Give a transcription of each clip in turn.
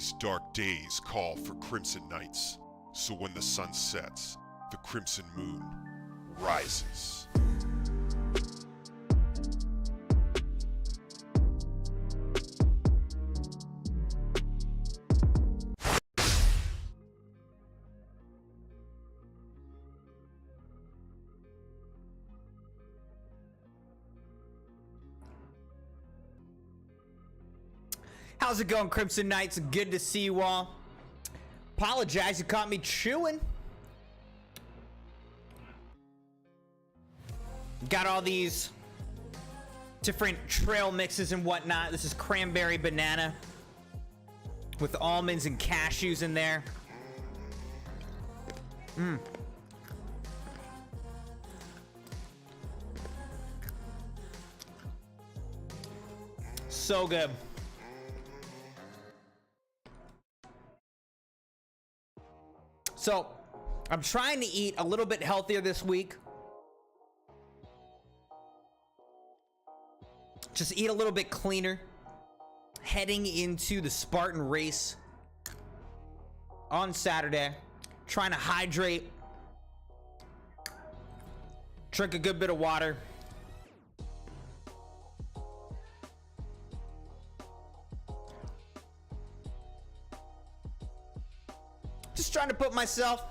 These dark days call for crimson nights, so when the sun sets, the crimson moon rises. How's it going, Crimson Knights? Good to see you all. Apologize, you caught me chewing. Got all these different trail mixes and whatnot. This is cranberry banana with almonds and cashews in there. So good. So, I'm trying to eat a little bit healthier this week. Just eat a little bit cleaner. Heading into the Spartan race on Saturday. Trying to hydrate. Drink a good bit of water. Just trying to put myself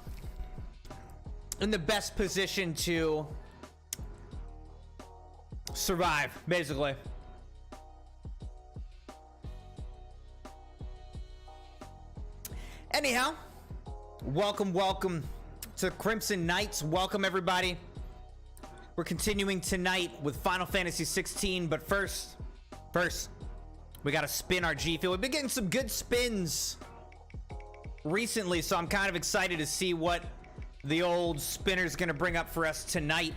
in the best position to survive, basically. Anyhow, welcome to Crimson Knights. Welcome, everybody. We're continuing tonight with Final Fantasy XVI, but first, we gotta spin our G Fuel. We've been getting some good spins recently, so I'm kind of excited to see what the old spinner's gonna bring up for us tonight.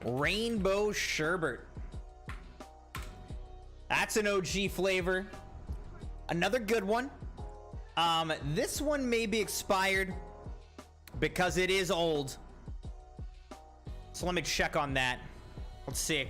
Rainbow sherbet. That's an OG flavor. Another good one. This one may be expired because it is old. So let me check on that. Let's see.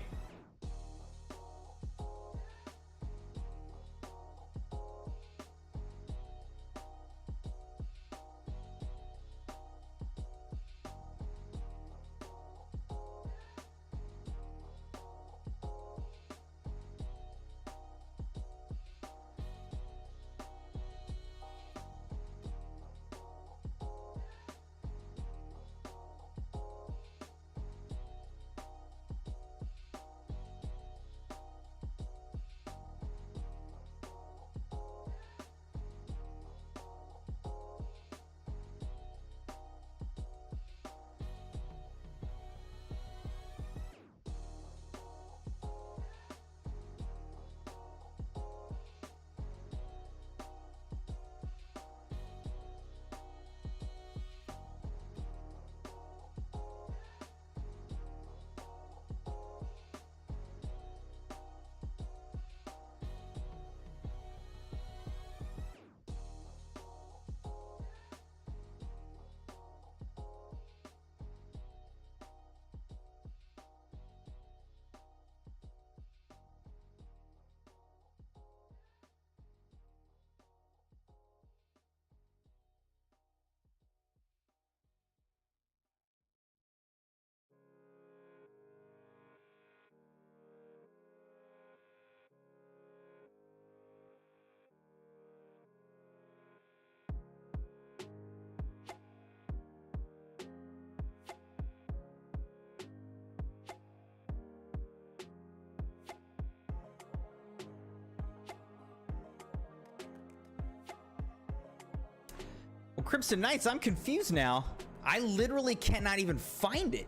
Crimson Knights, I'm confused now. I literally cannot even find it.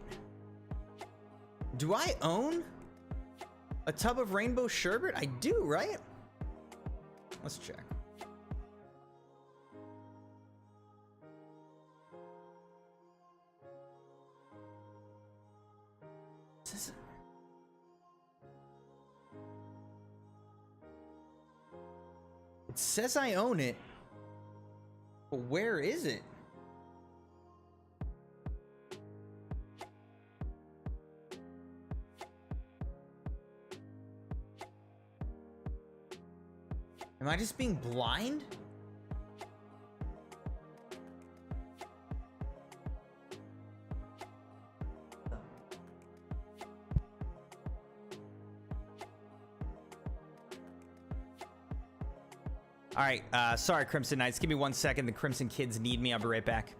Do I own a tub of rainbow sherbet? I do, right? Let's check. It says I own it. But where is it? Am I just being blind? All right, sorry, Crimson Knights. Give me 1 second. The Crimson kids need me. I'll be right back.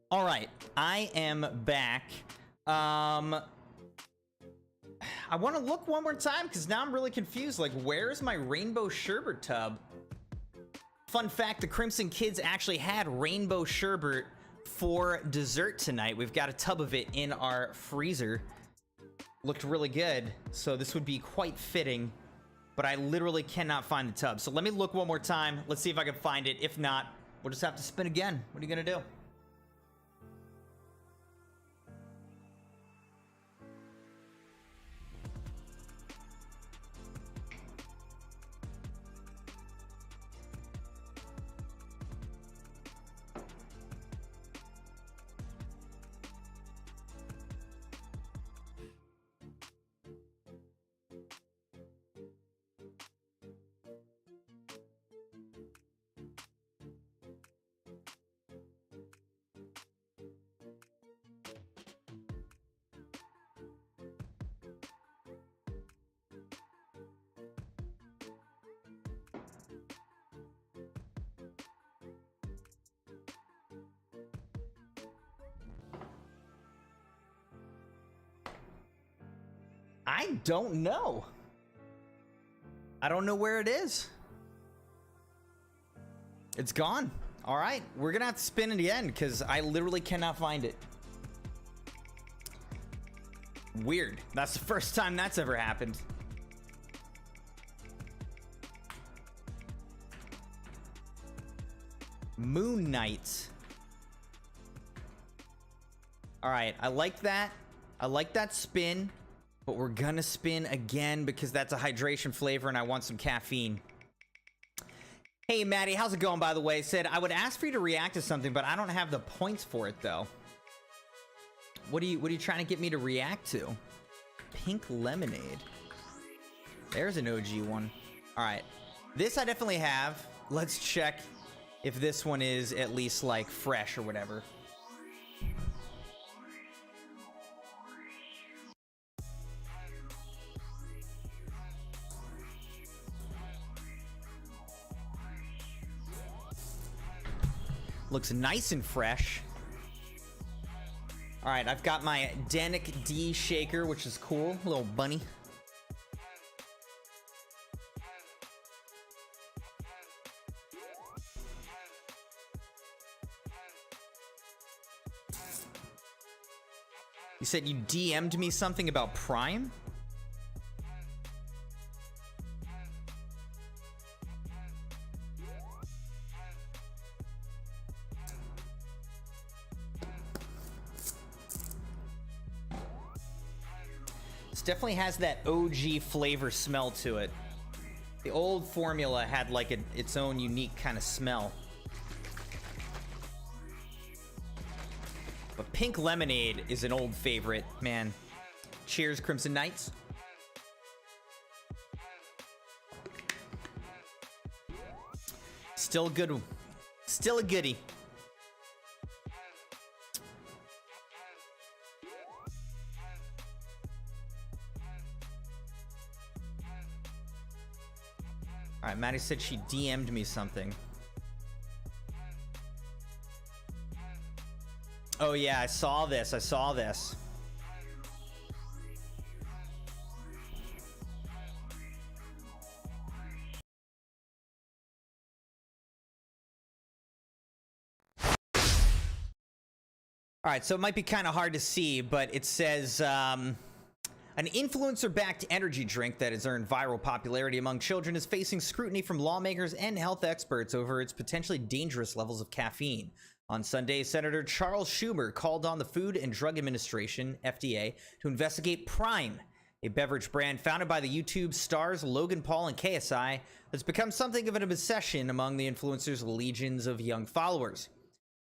All right, I am back. I want to look one more time because now I'm really confused. Like, where's my rainbow sherbet tub? Fun fact, the Crimson kids actually had rainbow sherbet for dessert tonight. We've got a tub of it in our freezer. Looked really good, so this would be quite fitting, but I literally cannot find the tub. So let me look one more time. Let's see if I can find it. If not, we'll just have to spin again. What are you gonna do? I don't know. I don't know where it is. It's gone. All right, we're gonna have to spin it again because I literally cannot find it. Weird. That's the first time that's ever happened. Moon Knight. All right, I like that. I like that spin. But we're gonna spin again because that's a hydration flavor and I want some caffeine. Hey, Maddie, how's it going, by the way? Said, I would ask for you to react to something, but I don't have the points for it, though. What are you trying to get me to react to? Pink lemonade. There's an OG one. All right. This I definitely have. Let's check if this one is at least, like, fresh or whatever. Looks nice and fresh. All right, I've got my Danik D shaker, which is cool. Little bunny. You said you DM'd me something about Prime? Definitely has that OG flavor smell to it. The old formula had like its own unique kind of smell. But pink lemonade is an old favorite, man. Cheers, Crimson Knights. Still a good one. Still a goodie. All right, Maddie said she DM'd me something. Oh yeah, I saw this. I saw this. All right, so it might be kind of hard to see, but it says an influencer-backed energy drink that has earned viral popularity among children is facing scrutiny from lawmakers and health experts over its potentially dangerous levels of caffeine. On Sunday, Senator Charles Schumer called on the Food and Drug Administration, FDA, to investigate Prime, a beverage brand founded by the YouTube stars Logan Paul and KSI that's become something of an obsession among the influencer's legions of young followers.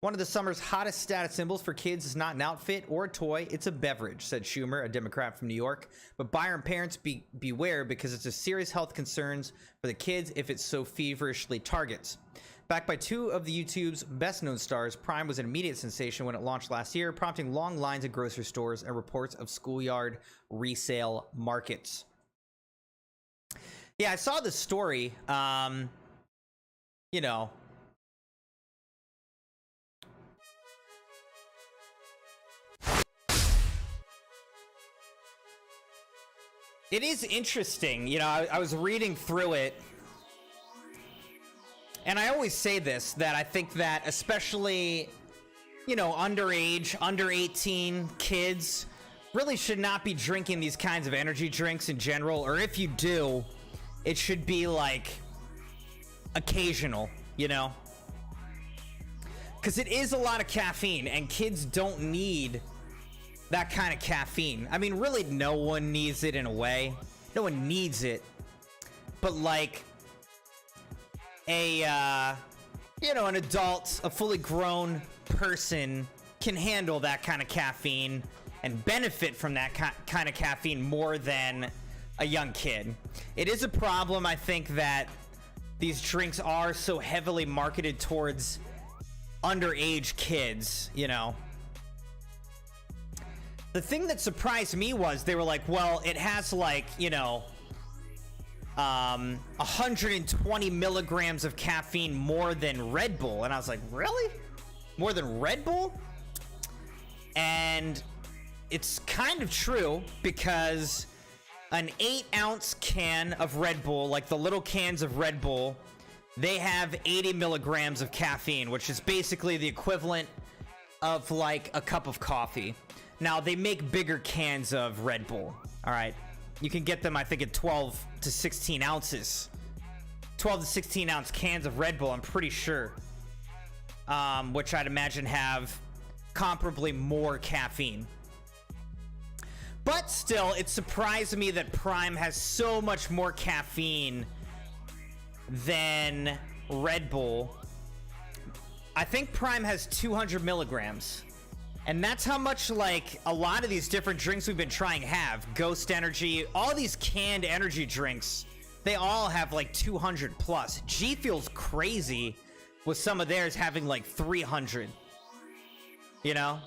One of the summer's hottest status symbols for kids is not an outfit or a toy, it's a beverage, said Schumer, a Democrat from New York. But buyer and parents beware because it's a serious health concerns for the kids if it so feverishly targets. Backed by two of the YouTube's best-known stars, Prime was an immediate sensation when it launched last year, prompting long lines at grocery stores and reports of schoolyard resale markets. Yeah, I saw this story. You know, it is interesting. You know, I was reading through it, and I always say this, that I think that especially, you know, underage, under 18 kids really should not be drinking these kinds of energy drinks in general, or if you do, it should be like occasional, you know? Because it is a lot of caffeine, and kids don't need that kind of caffeine. I mean, really, no one needs it in a way. No one needs it. But like a, you know, an adult, a fully grown person can handle that kind of caffeine and benefit from that kind of caffeine more than a young kid. It is a problem, I think, that these drinks are so heavily marketed towards underage kids, you know. The thing that surprised me was they were like, well, it has like, you know, 120 milligrams of caffeine more than Red Bull. And I was like, really? More than Red Bull? And it's kind of true, because an 8-ounce can of Red Bull, like the little cans of Red Bull, they have 80 milligrams of caffeine, which is basically the equivalent of like a cup of coffee. Now, they make bigger cans of Red Bull, all right? You can get them, I think, at 12 to 16 ounces. 12 to 16 ounce cans of Red Bull, I'm pretty sure. Which I'd imagine have comparably more caffeine. But still, it surprised me that Prime has so much more caffeine than Red Bull. I think Prime has 200 milligrams. And that's how much, like, a lot of these different drinks we've been trying have. Ghost Energy, all these canned energy drinks, they all have like 200 plus. G Fuel's crazy with some of theirs having like 300. You know?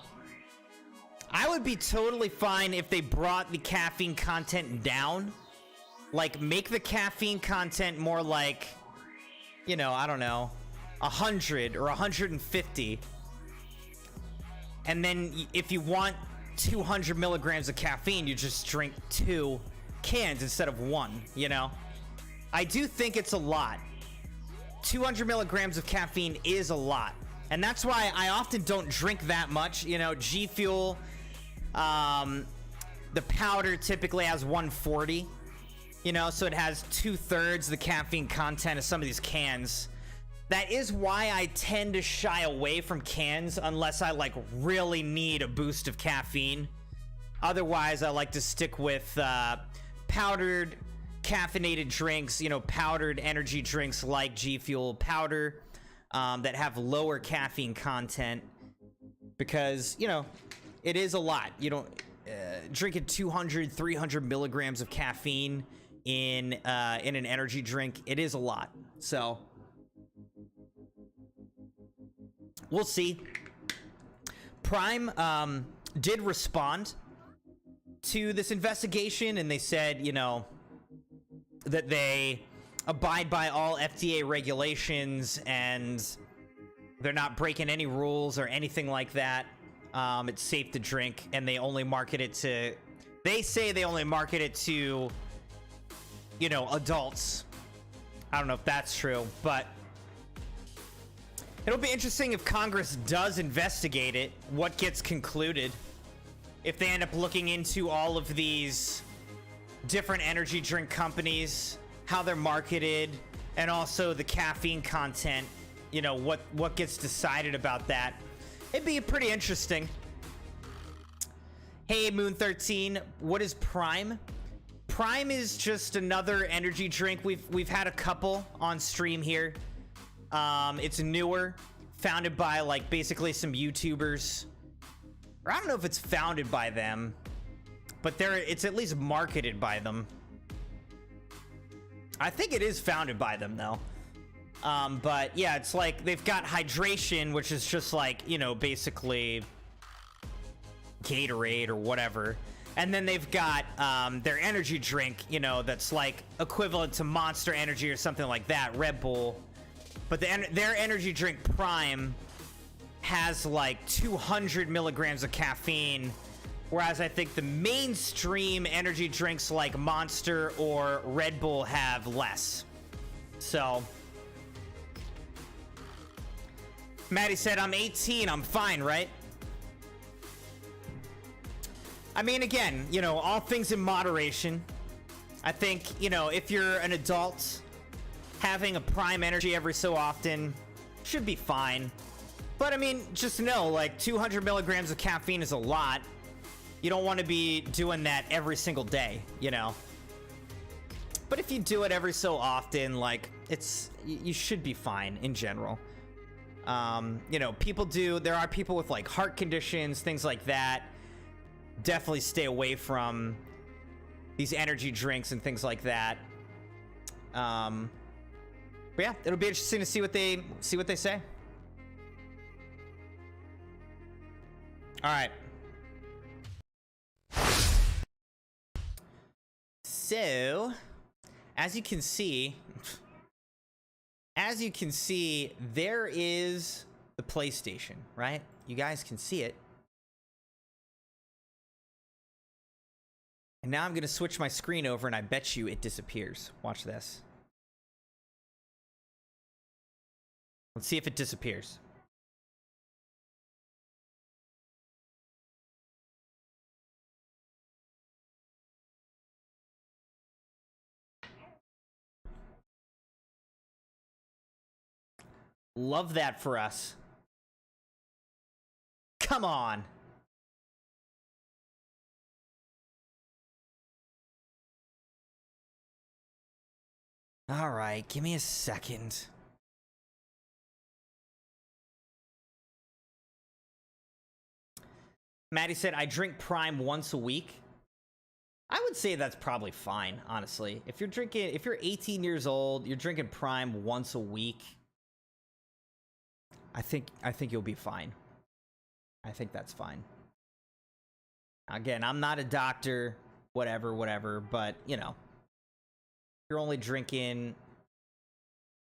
I would be totally fine if they brought the caffeine content down. Like, make the caffeine content more like, you know, I don't know, 100 or 150. And then if you want 200 milligrams of caffeine, you just drink 2 cans instead of 1, you know? I do think it's a lot. 200 milligrams of caffeine is a lot. And that's why I often don't drink that much. You know, G Fuel, the powder typically has 140. You know, so it has 2/3 the caffeine content of some of these cans. That is why I tend to shy away from cans unless I like really need a boost of caffeine. Otherwise, I like to stick with powdered caffeinated drinks, you know, powdered energy drinks like G Fuel powder that have lower caffeine content, because, you know, it is a lot. You don't drinking 200, 300 milligrams of caffeine in an energy drink. It is a lot. So we'll see. Prime did respond to this investigation, and they said, you know, that they abide by all FDA regulations and they're not breaking any rules or anything like that. It's safe to drink, and they only market it to, they say they only market it to, you know, adults. I don't know if that's true, but it'll be interesting if Congress does investigate it, what gets concluded. If they end up looking into all of these different energy drink companies, how they're marketed, and also the caffeine content, you know, what gets decided about that. It'd be pretty interesting. Hey, Moon13, what is Prime? Prime is just another energy drink. We've had a couple on stream here. It's newer, founded by like basically some YouTubers. Or I don't know if it's founded by them, but it's at least marketed by them. I think it is founded by them though. But yeah, it's like they've got hydration, which is just like, you know, basically Gatorade or whatever. And then they've got their energy drink, you know, that's like equivalent to Monster Energy or something like that, Red Bull. But their energy drink Prime has like 200 milligrams of caffeine, whereas I think the mainstream energy drinks like Monster or Red Bull have less. So Maddie said, I'm 18, I'm fine, right? I mean, again, you know, all things in moderation. I think, you know, if you're an adult, having a Prime energy every so often should be fine. But I mean, just know, like, 200 milligrams of caffeine is a lot. You don't want to be doing that every single day, you know? But if you do it every so often, like, you should be fine in general. You know, there are people with like heart conditions, things like that. Definitely stay away from these energy drinks and things like that. But yeah, it'll be interesting to see what they say. All right. So, as you can see, there is the PlayStation, right? You guys can see it. And now I'm going to switch my screen over, and I bet you it disappears. Watch this. Let's see if it disappears. Love that for us. Come on. All right, give me a second. Maddie said, I drink Prime once a week. I would say that's probably fine, honestly. If you're 18 years old, you're drinking Prime once a week, I think you'll be fine. I think that's fine. Again, I'm not a doctor, whatever, but, you know, if you're only drinking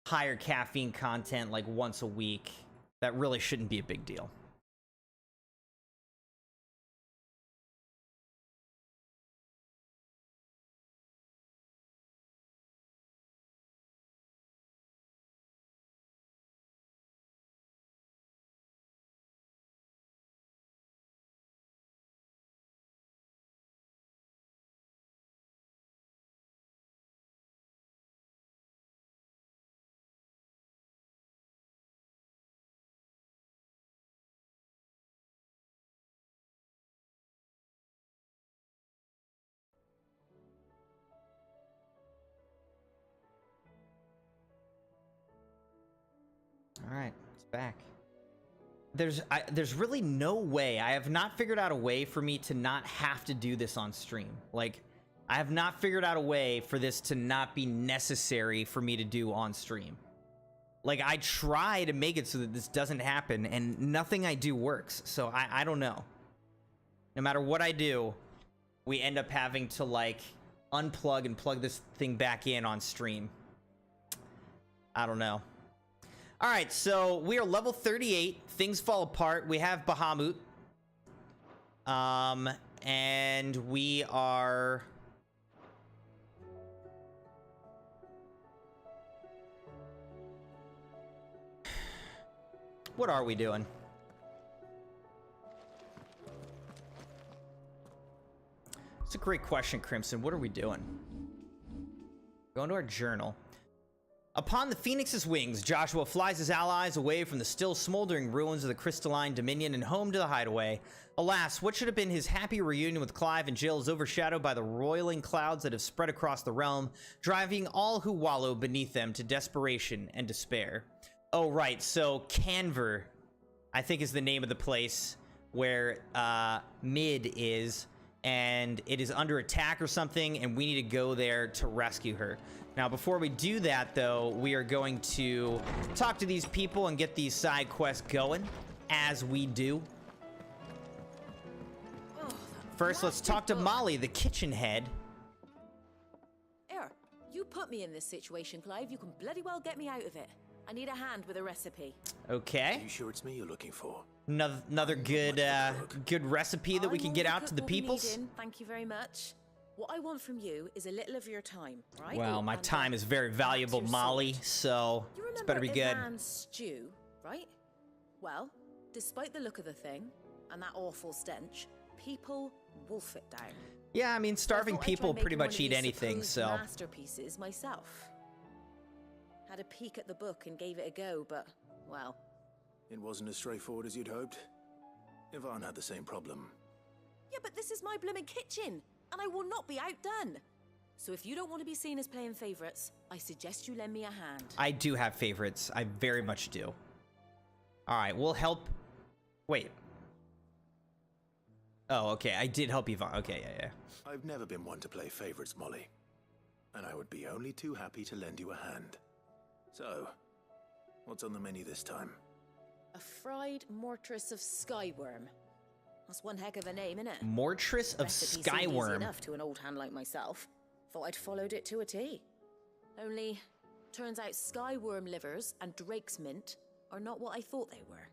higher caffeine content like once a week, that really shouldn't be a big deal. All right, it's back. There's really no way. I have not figured out a way for me to not have to do this on stream. Like, I have not figured out a way for this to not be necessary for me to do on stream. Like, I try to make it so that this doesn't happen, and nothing I do works. So I don't know. No matter what I do, we end up having to, like, unplug and plug this thing back in on stream. I don't know. All right, so we are level 38. Things fall apart. We have Bahamut. And we are... What are we doing? It's a great question, Crimson. What are we doing? Going to our journal. Upon the Phoenix's wings, Joshua flies his allies away from the still smoldering ruins of the crystalline dominion and home to the hideaway. Alas, what should have been his happy reunion with Clive and Jill is overshadowed by the roiling clouds that have spread across the realm, driving all who wallow beneath them to desperation and despair. Oh, right, so Canver, I think, is the name of the place where Mid is, and it is under attack or something, and we need to go there to rescue her. Now, before we do that, though, we are going to talk to these people and get these side quests going, as we do. First, let's talk to Molly, the kitchen head. Here, you put me in this situation, Clive. You can bloody well get me out of it. I need a hand with a recipe. Okay. Are you sure it's me you're looking for? Another good good recipe that we can get out to the peoples. Thank you very much. What I want from you is a little of your time, right? Well, my time is very valuable, Molly, so it's better be good. Stew, right? Well, despite the look of the thing and that awful stench, people wolf it down. Yeah, I mean, starving people pretty much eat anything, so. Masterpieces myself. Had a peek at the book and gave it a go, but, well... It wasn't as straightforward as you'd hoped. Yvonne had the same problem. Yeah, but this is my blooming kitchen, and I will not be outdone. So if you don't want to be seen as playing favorites, I suggest you lend me a hand. I do have favorites. I very much do. All right, we'll help... Wait. Oh, okay, I did help Yvonne. Okay, yeah. I've never been one to play favorites, Molly. And I would be only too happy to lend you a hand. So, what's on the menu this time? A fried mortress of skyworm. That's one heck of a name, innit? Mortress of Recipe seemed easy skyworm. enough to an old hand like myself. Thought I'd followed it to a T. Only, turns out skyworm livers and drake's mint are not what I thought they were.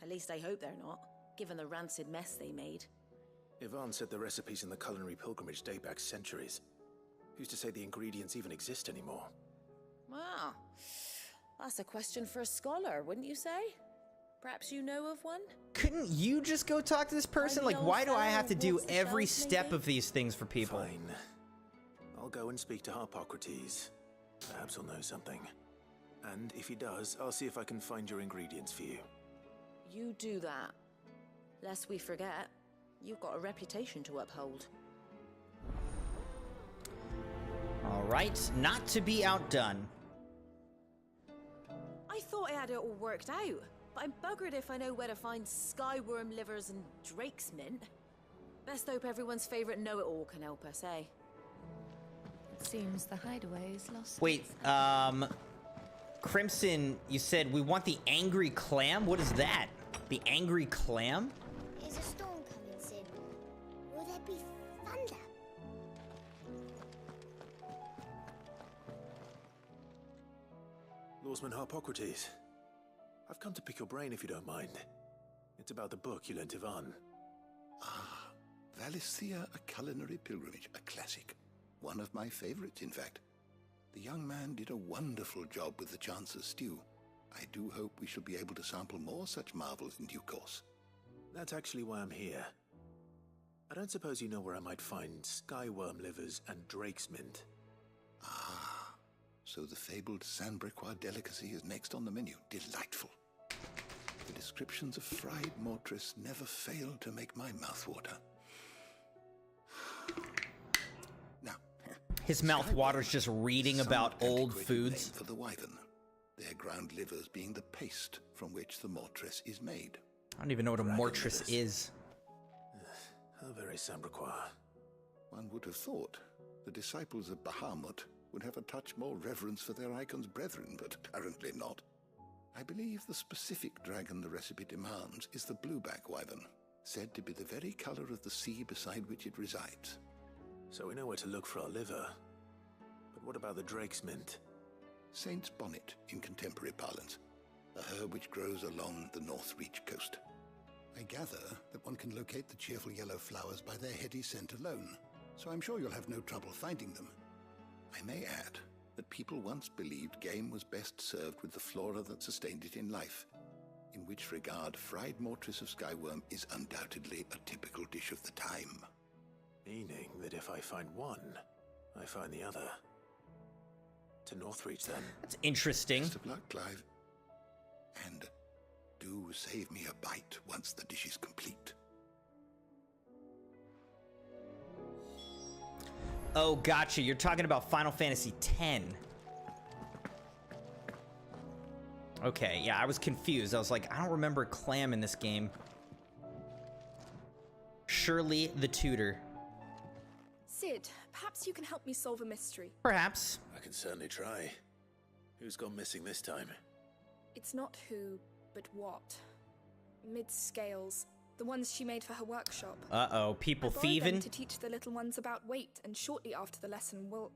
At least I hope they're not, given the rancid mess they made. Yvonne said the recipes in the culinary pilgrimage date back centuries. Who's to say the ingredients even exist anymore? Wow. That's a question for a scholar, wouldn't you say? Perhaps you know of one? Couldn't you just go talk to this person? Like, why do I have to do every step of these things for people? Fine. I'll go and speak to Harpocrates. Perhaps he'll know something. And if he does, I'll see if I can find your ingredients for you. You do that. Lest we forget, you've got a reputation to uphold. All right, not to be outdone. I thought I had it all worked out, but I'm buggered if I know where to find skyworm livers and drake's mint. Best hope everyone's favorite know-it-all can help us, eh? It seems the hideaway is lost. Wait, Crimson, you said we want the angry clam? What is that? The angry clam? Is a storm coming soon? Will there be thunder? Lawsman Harpocrates. I've come to pick your brain if you don't mind. It's about the book you lent Yvonne. Ah, Valisthea, a culinary pilgrimage, a classic. One of my favorites, in fact. The young man did a wonderful job with the Chance's stew. I do hope we shall be able to sample more such marvels in due course. That's actually why I'm here. I don't suppose you know where I might find skyworm livers and drake's mint. Ah, so the fabled Sandbrequois delicacy is next on the menu. Delightful. The descriptions of fried mortress never fail to make my mouth water. Now, His mouth waters just reading about old foods. For the wyvern, their ground livers being the paste from which the mortress is made. I don't even know what a mortress is. How very Sandbrequois. One would have thought the disciples of Bahamut would have a touch more reverence for their icon's brethren, but apparently not. I believe the specific dragon the recipe demands is the blueback wyvern, said to be the very color of the sea beside which it resides. So we know where to look for our liver. But what about the drake's mint? Saint's bonnet in contemporary parlance, a herb which grows along the North Reach coast. I gather that one can locate the cheerful yellow flowers by their heady scent alone, so I'm sure you'll have no trouble finding them. I may add that people once believed game was best served with the flora that sustained it in life, in which regard fried mortress of skyworm is undoubtedly a typical dish of the time. Meaning that if I find one, I find the other. To Northreach, then. That's interesting. Best of luck, Clive. And do save me a bite once the dish is complete. Oh, gotcha. You're talking about Final Fantasy X. Okay, yeah, I was confused. I was like, I don't remember Clam in this game. Shirley the Tutor. Sid, perhaps you can help me solve a mystery. Perhaps. I can certainly try. Who's gone missing this time? It's not who, but what. Mid-scales. The ones she made for her workshop. Uh-oh, people I borrowed them thieving? to teach the little ones about weight, and shortly after the lesson, well,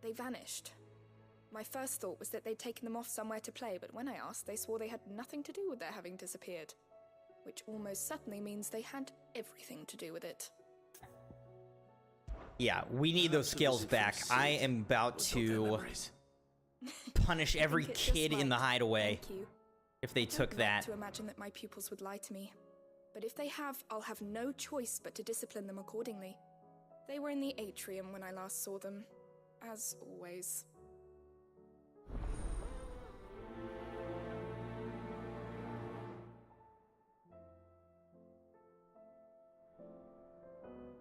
they vanished. My first thought was that they'd taken them off somewhere to play, but when I asked, they swore they had nothing to do with their having disappeared. Which almost certainly means they had everything to do with it. Yeah, we need those scales back. I am about to punish every think it just kid in the might. hideaway Thank you. if they I took don't like that. to imagine that my pupils would lie to me. But if they have, I'll have no choice but to discipline them accordingly. They were in the atrium when I last saw them, as always.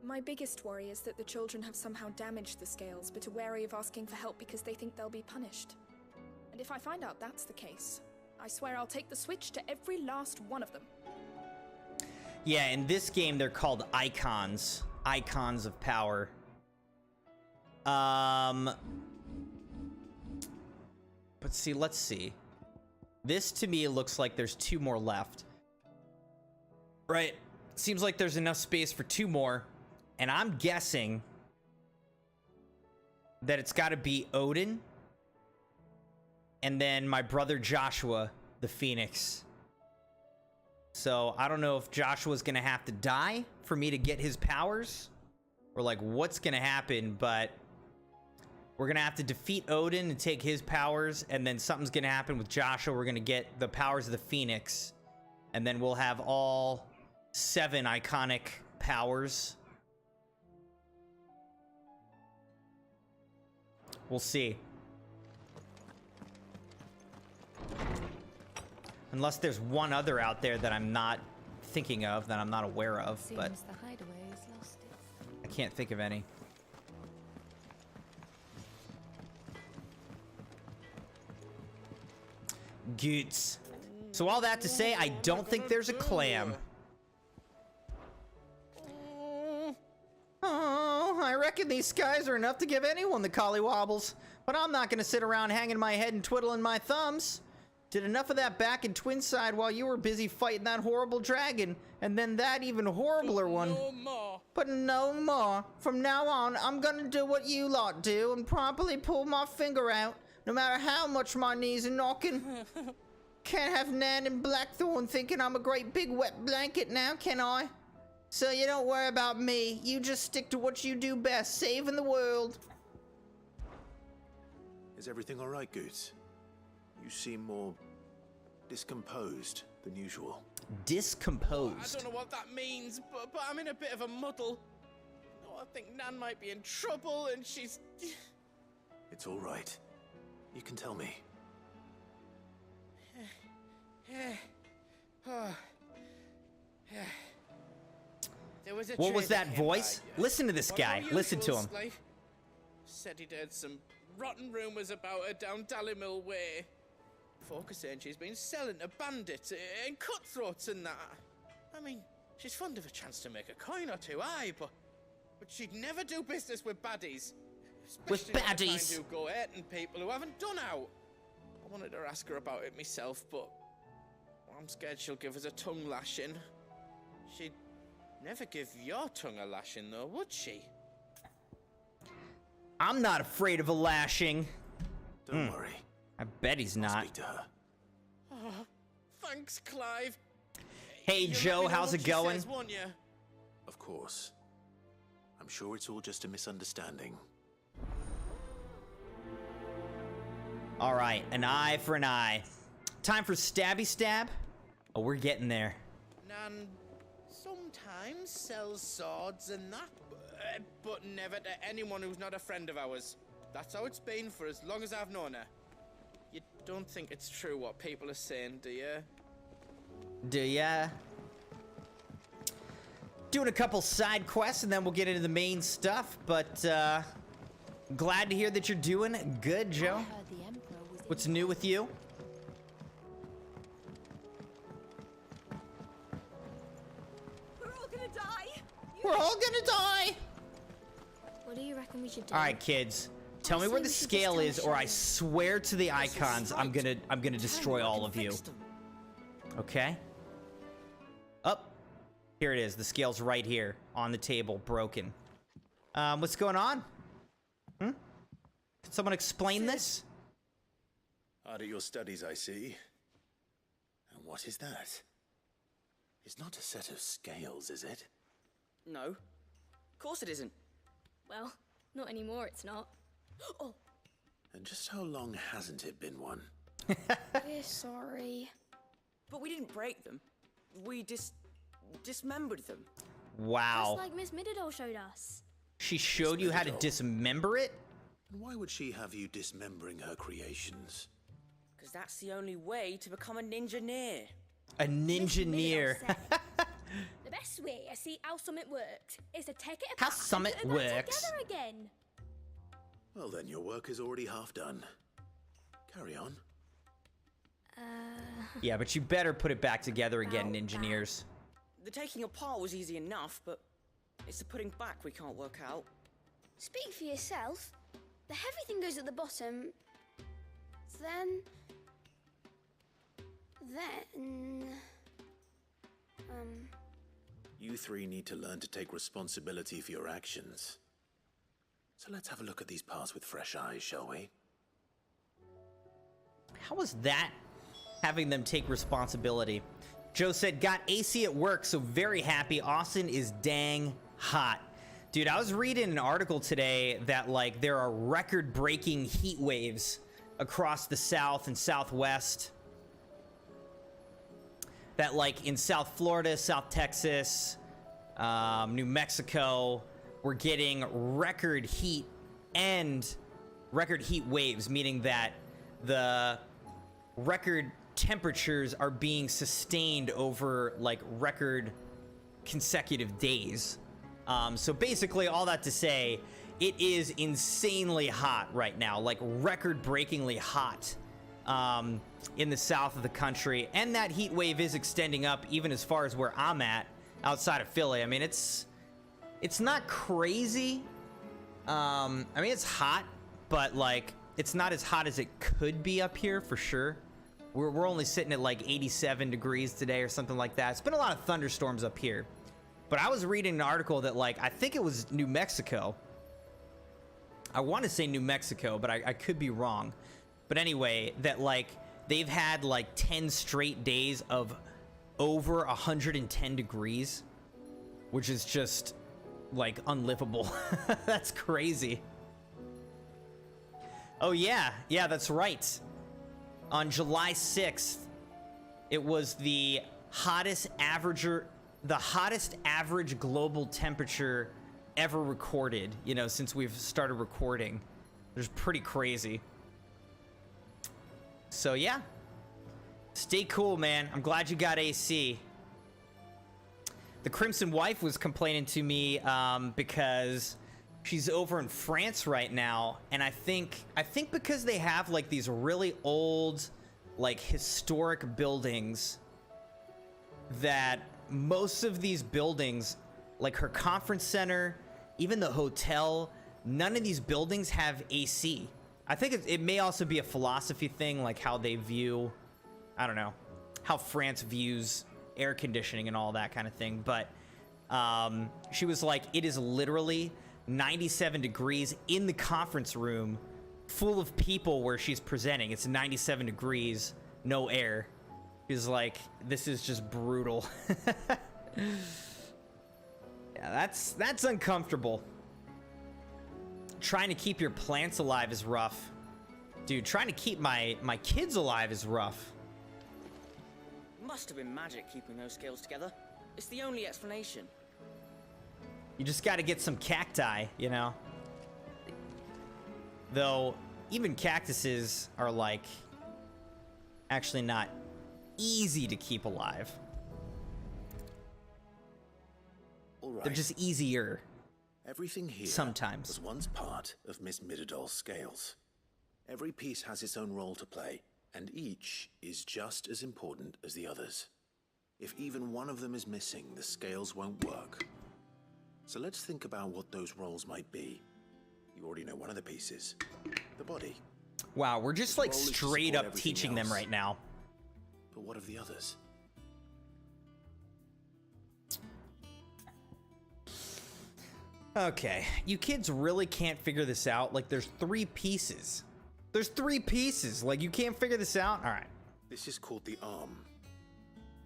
My biggest worry is that the children have somehow damaged the scales, but are wary of asking for help because they think they'll be punished. And if I find out that's the case, I swear I'll take the switch to every last one of them. Yeah, in this game, they're called icons. Icons of power. But see, let's see. This, to me, looks like there's 2 more left. Right. Seems like there's enough space for 2 more. And I'm guessing that it's got to be Odin. And then my brother Joshua, the Phoenix. So I don't know if Joshua's going to have to die for me to get his powers. Or like what's going to happen, but we're going to have to defeat Odin and take his powers. And then something's going to happen with Joshua. We're going to get the powers of the Phoenix. And then we'll have all 7 iconic powers. We'll see. Unless there's one other out there that I'm not thinking of, that I'm not aware of, but Seems the hideaway has lost its... I can't think of any. Goots. So all that to say, I don't think there's a clam. Oh, I reckon these skies are enough to give anyone the collywobbles. But I'm not gonna sit around hanging my head and twiddling my thumbs. Did enough of that back in Twinside while you were busy fighting that horrible dragon, and then that even horribler one. No more. But no more. From now on, I'm gonna do what you lot do and properly pull my finger out, no matter how much my knees are knocking. Can't have Nan and Blackthorn thinking I'm a great big wet blanket now, can I? So you don't worry about me. You just stick to what you do best, saving the world. Is everything all right, Goots? You seem more discomposed than usual. Discomposed. I don't know what that means, but I'm in a bit of a muddle. Oh, I think Nan might be in trouble, and she's... It's all right. You can tell me. There was a What was trader that came voice? by, Listen to this one guy. of Listen to usuals, him. like, said he'd heard some rotten rumours about her down Dallymill Way. Folk are saying she's been selling to bandits and cutthroats and that. I mean, she's fond of a chance to make a coin or two, aye, but she'd never do business with baddies. Especially not the kind baddies. who go hurting people who haven't done out. I wanted to ask her about it myself, but I'm scared she'll give us a tongue lashing. She'd never give your tongue a lashing, though, would she? I'm not afraid of a lashing. Don't worry. I bet he's I'll not. speak to her. Oh, thanks, Clive. Hey, You'll let Joe, me know how's what it she going? says, won't you? Of course. I'm sure it's all just a misunderstanding. All right, an eye for an eye. Time for stabby stab. Oh, we're getting there. Nan sometimes sells swords and that, but never to anyone who's not a friend of ours. That's how it's been for as long as I've known her. You don't think it's true what people are saying, do you? Do ya? Doing a couple side quests and then we'll get into the main stuff, but glad to hear that you're doing good, Joe. I heard the Emperor was What's new with you? We're all gonna die! We're all gonna die! What do you reckon we should do? All right, kids. Tell me where the scale is, or I swear to the icons, I'm gonna destroy all of you. Okay? Up. Here it is. The scale's right here on the table, broken. What's going on? Can someone explain this? Hard at your studies, I see. And what is that? It's not a set of scales, is it? No. Of course it isn't. Well, not anymore, it's not. Oh, And just how long hasn't it been one? we're sorry. But we didn't break them. We dismembered them. Wow. Just like Miss Middledore showed us. She showed you how to dismember it? And why would she have you dismembering her creations? Because that's the only way to become a ninja-neer. A ninja-neer. The best way I see how something worked is to take it How apart summit and put it back works. together again. Well, then your work is already half done. Carry on. Yeah, but you better put it back together again, About engineers. The taking apart was easy enough, but it's the putting back we can't work out. Speak for yourself. The heavy thing goes at the bottom. Then... You three need to learn to take responsibility for your actions. So let's have a look at these parts with fresh eyes, shall we? How was that having them take responsibility? Joe said, got AC at work, so very happy. Austin is dang hot. Dude, I was reading an article today that, like, there are record-breaking heat waves across the South and Southwest. That, like, in South Florida, South Texas, New Mexico, we're getting record heat and record heat waves, meaning that the record temperatures are being sustained over, like, record consecutive days. So basically, all that to say, it is insanely hot right now, like record-breakingly hot in the south of the country. And that heat wave is extending up even as far as where I'm at, outside of Philly. I mean, it's not crazy. I mean, it's hot, but, like, it's not as hot as it could be up here, for sure. We're only sitting at, like, 87 degrees today or something like that. It's been a lot of thunderstorms up here. But I was reading an article that, like, I think it was New Mexico. I want to say New Mexico, but I could be wrong. But anyway, that, like, they've had, like, 10 straight days of over 110 degrees, which is just, like, unlivable. That's crazy. Oh, yeah. Yeah, that's right. On July 6th, it was the hottest average global temperature ever recorded, you know, since we've started recording. It's pretty crazy. So yeah, stay cool, man. I'm glad you got AC. The Crimson wife was complaining to me because she's over in France right now, and I think because they have, like, these really old, like, historic buildings, that most of these buildings, like her conference center, even the hotel, none of these buildings have AC. I think it may also be a philosophy thing, like how they view, I don't know, how France views air conditioning and all that kind of thing. But she was like, it is literally 97 degrees in the conference room full of people where she's presenting. It's 97 degrees, no air. She's like, this is just brutal. Yeah, that's uncomfortable. Trying to keep your plants alive is rough. Dude, trying to keep my kids alive is rough. Must have been magic keeping those scales together. It's the only explanation. You just got to get some cacti, you know? Though, even cactuses are, like, actually not easy to keep alive. All right. They're just easier. Everything here sometimes was once part of Miss Midadol's scales. Every piece has its own role to play, and each is just as important as the others. If even one of them is missing, the scales won't work. So let's think about what those roles might be. You already know one of the pieces, the body. Wow, we're just like Its role is to straight support up everything teaching them else. right now. But what of the others? Okay, you kids really can't figure this out. Like, there's 3 pieces. There's 3 pieces. Like, you can't figure this out? All right. This is called the arm.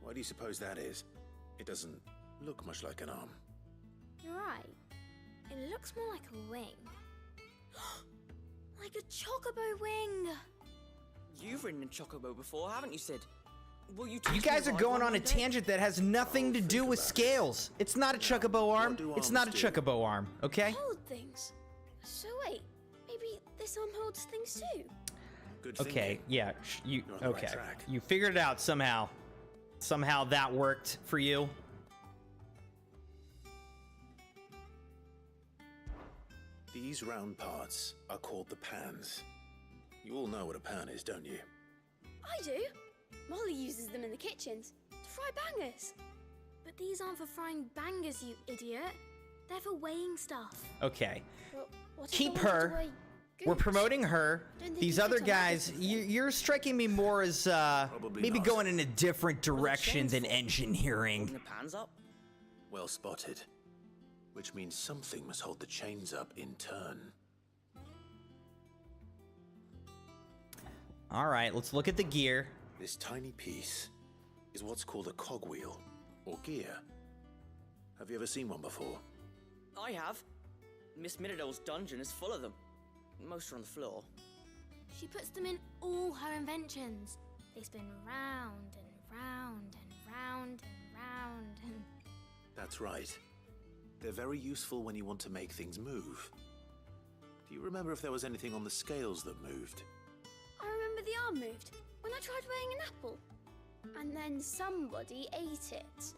Why do you suppose that is? It doesn't look much like an arm. You're right. It looks more like a wing. Like a chocobo wing. You've ridden a chocobo before, haven't you, Sid? Will you You teach me guys to are ride going one on a one day? tangent that has nothing to do with scales. It's not a chocobo arm. do It's arms not a do? chocobo arm, okay? Hold things. So wait, maybe this arm holds things too. Good Okay, thinking. yeah, you You're on the right okay. track. You figured it out somehow. Somehow that worked for you. These round parts are called the pans. You all know what a pan is, don't you? I do. Molly uses them in the kitchens to fry bangers. But these aren't for frying bangers, you idiot. They're for weighing stuff. Okay. Well, what if Keep I wanted to her. weigh We're goods? promoting her. Don't think These you other fit on that guys, business list. you're striking me more as Probably maybe not. going in a different direction than chains for? engineering. Holding the pans up? Well spotted. Which means something must hold the chains up in turn. All right, let's look at the gear. This tiny piece is what's called a cogwheel, or gear. Have you ever seen one before? I have. Miss Midadol's dungeon is full of them. Most are on the floor. She puts them in all her inventions. They spin round and round and round and round and... That's right. They're very useful when you want to make things move. Do you remember if there was anything on the scales that moved? I remember the arm moved when I tried weighing an apple. And then somebody ate it.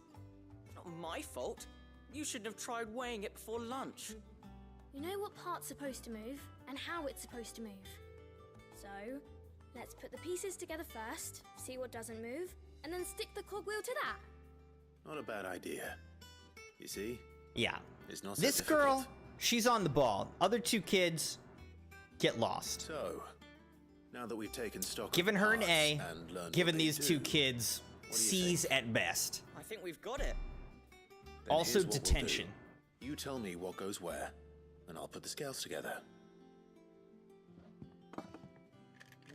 Not my fault. You shouldn't have tried weighing it before lunch. You know what part's supposed to move and how it's supposed to move. So, let's put the pieces together first, see what doesn't move, and then stick the cogwheel to that. Not a bad idea. You see? Yeah. It's not so This difficult. girl, she's on the ball. Other 2 kids get lost. So, now that we've taken stock Giving of her an parts A, and learned giving what they these 2 do, kids what do you C's think? at best. I think we've got it. Then Also here's what we'll do. detention. You tell me what goes where, and I'll put the scales together.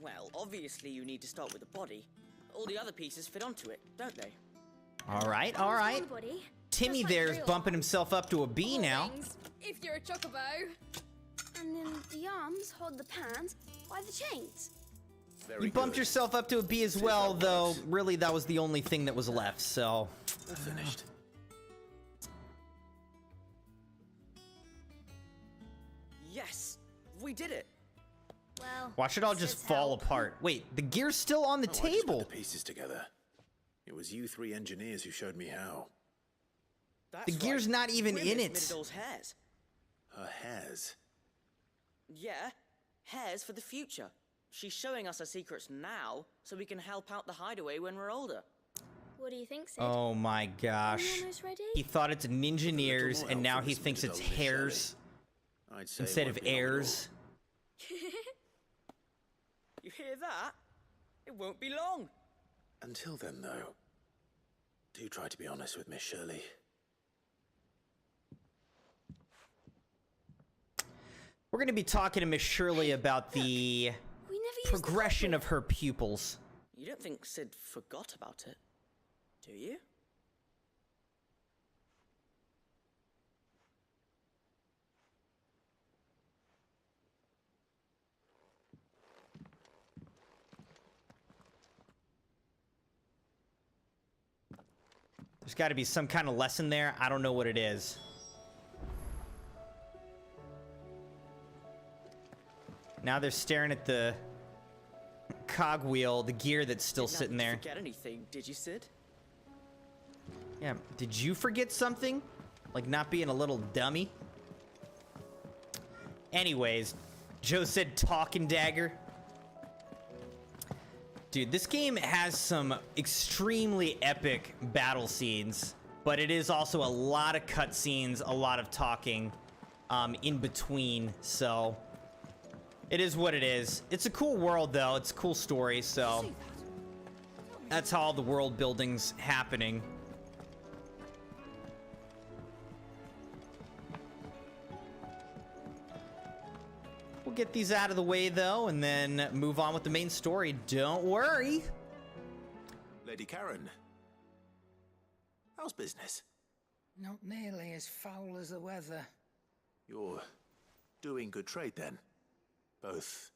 Well, obviously you need to start with the body. All the other pieces fit onto it, don't they? All right, all Arms right. on the body, Timmy just like there's real bumping arms. himself up to a B Or now. wings, if you're a chocobo. And then the arms hold the pans by the chains. Very You bumped good. yourself up to a B as See if well, that though works. really that was the only thing that was left, so. All finished. Yes! We did it! Well, Watch it all just Sid's fall help. apart. Wait, the gear's still on the Oh, I just put table. the pieces together. It was you 3 engineers who showed me how. That's The gear's right. not even We're in Miss it. Midadol's hairs. Her hairs. Yeah, hairs for the future. She's showing us her secrets now, so we can help out the hideaway when we're older. What do you think, Sid? Oh my Are gosh. you almost ready? He thought it's ninjaneers, more and help now from he Miss thinks it's Midadol, Miss hairs. I'd say instead it of won't be long at all. heirs. You hear that? It won't be long. Until then, though, do try to be honest with Miss Shirley. We're going to be talking to Miss Shirley about the We never used progression of her pupils. You don't think Sid forgot about it, do you? There's got to be some kind of lesson there. I don't know what it is. Now they're staring at the cogwheel, the gear that's still Didn't sitting there. Forget anything, did you, Sid? Yeah, did you forget something? Like not being a little dummy? Anyways, Joe said Cloak and Dagger. Dude, this game has some extremely epic battle scenes, but it is also a lot of cutscenes, a lot of talking in between, so it is what it is. It's a cool world, though. It's a cool story, so that's how all the world building's happening. We'll get these out of the way, though, and then move on with the main story. Don't worry. Lady Karen, how's business? Not nearly as foul as the weather. You're doing good trade, then? Both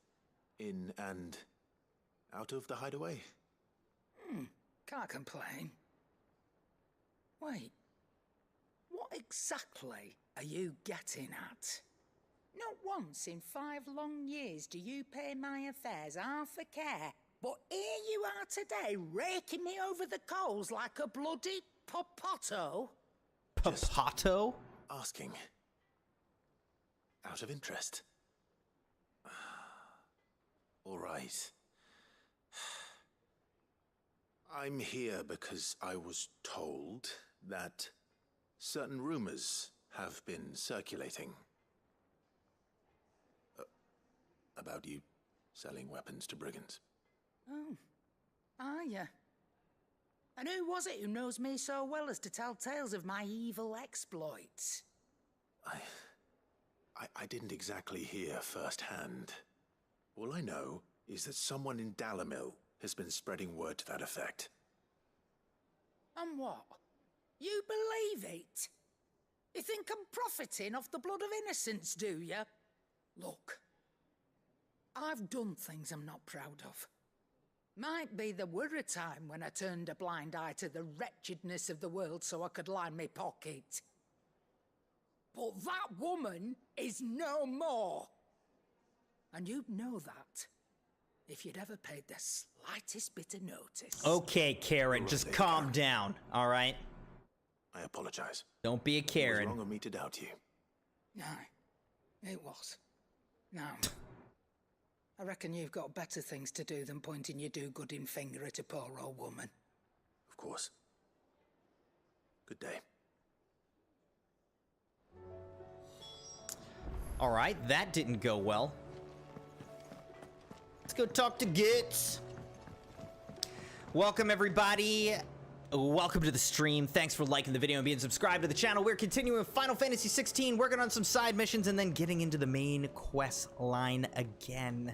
in and out of the hideaway? Can't complain. Wait, what exactly are you getting at? Not once in 5 long years do you pay my affairs half a care, but here you are today, raking me over the coals like a bloody popoto. Popoto? Asking. Out of interest. All right. I'm here because I was told that certain rumors have been circulating. About you selling weapons to brigands. Oh, are you? And who was it who knows me so well as to tell tales of my evil exploits? I didn't exactly hear firsthand. All I know is that someone in Dalamil has been spreading word to that effect. And what? You believe it? You think I'm profiting off the blood of innocents, do you? Look, I've done things I'm not proud of. Might be there were a time when I turned a blind eye to the wretchedness of the world so I could line my pocket. But that woman is no more. And you'd know that if you'd ever paid the slightest bit of notice. Okay, Karen, just calm down, all right? I apologize. Don't be a Karen. It was wrong of me to doubt you. No, it was. Now, I reckon you've got better things to do than pointing your do-gooding finger at a poor old woman. Of course. Good day. All right, that didn't go well. Let's go talk to Gits. Welcome, everybody. Welcome to the stream. Thanks for liking the video and being subscribed to the channel. We're continuing with Final Fantasy XVI, working on some side missions, and then getting into the main quest line again.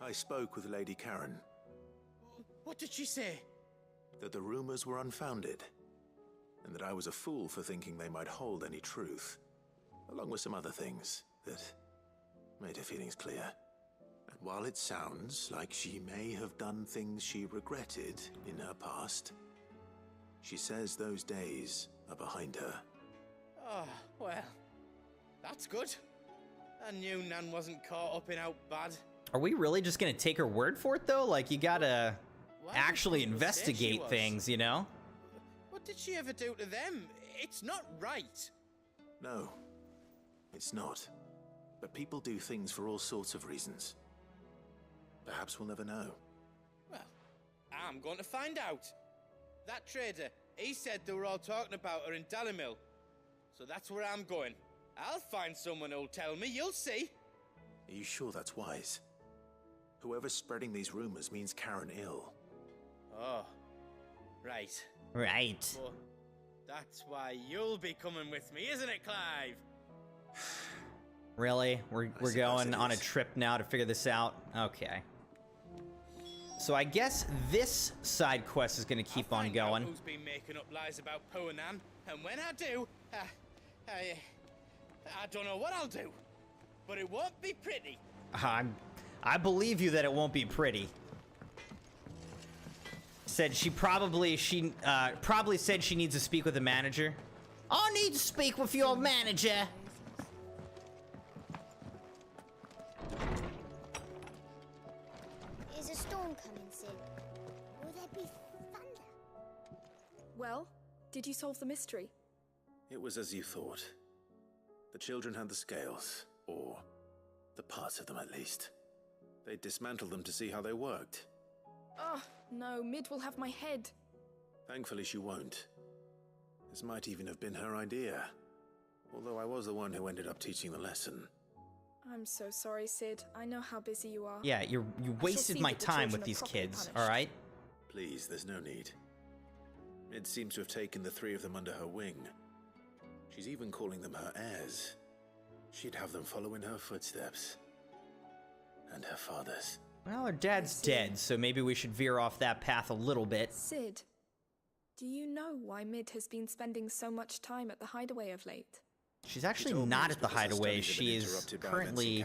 I spoke with Lady Karen. What did she say? That the rumors were unfounded, and that I was a fool for thinking they might hold any truth, along with some other things that made her feelings clear. And while it sounds like she may have done things she regretted in her past, she says those days are behind her. Oh, well, that's good. I knew Nan wasn't caught up in out bad. Are we really just gonna take her word for it, though? Like, you gotta Why actually did people say she investigate was? things, you know? What did she ever do to them? It's not right. No, it's not. But people do things for all sorts of reasons. Perhaps we'll never know. Well, I'm going to find out. That trader, he said they were all talking about her in Dalamil. So that's where I'm going. I'll find someone who'll tell me, you'll see. Are you sure that's wise? Whoever's spreading these rumors means Karen ill. Oh, right. Right. Well, that's why you'll be coming with me, isn't it, Clive? Really? We're going on a trip now to figure this out? Okay. So I guess this side quest is going to keep on going. Who's been making up lies about Poe and Anne, and when I do, I don't know what I'll do, but it won't be pretty. I believe you that it won't be pretty. Said she probably said she needs to speak with the manager. I need to speak with your manager. Is a storm coming, Sid? Will there be thunder? Well, did you solve the mystery? It was as you thought. The children had the scales, or the parts of them at least. They dismantled them to see how they worked. Oh, no, Mid will have my head. Thankfully she won't. This might even have been her idea. Although I was the one who ended up teaching the lesson. I'm so sorry, Sid. I know how busy you are. Yeah, you wasted my time with these kids, alright? Please, there's no need. Mid seems to have taken the three of them under her wing. She's even calling them her heirs. She'd have them follow in her footsteps. And her father's. Well, her dad's dead, so maybe we should veer off that path a little bit. Sid, do you know why Mid has been spending so much time at the hideaway of late? She's actually not at the hideaway. She is currently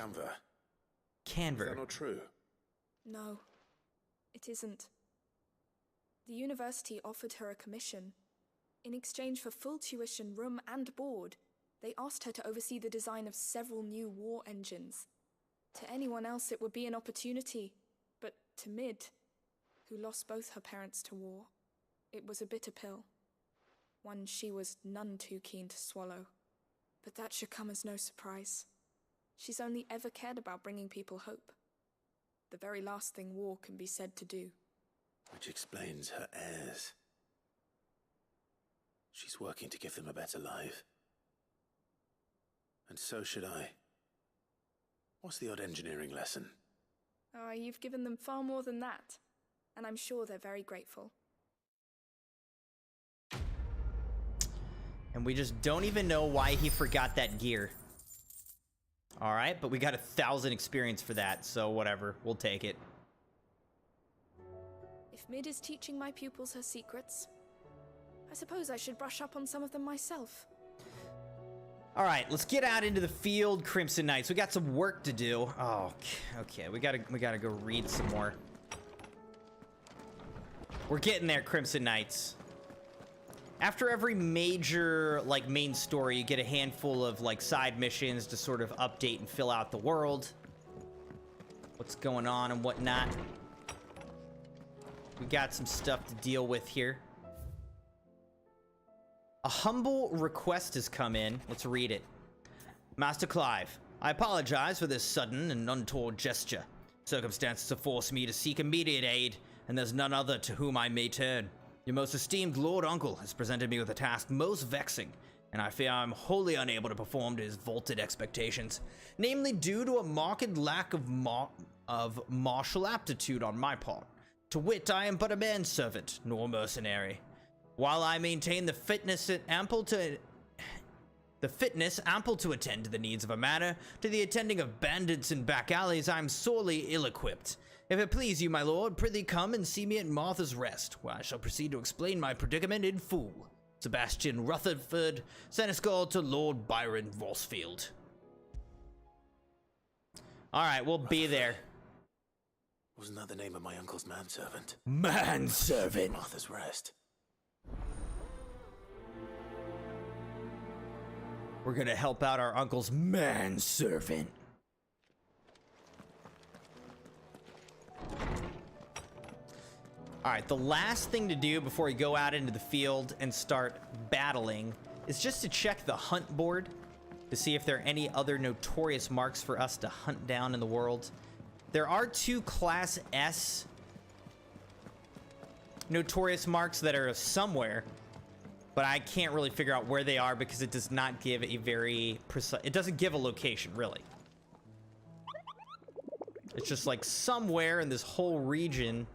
Canver. Is that not true? No, it isn't. The university offered her a commission. In exchange for full tuition, room and board, they asked her to oversee the design of several new war engines. To anyone else it would be an opportunity, but to Mid, who lost both her parents to war, it was a bitter pill. One she was none too keen to swallow. But that should come as no surprise. She's only ever cared about bringing people hope. The very last thing war can be said to do. Which explains her heirs. She's working to give them a better life. And so should I. What's the odd engineering lesson? Oh, you've given them far more than that. And I'm sure they're very grateful. And we just don't even know why he forgot that gear. Alright, but we got 1,000 experience for that, so whatever. We'll take it. If Mid is teaching my pupils her secrets, I suppose I should brush up on some of them myself. Alright, let's get out into the field, Crimson Knights. We got some work to do. Oh, okay. We gotta go read some more. We're getting there, Crimson Knights. After every major, like, main story, you get a handful of, like, side missions to sort of update and fill out the world. What's going on and whatnot. We got some stuff to deal with here. A humble request has come in. Let's read it. Master Clive, I apologize for this sudden and untoward gesture. Circumstances have forced me to seek immediate aid, and there's none other to whom I may turn. Your most esteemed Lord Uncle has presented me with a task most vexing, and I fear I'm wholly unable to perform to his vaulted expectations, namely due to a marked lack of martial aptitude on my part. To wit, I am but a manservant, nor mercenary. While I maintain the fitness ample to attend to the needs of a manor, to the attending of bandits and back alleys, I am sorely ill-equipped. If it please you, my lord, prithee come and see me at Martha's Rest, where I shall proceed to explain my predicament in full. Sebastian Rutherford, Seneschal to Lord Byron Vossfield. Alright, we'll be there. Wasn't that the name of my uncle's manservant? Manservant! Martha's Rest. We're gonna help out our uncle's manservant. Alright, the last thing to do before we go out into the field and start battling is just to check the hunt board to see if there are any other notorious marks for us to hunt down in the world. There are 2 Class S notorious marks that are somewhere. but I can't really figure out where they are because it does not give a very precise, it doesn't give a location, really. It's just like somewhere in this whole region.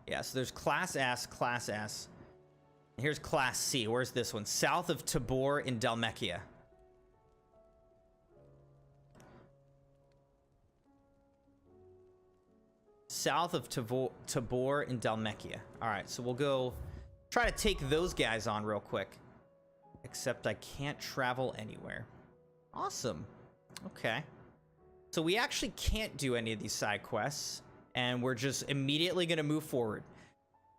Yeah, so there's Class S, Class S. Here's Class C. Where's this one? South of Tabor in Dalmekia. South of Tabor in Dalmekia. All right, so we'll go try to take those guys on real quick. Except I can't travel anywhere. Awesome. Okay. So we actually can't do any of these side quests, and we're just immediately going to move forward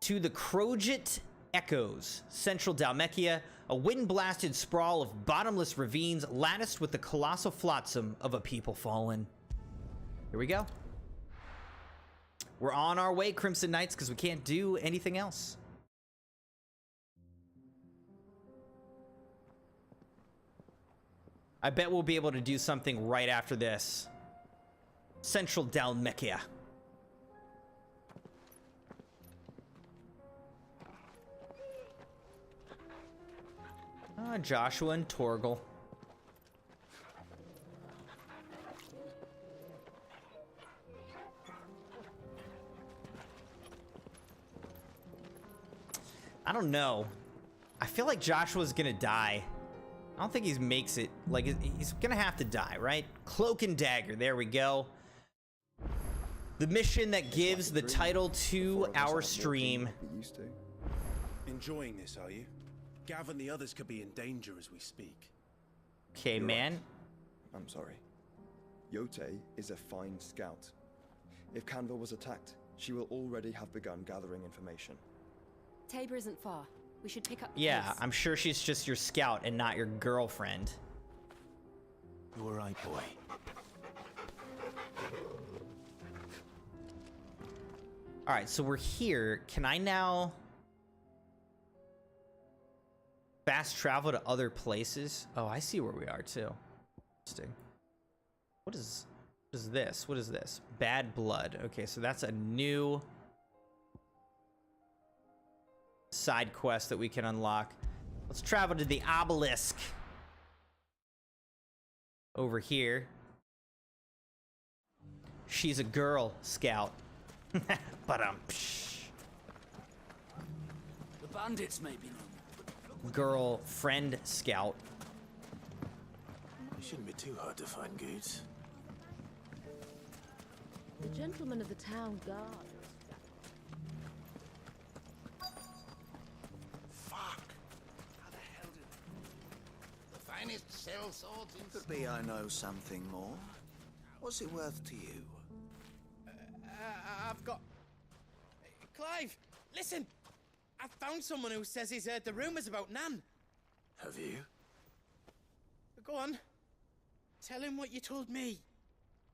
to the Krojit Echoes, central Dalmekia, a wind-blasted sprawl of bottomless ravines latticed with the colossal flotsam of a people fallen. Here we go. We're on our way, Crimson Knights, because we can't do anything else. I bet we'll be able to do something right after this. Central Dalmekia. Joshua and Torgal. I don't know. I feel like Joshua's gonna die. I don't think he makes it. Like, he's gonna have to die, right? Cloak and Dagger, there we go. The mission that gives the title to our stream. Enjoying this, are you? Gav and the others could be in danger as we speak. Okay, man. I'm sorry. Yote is a fine scout. If Canva was attacked, she will already have begun gathering information. Tabor isn't far. We should pick up the Yeah, pace. I'm sure she's just your scout and not your girlfriend. You all right, boy? All right, so we're here. Can I now fast travel to other places? Oh, I see where we are too. Interesting. What is this? What is this? Bad blood. Okay, so that's a new side quest that we can unlock. Let's travel to the obelisk over here. She's a girl scout. But The bandits may be girl friend scout. It shouldn't be too hard to find goods. The gentleman of the town guard. Fuck! How the hell did the finest sell swords in... Could be I know something more. What's it worth to you? I've got... Clive, listen! I found someone who says he's heard the rumors about Nan. Have you? Go on. Tell him what you told me.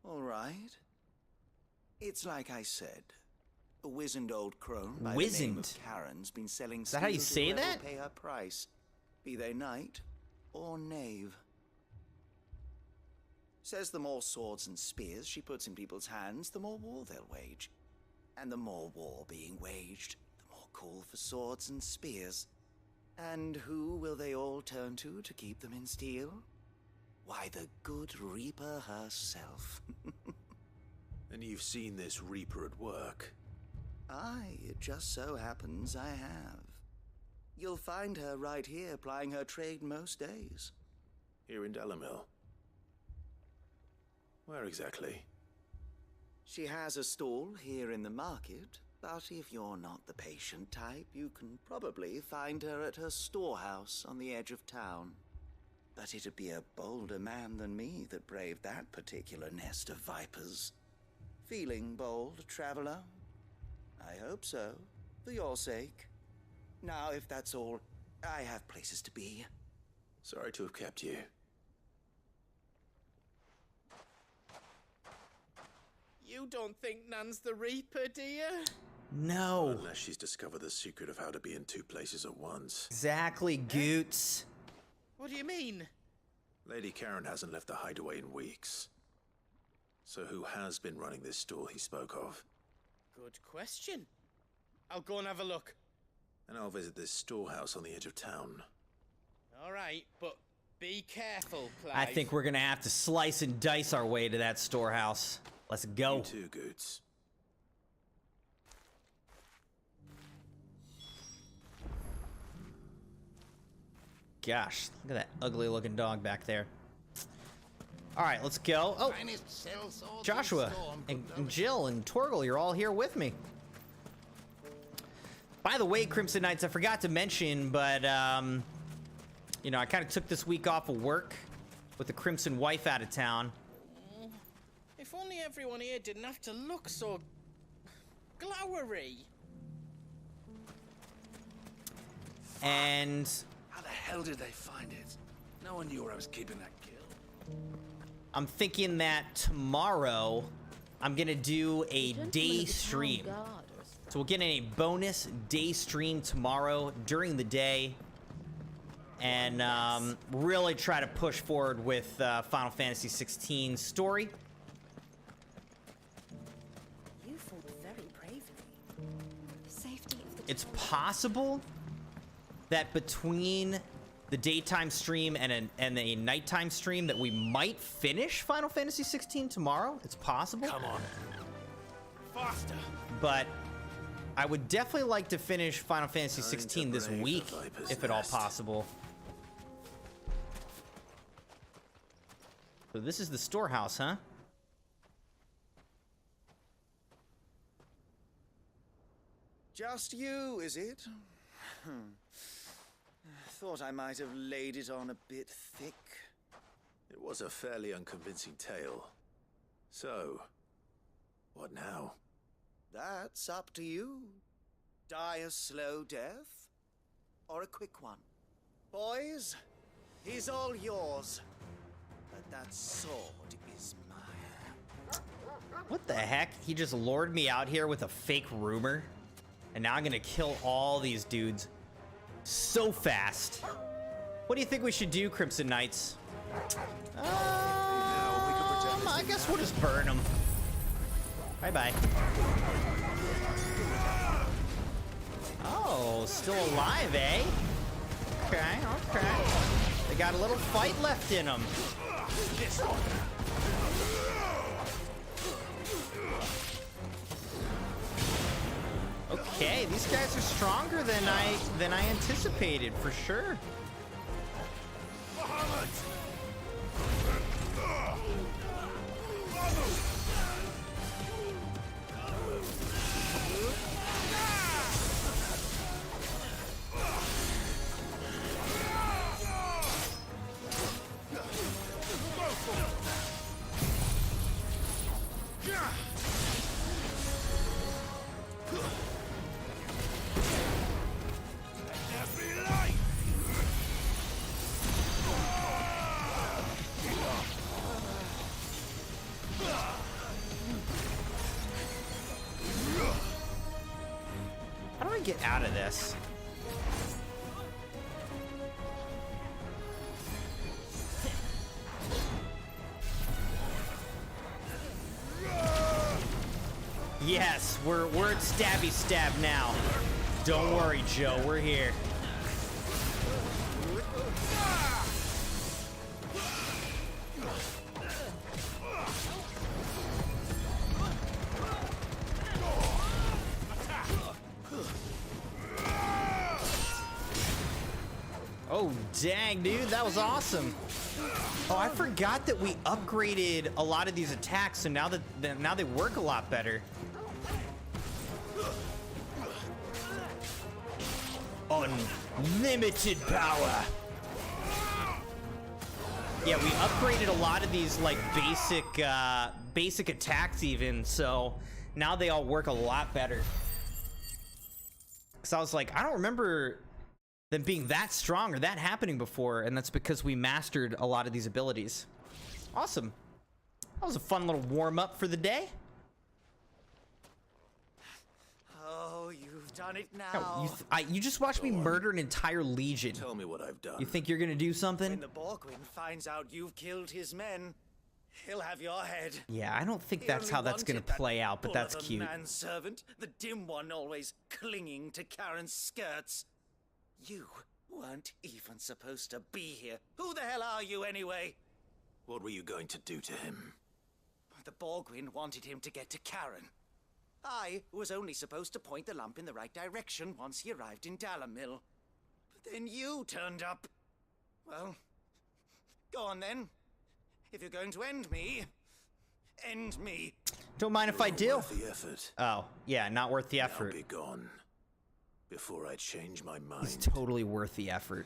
All right. It's like I said. A wizened old crone by the name of Karen's been selling Is that how you say that? Pay her price, be they knight or knave. Says the more swords and spears she puts in people's hands, the more war they'll wage. And the more war being waged, the more call for swords and spears. And who will they all turn to keep them in steel? Why, the good Reaper herself. And you've seen this Reaper at work? Aye, it just so happens I have. You'll find her right here plying her trade most days. Here in Delamil? Where exactly? She has a stall here in the market, but if you're not the patient type, you can probably find her at her storehouse on the edge of town. But it'd be a bolder man than me that braved that particular nest of vipers. Feeling bold, traveler? I hope so, for your sake. Now, if that's all, I have places to be. Sorry to have kept you. You don't think Nan's the Reaper, do you? No. Unless she's discovered the secret of how to be in two places at once. Exactly, Goots. What do you mean? Lady Karen hasn't left the hideaway in weeks. So who has been running this stall he spoke of? Good question. I'll go and have a look. And I'll visit this storehouse on the edge of town. All right, but be careful, Clive. I think we're gonna have to slice and dice our way to that storehouse. Let's go. You too, Goots. Gosh, look at that ugly looking dog back there. All right, let's go. Oh, Joshua and Jill and Torgal, you're all here with me. By the way, Crimson Knights, I forgot to mention, but you know, I kind of took this week off of work with the Crimson wife out of town. If only everyone here didn't have to look so glowery. And how the hell did they find it? No one knew where I was keeping that kill. I'm thinking that tomorrow I'm gonna do a day stream. So we'll get a bonus day stream tomorrow during the day, and really try to push forward with Final Fantasy XVI story. You fought very bravely. Safety of the It's possible that between the daytime stream and a nighttime stream that we might finish Final Fantasy XVI tomorrow. It's possible. Come on. Faster. But I would definitely like to finish Final Fantasy XVI this week, if at all possible. So this is the storehouse, huh? Just you, is it? Thought I might have laid it on a bit thick. It was a fairly unconvincing tale. So, what now? That's up to you. Die a slow death, or a quick one. Boys, he's all yours. But that sword is mine. What the heck? He just lured me out here with a fake rumor, and now I'm gonna kill all these dudes so fast. What do you think we should do, Crimson Knights? I guess we'll just burn them. Bye-bye. Oh, still alive, eh? Okay, okay. They got a little fight left in them. Okay, these guys are stronger than I anticipated, for sure. How do I get out of this? Yes, we're at stabby stab now. Don't worry, Joe, we're here. Oh, dang, dude, that was awesome. Oh, I forgot that we upgraded a lot of these attacks, so now they work a lot better. Unlimited power. Yeah, we upgraded a lot of these like basic attacks even, so now they all work a lot better. Cause I was like, I don't remember them being that strong or that happening before, and that's because we mastered a lot of these abilities. Awesome. That was a fun little warm-up for the day. Oh, you've done it now. No, you just watched me murder an entire legion. Tell me what I've done. You think you're gonna do something? When the Borgwyn finds out you've killed his men, He'll have your head. Yeah, I don't think He that's only how that's gonna wanted that play out, but bull that's of a cute. manservant, the dim one always clinging to Karen's skirts. You weren't even supposed to be here. Who the hell are you anyway? What were you going to do to him? The Borgwyn wanted him to get to Karen. I was only supposed to point the lamp in the right direction once he arrived in Dalamil. But then you turned up. Well, go on then. If you're going to end me, end me. Don't mind if I do. Worth the effort. Oh, yeah, not worth the Now effort. be gone before I change my mind. He's totally worth the effort.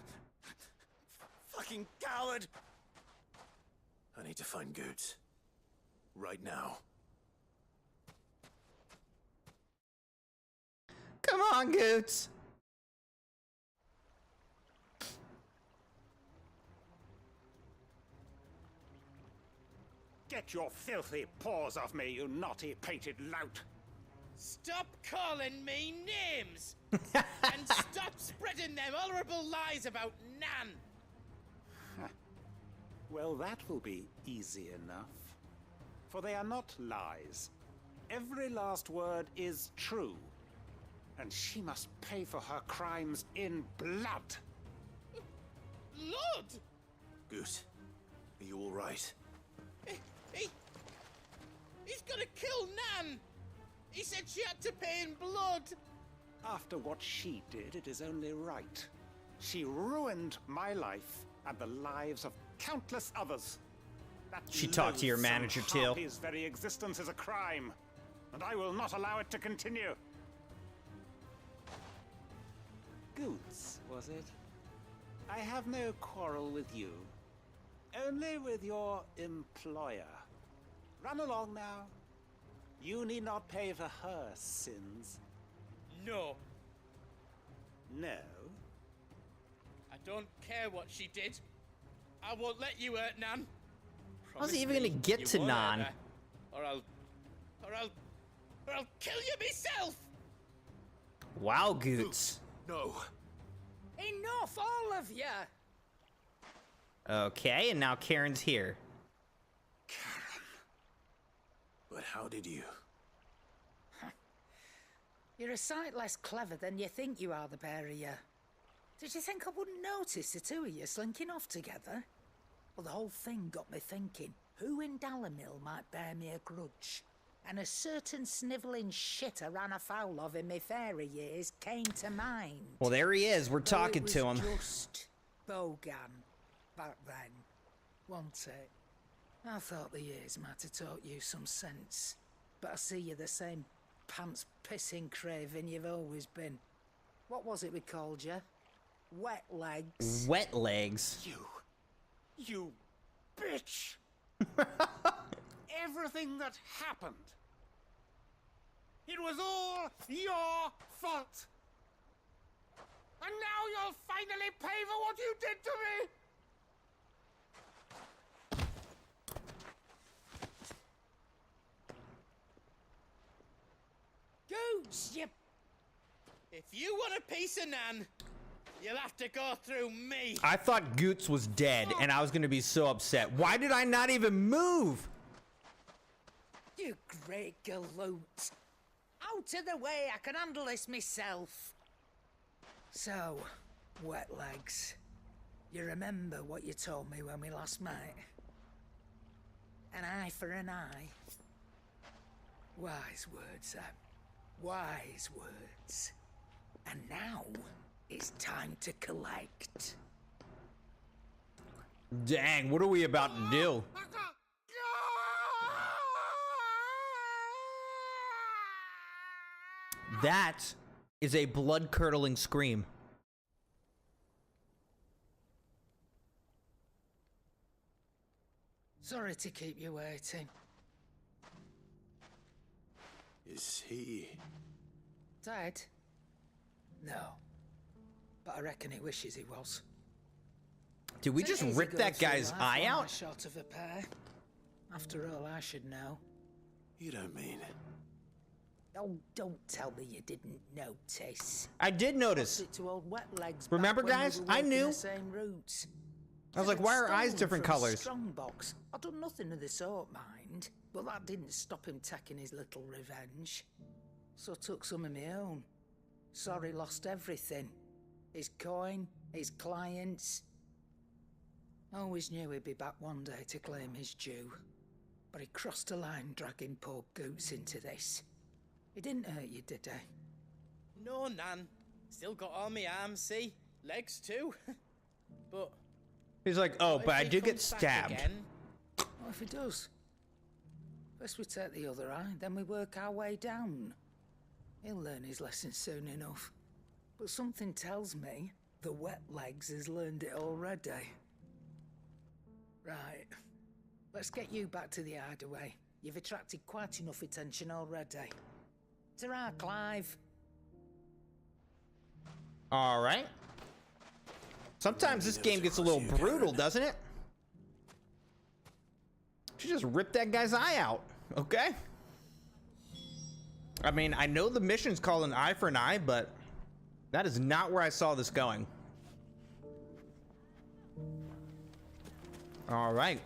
Fucking coward! I need to find Goots. Right now. Come on, Goots. Get your filthy paws off me, you naughty-pated lout! Stop calling me names! And stop spreading them horrible lies about Nan! Well, that will be easy enough. For they are not lies. Every last word is true. And she must pay for her crimes in blood. Lord! Goot, are you all right? He's gonna kill Nan! He said she had to pay in blood! After what she did, it is only right. She ruined my life and the lives of countless others. That She talked to your loathsome manager, too. harpy's very existence is a crime, and I will not allow it to continue. Goots, was it? I have no quarrel with you. Only with your employer. Run along now. You need not pay for her sins. No. No? I don't care what she did. I won't let you hurt Nan. How's he even gonna get to Nan? Or I'll kill you myself! Wow, Goots. No. Enough, all of you! Okay, and now Karen's here. But how did you? You're a sight less clever than you think you are, the pair of you. Did you think I wouldn't notice the two of you slinking off together? Well, the whole thing got me thinking, who in Dalamil might bear me a grudge? And a certain snivelling shit I ran afoul of in my fairy years came to mind. Well, there he is. We're talking to him. Just Bogan back then, wasn't it? I thought the years might have taught you some sense, but I see you're the same pants-pissing craven you've always been. What was it we called you? Wet legs. Wet legs. You bitch! Everything that happened, it was all your fault! And now you'll finally pay for what you did to me! Goots, you... If you want a piece of Nan, you'll have to go through me. I thought Goots was dead, and I was gonna be so upset. Why did I not even move? You great galoot. Out of the way, I can handle this myself. So, wet legs, you remember what you told me when we last met? An eye for an eye. Wise words, Sam. Wise words. And now, it's time to collect. Dang, what are we about to do? That is a blood-curdling scream. Sorry to keep you waiting. Is he... Dead? No. But I reckon he wishes he was. Did we just rip that guy's eye out? Short of a pair. After all, I should know. You don't mean... Oh, don't tell me you didn't notice. I did notice. Lost it to old wet legs. Remember, back when we guys? were I walking knew. the same route. I was like, why are eyes different colors? Strongbox. I done nothing of the sort, mind. But that didn't stop him taking his little revenge. So I took some of my own. Sorry, lost everything. His coin, his clients. Always knew he'd be back one day to claim his due. But he crossed a line dragging poor Goots into this. He didn't hurt you, did he? No, Nan. Still got all my arms, see? Legs too. But... He's like, oh, but I do get stabbed. What if he does? First we take the other eye, then we work our way down. He'll learn his lesson soon enough. But something tells me the wet legs has learned it already. Right. Let's get you back to the hideaway. You've attracted quite enough attention already. Ta-ra, Clive. All right. Sometimes this game gets a little brutal, doesn't it? She just ripped that guy's eye out. Okay. I mean, I know the mission's called an eye for an eye, but that is not where I saw this going. All right.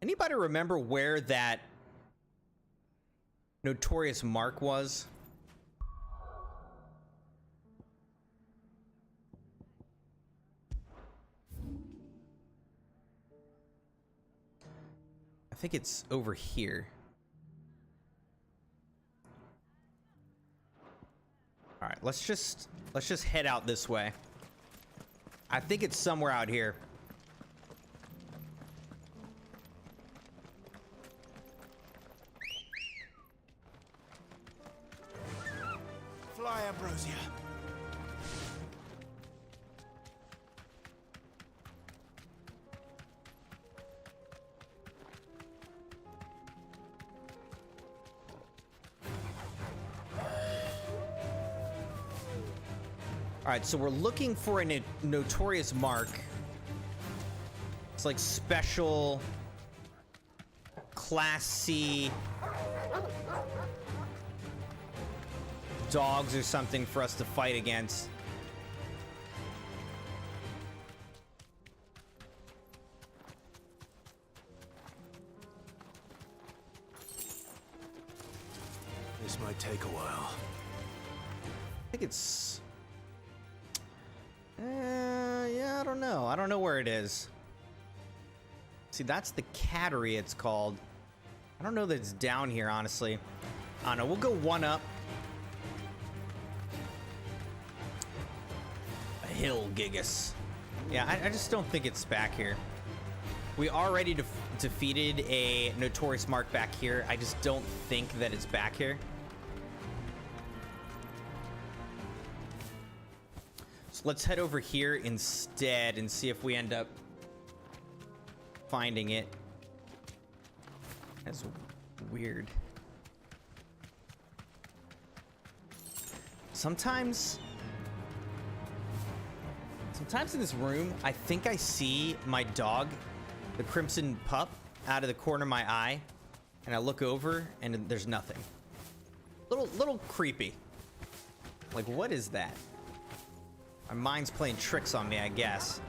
Anybody remember where that notorious mark was? I think it's over here. All right, let's just head out this way. I think it's somewhere out here. Fly, Ambrosia. All right, so we're looking for a notorious mark. It's like special Class C dogs or something for us to fight against. This might take a while. I think it's... yeah, I don't know. I don't know where it is. See, that's the cattery it's called. I don't know that it's down here, honestly. I don't know. We'll go one up. A hill gigas. Yeah, I just don't think it's back here. We already defeated a notorious mark back here. I just don't think that it's back here. So let's head over here instead and see if we end up finding it. That's weird. Sometimes in this room, I think I see my dog, the crimson pup, out of the corner of my eye, and I look over and there's nothing. Little creepy. Like, what is that? My mind's playing tricks on me, I guess.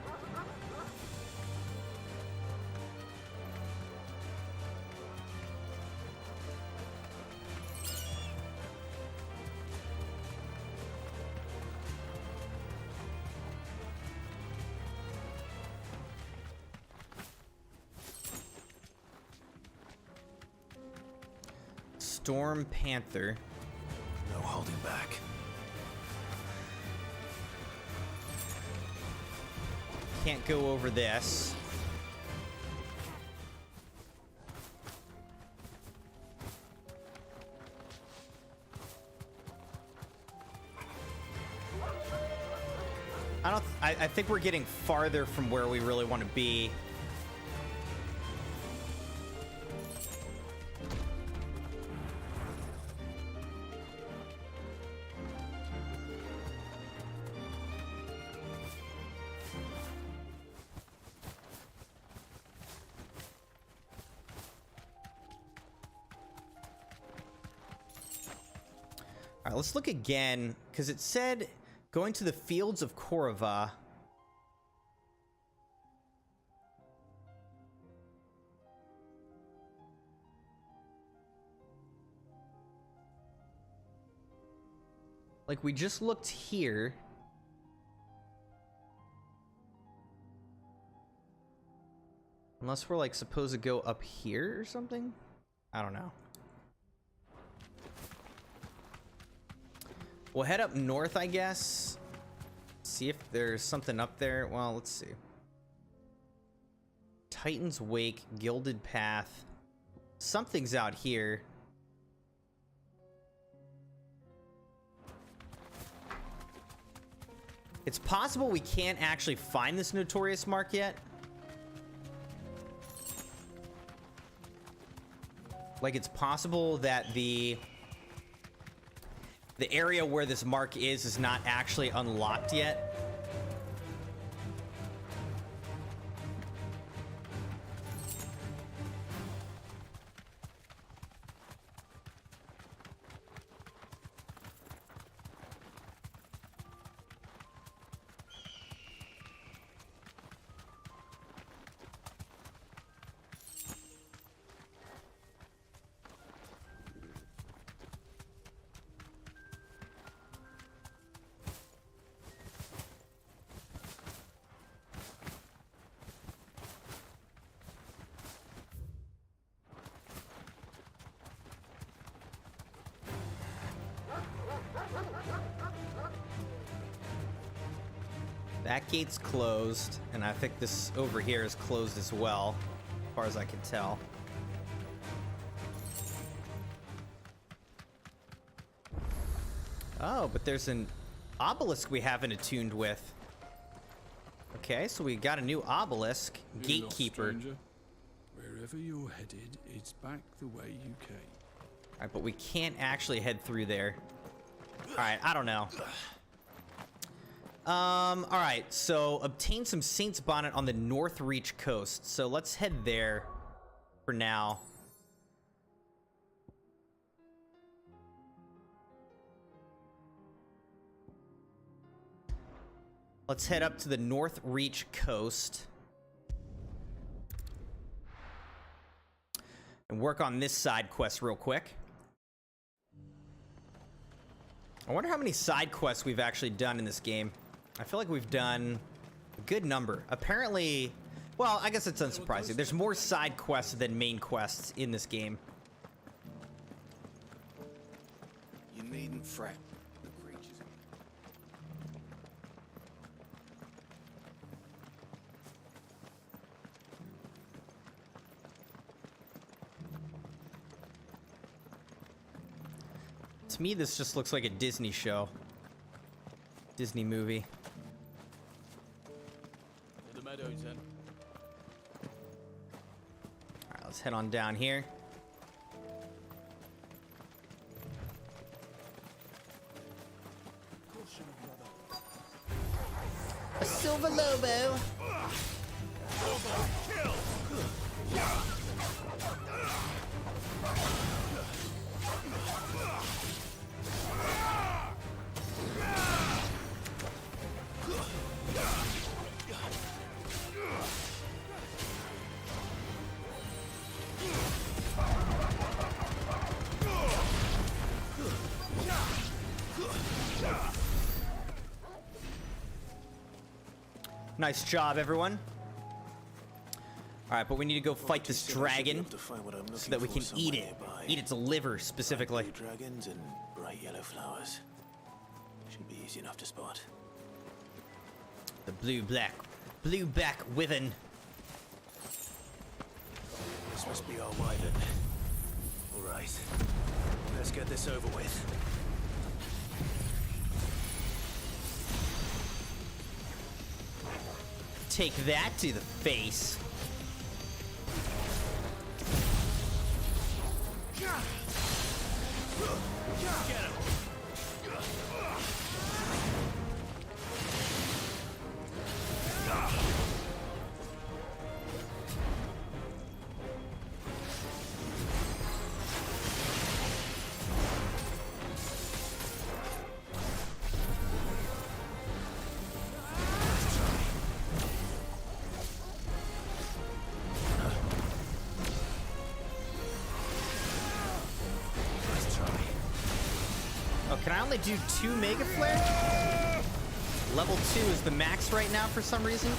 Storm Panther. No holding back. Can't go over this. I think we're getting farther from where we really want to be. right, let's look again, because it said going to the fields of Korova. Like, we just looked here. Unless we're, like, supposed to go up here or something? I don't know. We'll head up north, I guess. See if there's something up there. Well, let's see. Titan's Wake, Gilded Path. Something's out here. It's possible we can't actually find this notorious mark yet. Like, it's possible that the area where this mark is not actually unlocked yet. That gate's closed, and I think this over here is closed as well, as far as I can tell. Oh, but there's an obelisk we haven't attuned with. Okay, so we got a new obelisk. Gatekeeper. Wherever you're headed, it's back the way you came. Alright, but we can't actually head through there. Alright, I don't know. Alright, so obtain some Saint's Bonnet on the North Reach coast. So let's head there for now. Let's head up to the North Reach coast and work on this side quest real quick. I wonder how many side quests we've actually done in this game. I feel like we've done a good number. Apparently, well, I guess it's unsurprising. There's more side quests than main quests in this game. You needn't fret. The creatures. To me, this just looks like a Disney show. Disney movie. In the meadows, then. Alright, let's head on down here. A silver lobo. Kill! Nice job, everyone. Alright, but we need to go fight this dragon so that we can eat it. Eat its liver, specifically. Dragons and bright yellow flowers. Should be easy enough to spot. The blue-back wyvern. This must be our wyvern. Alright. Let's get this over with. Take that to the face. Get him! Can I only do 2 Mega Flare? Level 2 is the max right now for some reason.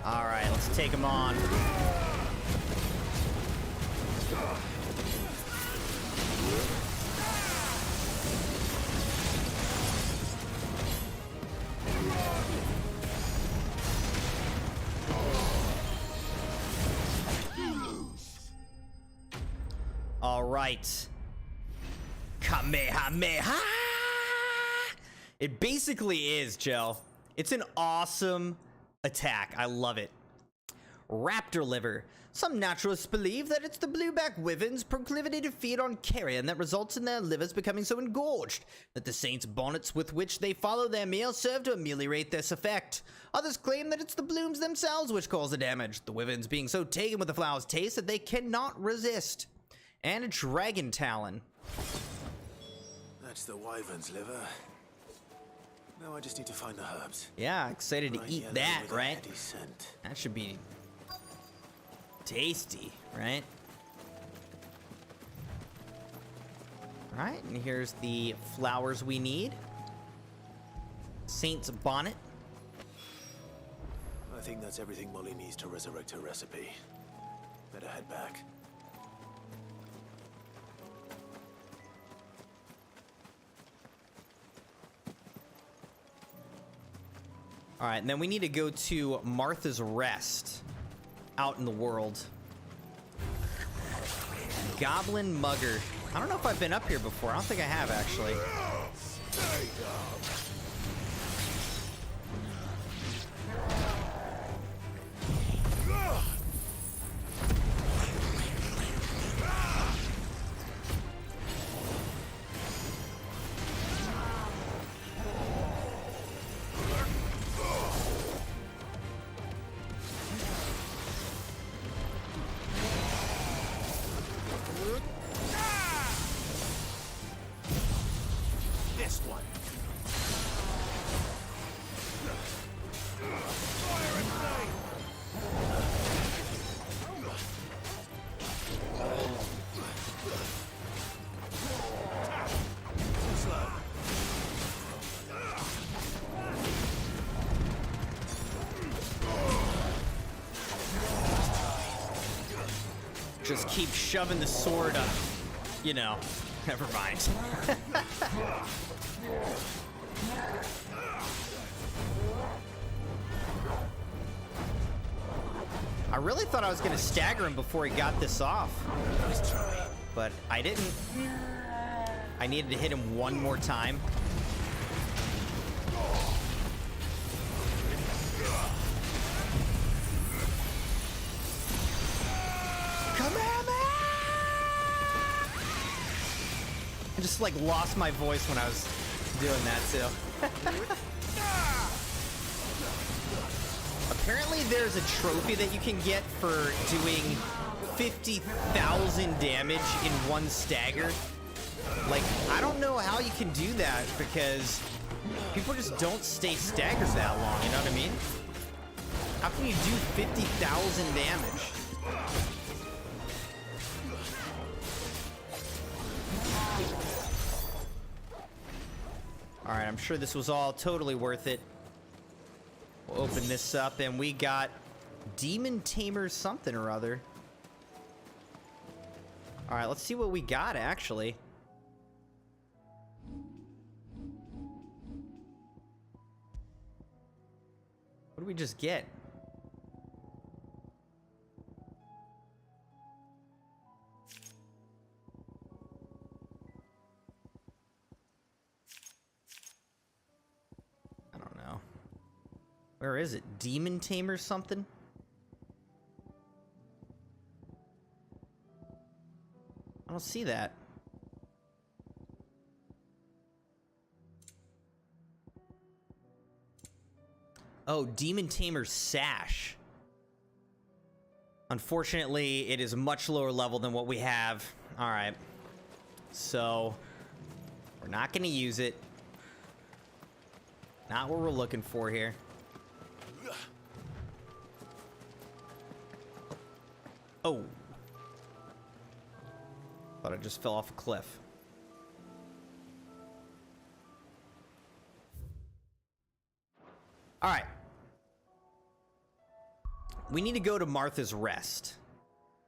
All right, let's take him on. All right. Kamehameha! It basically is, Joe. It's an awesome attack. I love it. Raptor liver. Some naturalists believe that it's the blueback wyvern's proclivity to feed on carrion that results in their livers becoming so engorged that the saints' bonnets with which they follow their meal serve to ameliorate this effect. Others claim that it's the blooms themselves which cause the damage, the wyverns being so taken with the flower's taste that they cannot resist. And a dragon talon. That's the wyvern's liver. Now I just need to find the herbs. Yeah, excited to eat that, right? Scent. That should be tasty, right? All right, and here's the flowers we need. Saint's bonnet. I think that's everything Molly needs to resurrect her recipe. Better head back. All right, and then we need to go to Martha's Rest out in the world. Goblin Mugger. I don't know if I've been up here before. I don't think I have, actually. Just keep shoving the sword up. You know, never mind. I really thought I was going to stagger him before he got this off. But I didn't. I needed to hit him one more time. I just like lost my voice when I was doing that too. Apparently there's a trophy that you can get for doing 50,000 damage in one stagger. Like, I don't know how you can do that because people just don't stay staggered that long, you know what I mean? How can you do 50,000 damage? All right, I'm sure this was all totally worth it. We'll open this up, and we got Demon Tamer something or other. All right, let's see what we got, actually. What did we just get? Where is it? Demon Tamer something? I don't see that. Oh, Demon Tamer Sash. Unfortunately, it is a much lower level than what we have. All right. So, we're not going to use it. Not what we're looking for here. Oh. Thought I just fell off a cliff. All right. We need to go to Martha's Rest,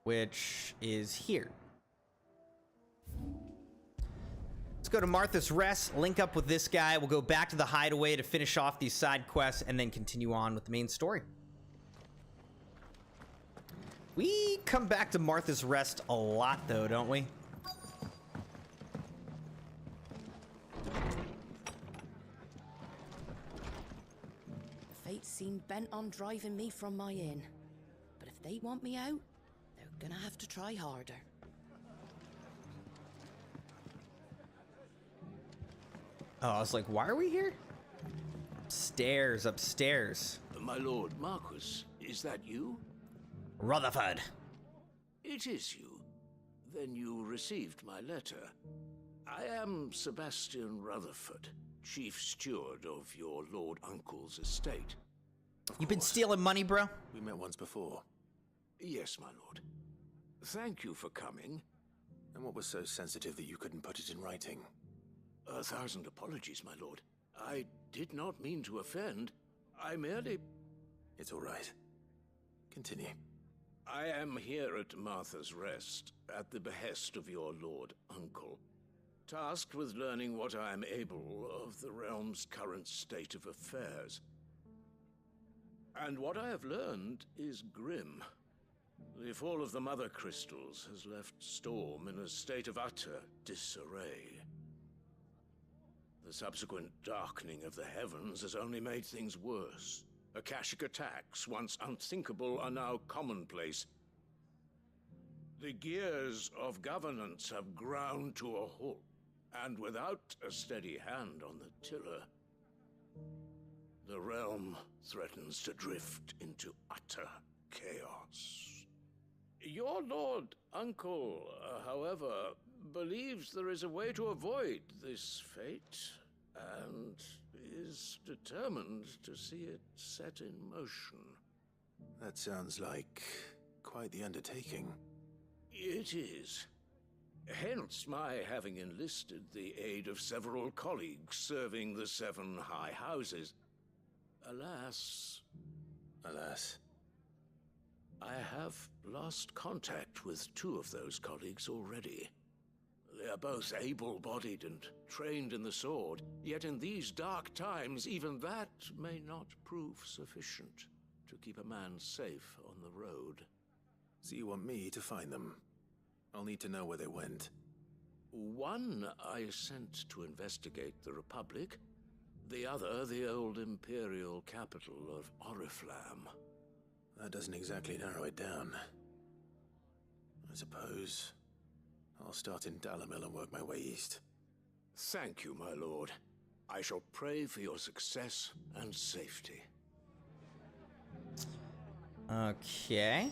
which is here. Let's go to Martha's Rest, link up with this guy. We'll go back to the hideaway to finish off these side quests and then continue on with the main story. We come back to Martha's Rest a lot, though, don't we? Fate seemed bent on driving me from my inn. But if they want me out, they're gonna have to try harder. Oh, I was like, why are we here? Upstairs, upstairs. My lord Marquis, is that you? Rutherford. It is you. Then you received my letter. I am Sebastian Rutherford, chief steward of your lord uncle's estate. You been stealing money, bro? We met once before. Yes, my lord. Thank you for coming. And what was so sensitive that you couldn't put it in writing? 1,000 apologies, my lord. I did not mean to offend. I merely... It's all right. Continue. I am here at Martha's Rest, at the behest of your lord uncle, tasked with learning what I am able of the realm's current state of affairs. And what I have learned is grim. The fall of the Mother Crystals has left Storm in a state of utter disarray. The subsequent darkening of the heavens has only made things worse. Akashic attacks, once unthinkable, are now commonplace. The gears of governance have ground to a halt, and without a steady hand on the tiller, the realm threatens to drift into utter chaos. Your lord uncle, however, believes there is a way to avoid this fate, and is determined to see it set in motion. That sounds like quite the undertaking. It is. Hence my having enlisted the aid of several colleagues serving the 7 high houses. Alas... Alas. I have lost contact with 2 of those colleagues already. They are both able-bodied and trained in the sword, yet in these dark times, even that may not prove sufficient to keep a man safe on the road. So you want me to find them? I'll need to know where they went. One I sent to investigate the Republic, the other the old Imperial capital of Oriflamme. That doesn't exactly narrow it down. I suppose I'll start in Dalamil and work my way east. Thank you, my lord. I shall pray for your success and safety. Okay.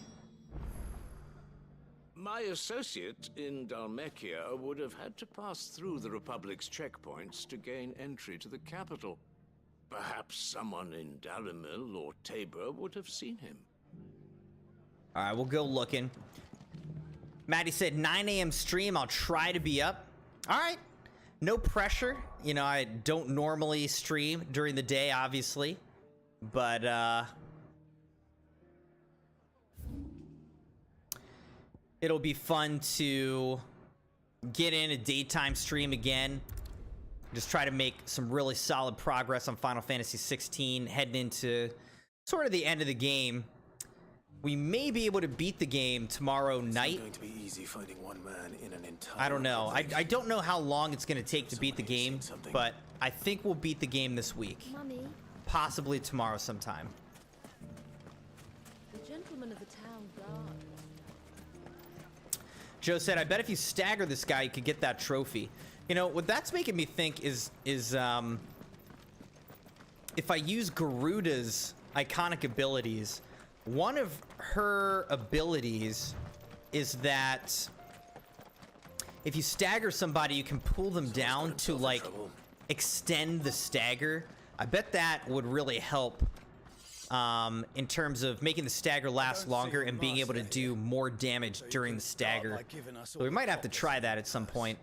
My associate in Dhalmekia would have had to pass through the Republic's checkpoints to gain entry to the capital. Perhaps someone in Dalamil or Tabor would have seen him. All right, we'll go looking. Maddie said 9 a.m. stream. I'll try to be up. All right. No pressure. You know, I don't normally stream during the day, obviously. But, it'll be fun to get in a daytime stream again. Just try to make some really solid progress on Final Fantasy XVI, heading into sort of the end of the game. We may be able to beat the game tomorrow night. It's not going to be easy finding one man in an entire... I don't know. I don't know how long it's going to take to beat the game, but I think we'll beat the game this week. Mummy. Possibly tomorrow sometime. The gentleman of the town guard. Joe said, I bet if you stagger this guy, you could get that trophy. You know, what that's making me think is if I use Garuda's iconic abilities, one of her abilities is that if you stagger somebody, you can pull them down to, like, extend the stagger. I bet that would really help in terms of making the stagger last longer and being able to do more damage during the stagger. So we might have to try that at some point.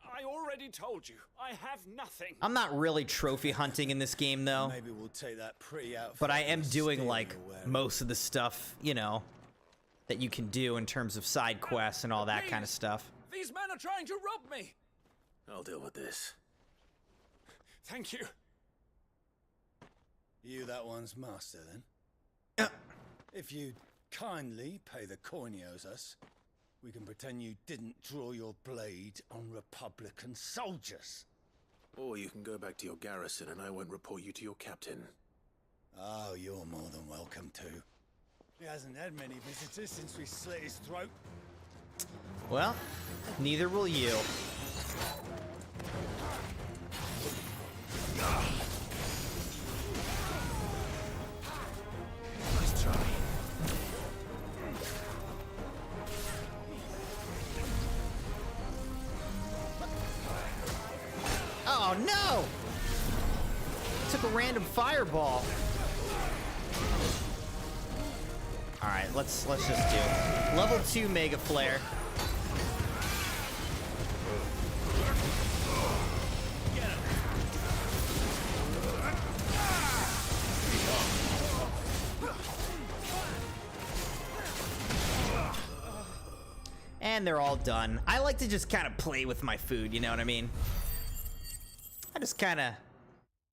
I already told you, I have nothing. I'm not really trophy hunting in this game though. Maybe we'll take that pretty outfit. But I am doing like most of the stuff, you know, that you can do in terms of side quests and all that kind of stuff. These men are trying to rob me. I'll deal with this. Thank you. You that one's master, then? If you'd kindly pay the coin he owes us, we can pretend you didn't draw your blade on Republican soldiers. Or you can go back to your garrison and I won't report you to your captain. Oh, you're more than welcome to. He hasn't had many visitors since we slit his throat. Well, neither will you. Nice try. Oh no! Took a random fireball. All right, let's just do it. Level 2 Mega Flare. And they're all done. I like to just kind of play with my food, you know what I mean? I just kind of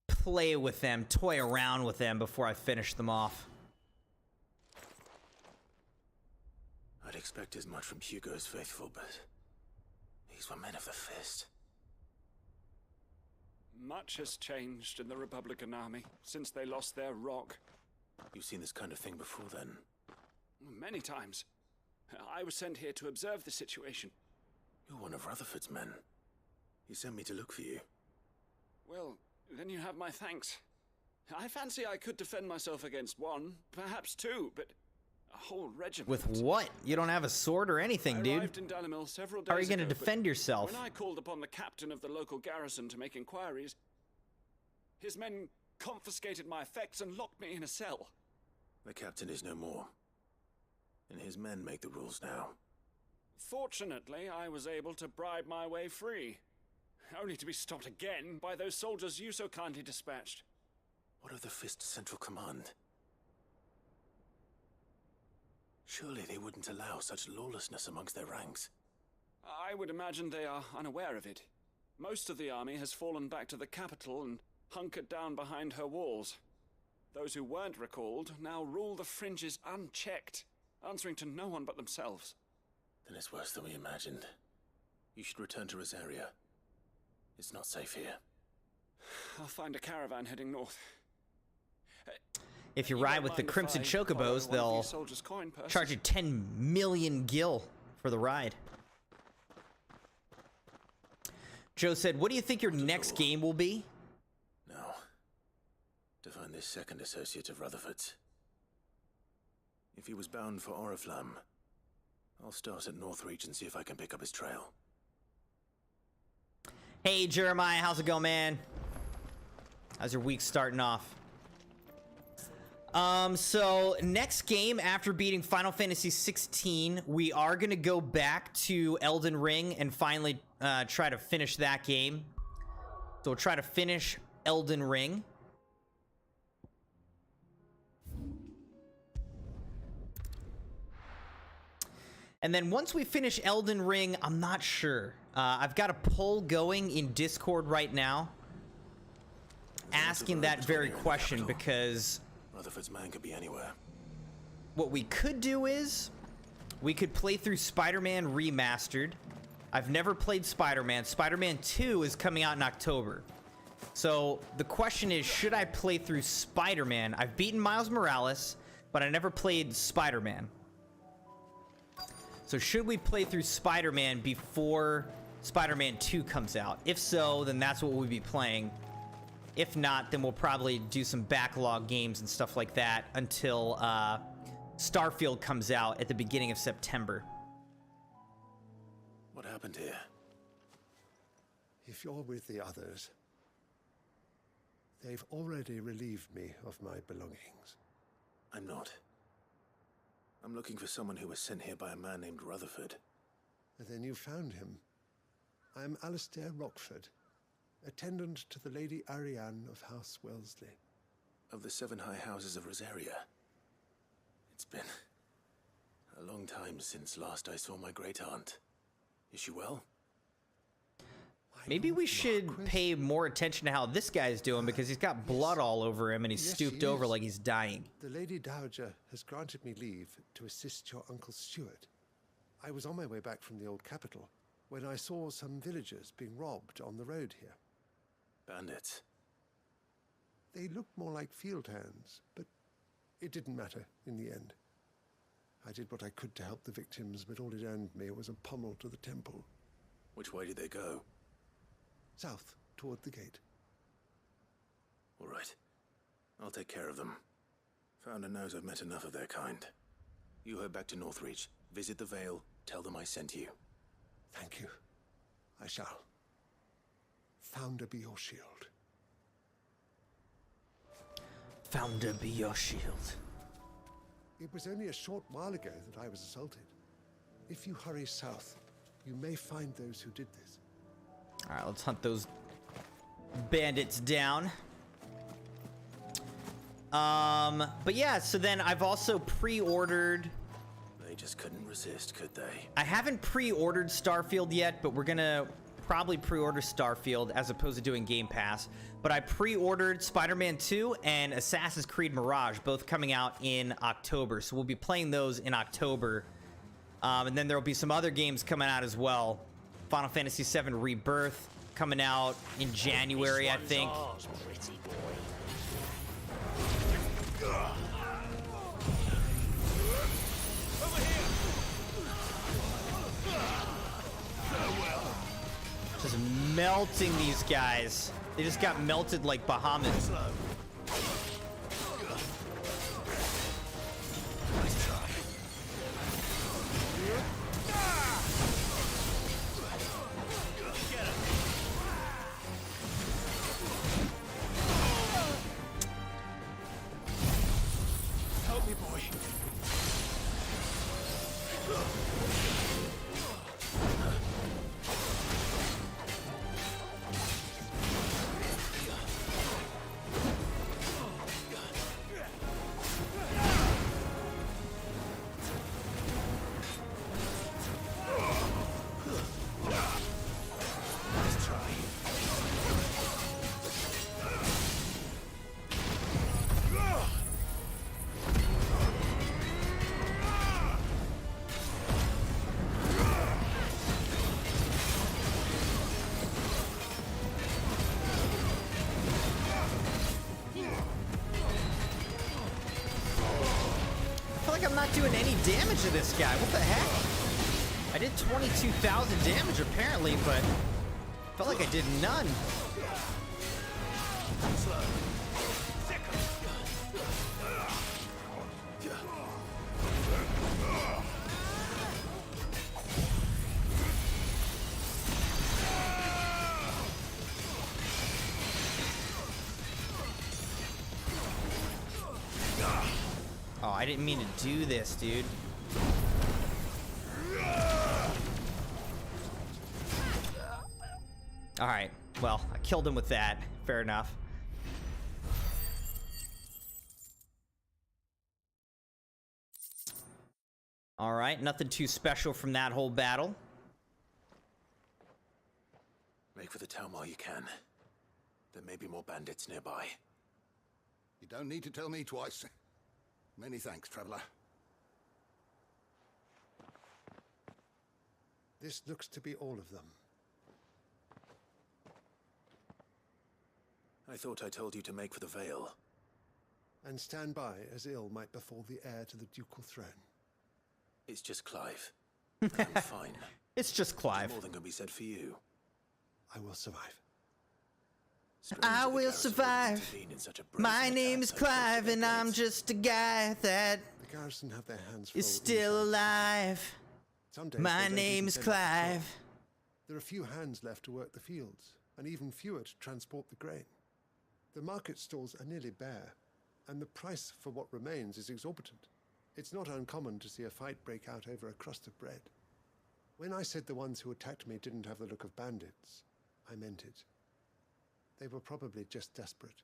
play with them, toy around with them before I finish them off. I'd expect as much from Hugo's faithful, but these were men of the fist. Much has changed in the Republican army since they lost their rock. You've seen this kind of thing before, then? Many times. I was sent here to observe the situation. You're one of Rutherford's men. He sent me to look for you. Well, then you have my thanks. I fancy I could defend myself against one, perhaps two, but a whole regiment. With what? You don't have a sword or anything, dude. I arrived in Dalimil several days How are you going to ago, defend yourself? When I called upon the captain of the local garrison to make inquiries, his men confiscated my effects and locked me in a cell. The captain is no more, and his men make the rules now. Fortunately, I was able to bribe my way free, only to be stopped again by those soldiers you so kindly dispatched. What of the Fist Central Command? Surely they wouldn't allow such lawlessness amongst their ranks. I would imagine they are unaware of it. Most of the army has fallen back to the capital and hunkered down behind her walls. Those who weren't recalled now rule the fringes unchecked, answering to no one but themselves. Then it's worse than we imagined. You should return to Rosaria. It's not safe here. I'll find a caravan heading north. If you ride with the Crimson Chocobos, they'll charge you 10 million gil for the ride. Joe said, what do you think your next game will be? No. To find this second associate of Rutherford's. If he was bound for Oriflamme, I'll start at Northreach and see if I can pick up his trail. Hey Jeremiah, how's it going, man? How's your week starting off? So next game after beating Final Fantasy XVI, we are gonna go back to Elden Ring and finally try to finish that game. So we'll try to finish Elden Ring. And then once we finish Elden Ring, I'm not sure. I've got a poll going in Discord right now asking that very question because Rutherford's man could be anywhere. What we could do is we could play through Spider-Man Remastered. I've never played Spider-Man. Spider-Man 2 is coming out in October. So the question is, should I play through Spider-Man? I've beaten Miles Morales, but I never played Spider-Man. So should we play through Spider-Man before Spider-Man 2 comes out? If so, then that's what we'll be playing. If not, then we'll probably do some backlog games and stuff like that until Starfield comes out at the beginning of September. What happened here? If you're with the others, They've already relieved me of my belongings. I'm not. I'm looking for someone who was sent here by a man named Rutherford. Then you found him. I'm Alistair Rockford, attendant to the Lady Ariane of House Wellesley. Of the 7 high houses of Rosaria. It's been a long time since last I saw my great-aunt. Is she well? Maybe we should pay more attention to how this guy's doing, because he's got blood all over him and he's stooped over like he's dying. The Lady Dowager has granted me leave to assist your Uncle Stuart. I was on my way back from the old capital when I saw some villagers being robbed on the road here. Bandits? They looked more like field hands, but it didn't matter in the end. I did what I could to help the victims, but all it earned me was a pummel to the temple. Which way did they go? South, toward the gate. All right. I'll take care of them. Founder knows I've met enough of their kind. You head back to Northreach, visit the Vale, tell them I sent you. Thank you. I shall. Founder be your shield. Founder be your shield. It was only a short while ago that I was assaulted. If you hurry south, you may find those who did this. All right, let's hunt those bandits down. But yeah, so then I've also pre-ordered. They just couldn't resist, could they? I haven't pre-ordered Starfield yet, but we're gonna probably pre-order Starfield as opposed to doing Game Pass. But I pre-ordered Spider-Man 2 and Assassin's Creed Mirage, both coming out in October. So we'll be playing those in October. And then there'll be some other games coming out as well. Final Fantasy VII Rebirth coming out in January, I think. Just melting these guys. They just got melted like Bahamut. Help me, boy. I'm not doing any damage to this guy. What the heck? I did 22,000 damage apparently, but felt like I did none. Oh, I didn't mean to do this, dude. Alright, well, I killed him with that. Fair enough. Alright, nothing too special from that whole battle. Make for the town while you can. There may be more bandits nearby. You don't need to tell me twice. Many thanks, traveler. This looks to be all of them. I thought I told you to make for the Vale. And stand by as ill might befall the heir to the ducal throne. It's just Clive. I'm fine. It's just Clive. There's more than can be said for you. I will survive. I will survive. My name is Clive, and I'm just a guy that the garrison have their hands full is still alive. My name is Clive. There are few hands left to work the fields, and even fewer to transport the grain. The market stalls are nearly bare, and the price for what remains is exorbitant. It's not uncommon to see a fight break out over a crust of bread. When I said the ones who attacked me didn't have the look of bandits, I meant it. They were probably just desperate.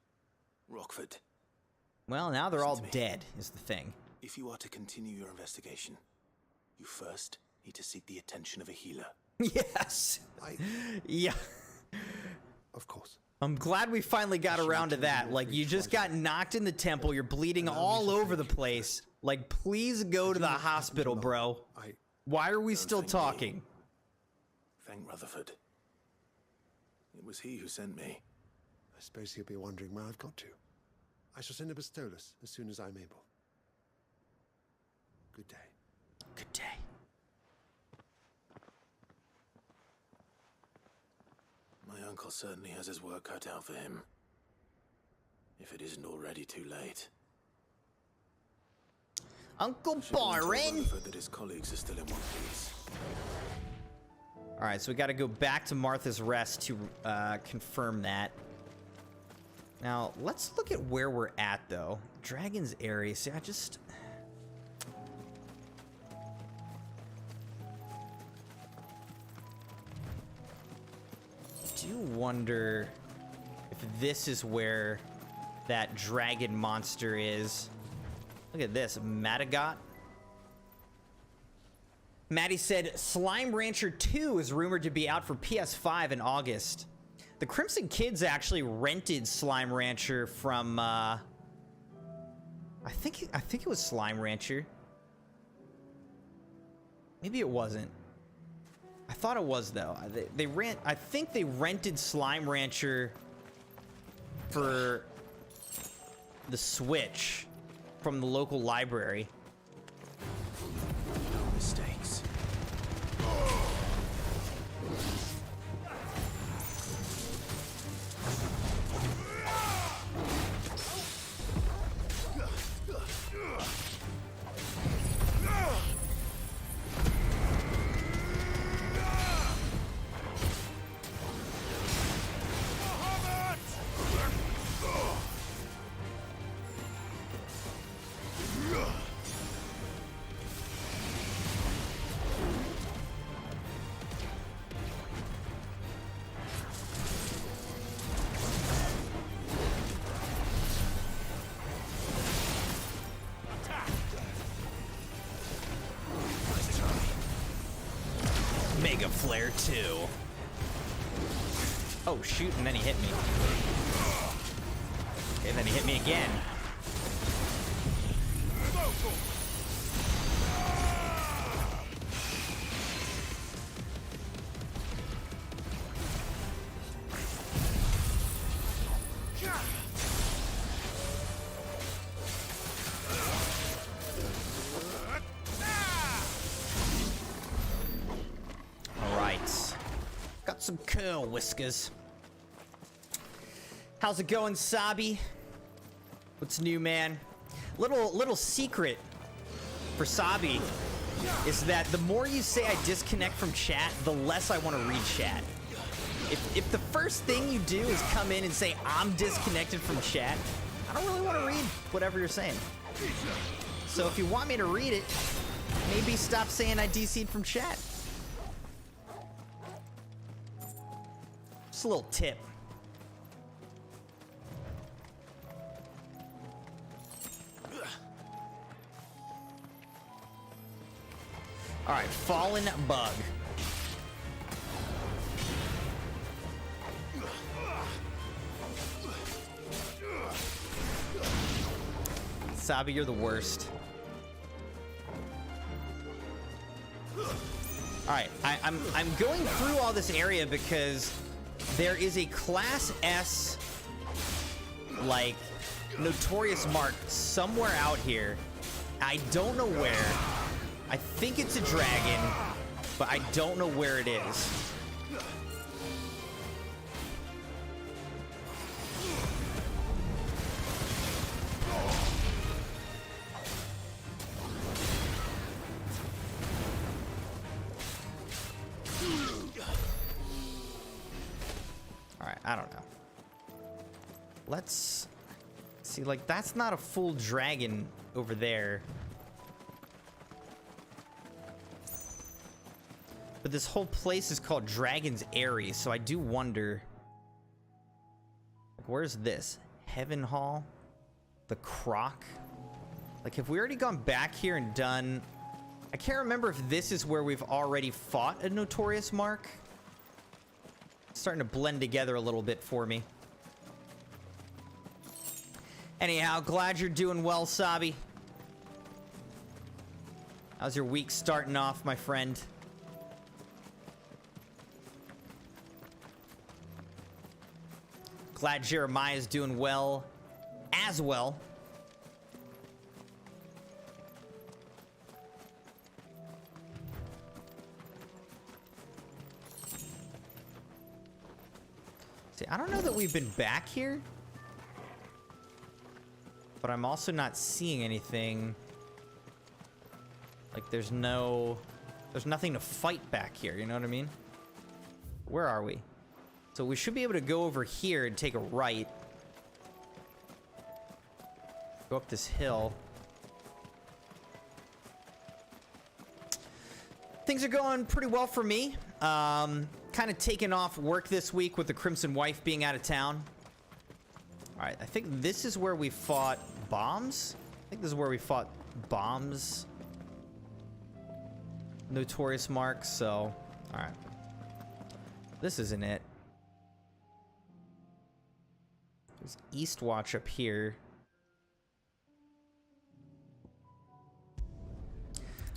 Rockford. Well, now they're all dead, is the thing. If you are to continue your investigation, you first need to seek the attention of a healer. Yes. Yeah. Of course. I'm glad we finally got around to that. Like, you just got knocked in the temple. You're bleeding all over the place. Like, please go to the hospital, bro. Why are we still talking? Thank Rutherford. It was he who sent me. I suppose he'll be wondering where I've got to. I shall send a Bistolus as soon as I'm able. Good day. Good day. My uncle certainly has his work cut out for him. If it isn't already too late. Uncle Byron! That his colleagues are still in one piece. Alright, so we gotta go back to Martha's Rest to confirm that. Now, let's look at where we're at, though. Dragon's Area. See, I just... do wonder if this is where that dragon monster is. Look at this, Madagot. Maddie said, Slime Rancher 2 is rumored to be out for PS5 in August. The Crimson Kids actually rented Slime Rancher from, I think it was Slime Rancher. Maybe it wasn't. I thought it was, though. I think they rented Slime Rancher for the Switch from the local library. No mistakes. Mega Flare 2. Oh, shoot, and then he hit me. And then he hit me again. Some curl whiskers. How's it going, Sabi? What's new, man? Little secret for Sabi is that the more you say I disconnect from chat, the less I want to read chat. If the first thing you do is come in and say I'm disconnected from chat, I don't really want to read whatever you're saying. So if you want me to read it, maybe stop saying I DC'd from chat. Just a little tip. All right, Fallen Bug. Sabi, you're the worst. All right, I'm going through all this area because there is a Class S, like, Notorious Mark somewhere out here. I don't know where. I think it's a dragon, but I don't know where it is. I don't know. let's see, like, that's not a full dragon over there. But this whole place is called Dragon's Eyrie, so I do wonder... Where's this? Heaven Hall? The Croc? Like, have we already gone back here and done... I can't remember if this is where we've already fought a Notorious Mark. It's starting to blend together a little bit for me. Anyhow, glad you're doing well, Sabi. How's your week starting off, my friend? Glad Jeremiah's doing well as well. See, I don't know that we've been back here, but I'm also not seeing anything. Like, there's nothing to fight back here, you know what I mean? Where are we? So we should be able to go over here and take a right. Go up this hill. Things are going pretty well for me. Kind of taking off work this week with the Crimson Wife being out of town. All right, I think this is where we fought Bombs. I think this is where we fought Bombs. Notorious Mark, so... All right. This isn't it. There's Eastwatch up here.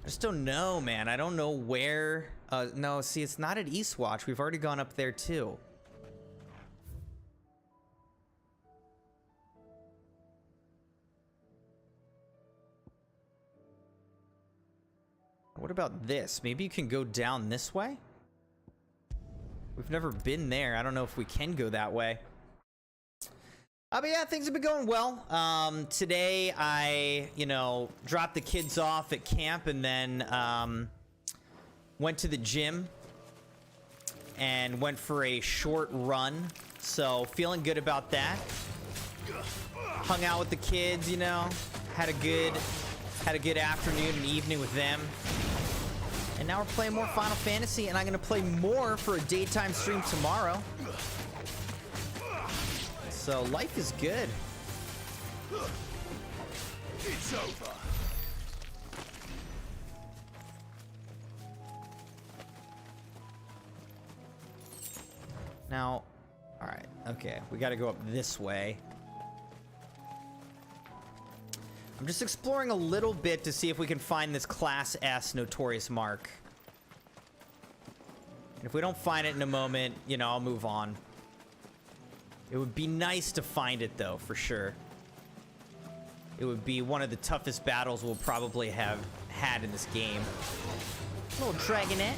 I just don't know, man. I don't know where... no, see, it's not at Eastwatch. We've already gone up there, too. What about this? Maybe you can go down this way? We've never been there. I don't know if we can go that way. But yeah, things have been going well. Today I, dropped the kids off at camp and then went to the gym and went for a short run. So feeling good about that. Hung out with the kids, had a good afternoon and evening with them. And now we're playing more Final Fantasy, and I'm gonna play more for a daytime stream tomorrow. So life is good. It's over. Now, all right, okay, we got to go up this way. I'm just exploring a little bit to see if we can find this Class S Notorious Mark. And if we don't find it in a moment, I'll move on. It would be nice to find it, though, for sure. It would be one of the toughest battles we'll probably have had in this game. Little dragonette.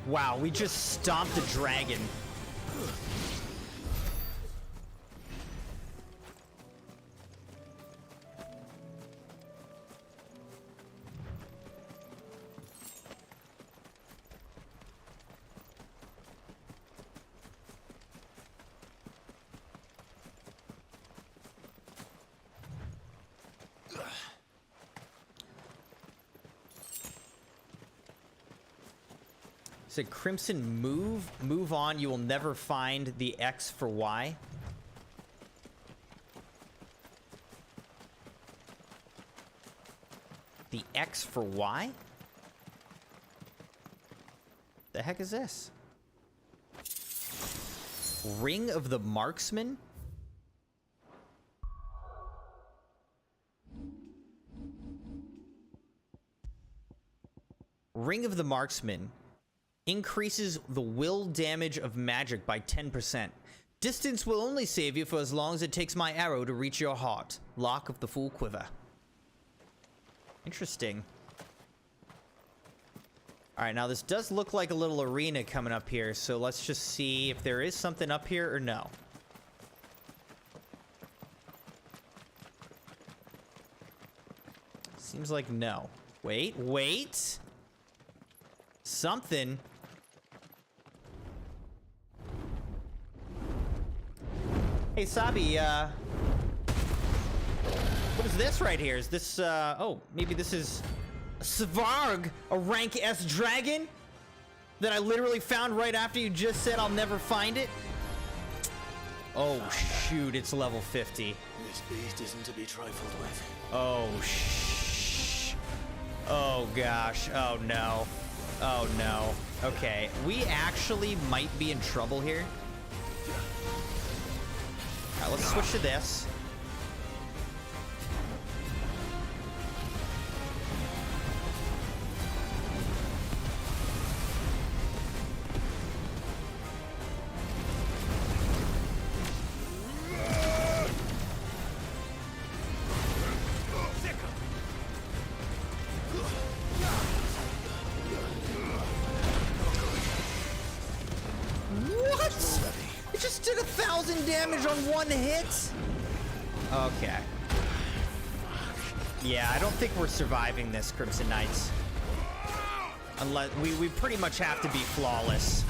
Wow, we just stomped a dragon. Said Crimson, move on. You will never find the X for Y. The X for Y? The heck is this? Ring of the Marksman? Ring of the Marksman. Increases the will damage of magic by 10%. Distance will only save you for as long as it takes my arrow to reach your heart. Lock of the Full Quiver. Interesting. Alright, now this does look like a little arena coming up here, so let's just see if there is something up here or no. Seems like no. Wait. Something. Hey, Sabi, what is this right here? Is this, oh, maybe this is a Svarg, a rank S dragon that I literally found right after you just said I'll never find it? Oh, shoot, it's level 50. This beast isn't to be trifled with. Oh, oh, gosh. Oh, no. Oh, no. Okay, we actually might be in trouble here. All right, let's switch to this. Did 1,000 damage on one hit? Okay. Yeah, I don't think we're surviving this, Crimson Knights. Unless we pretty much have to be flawless.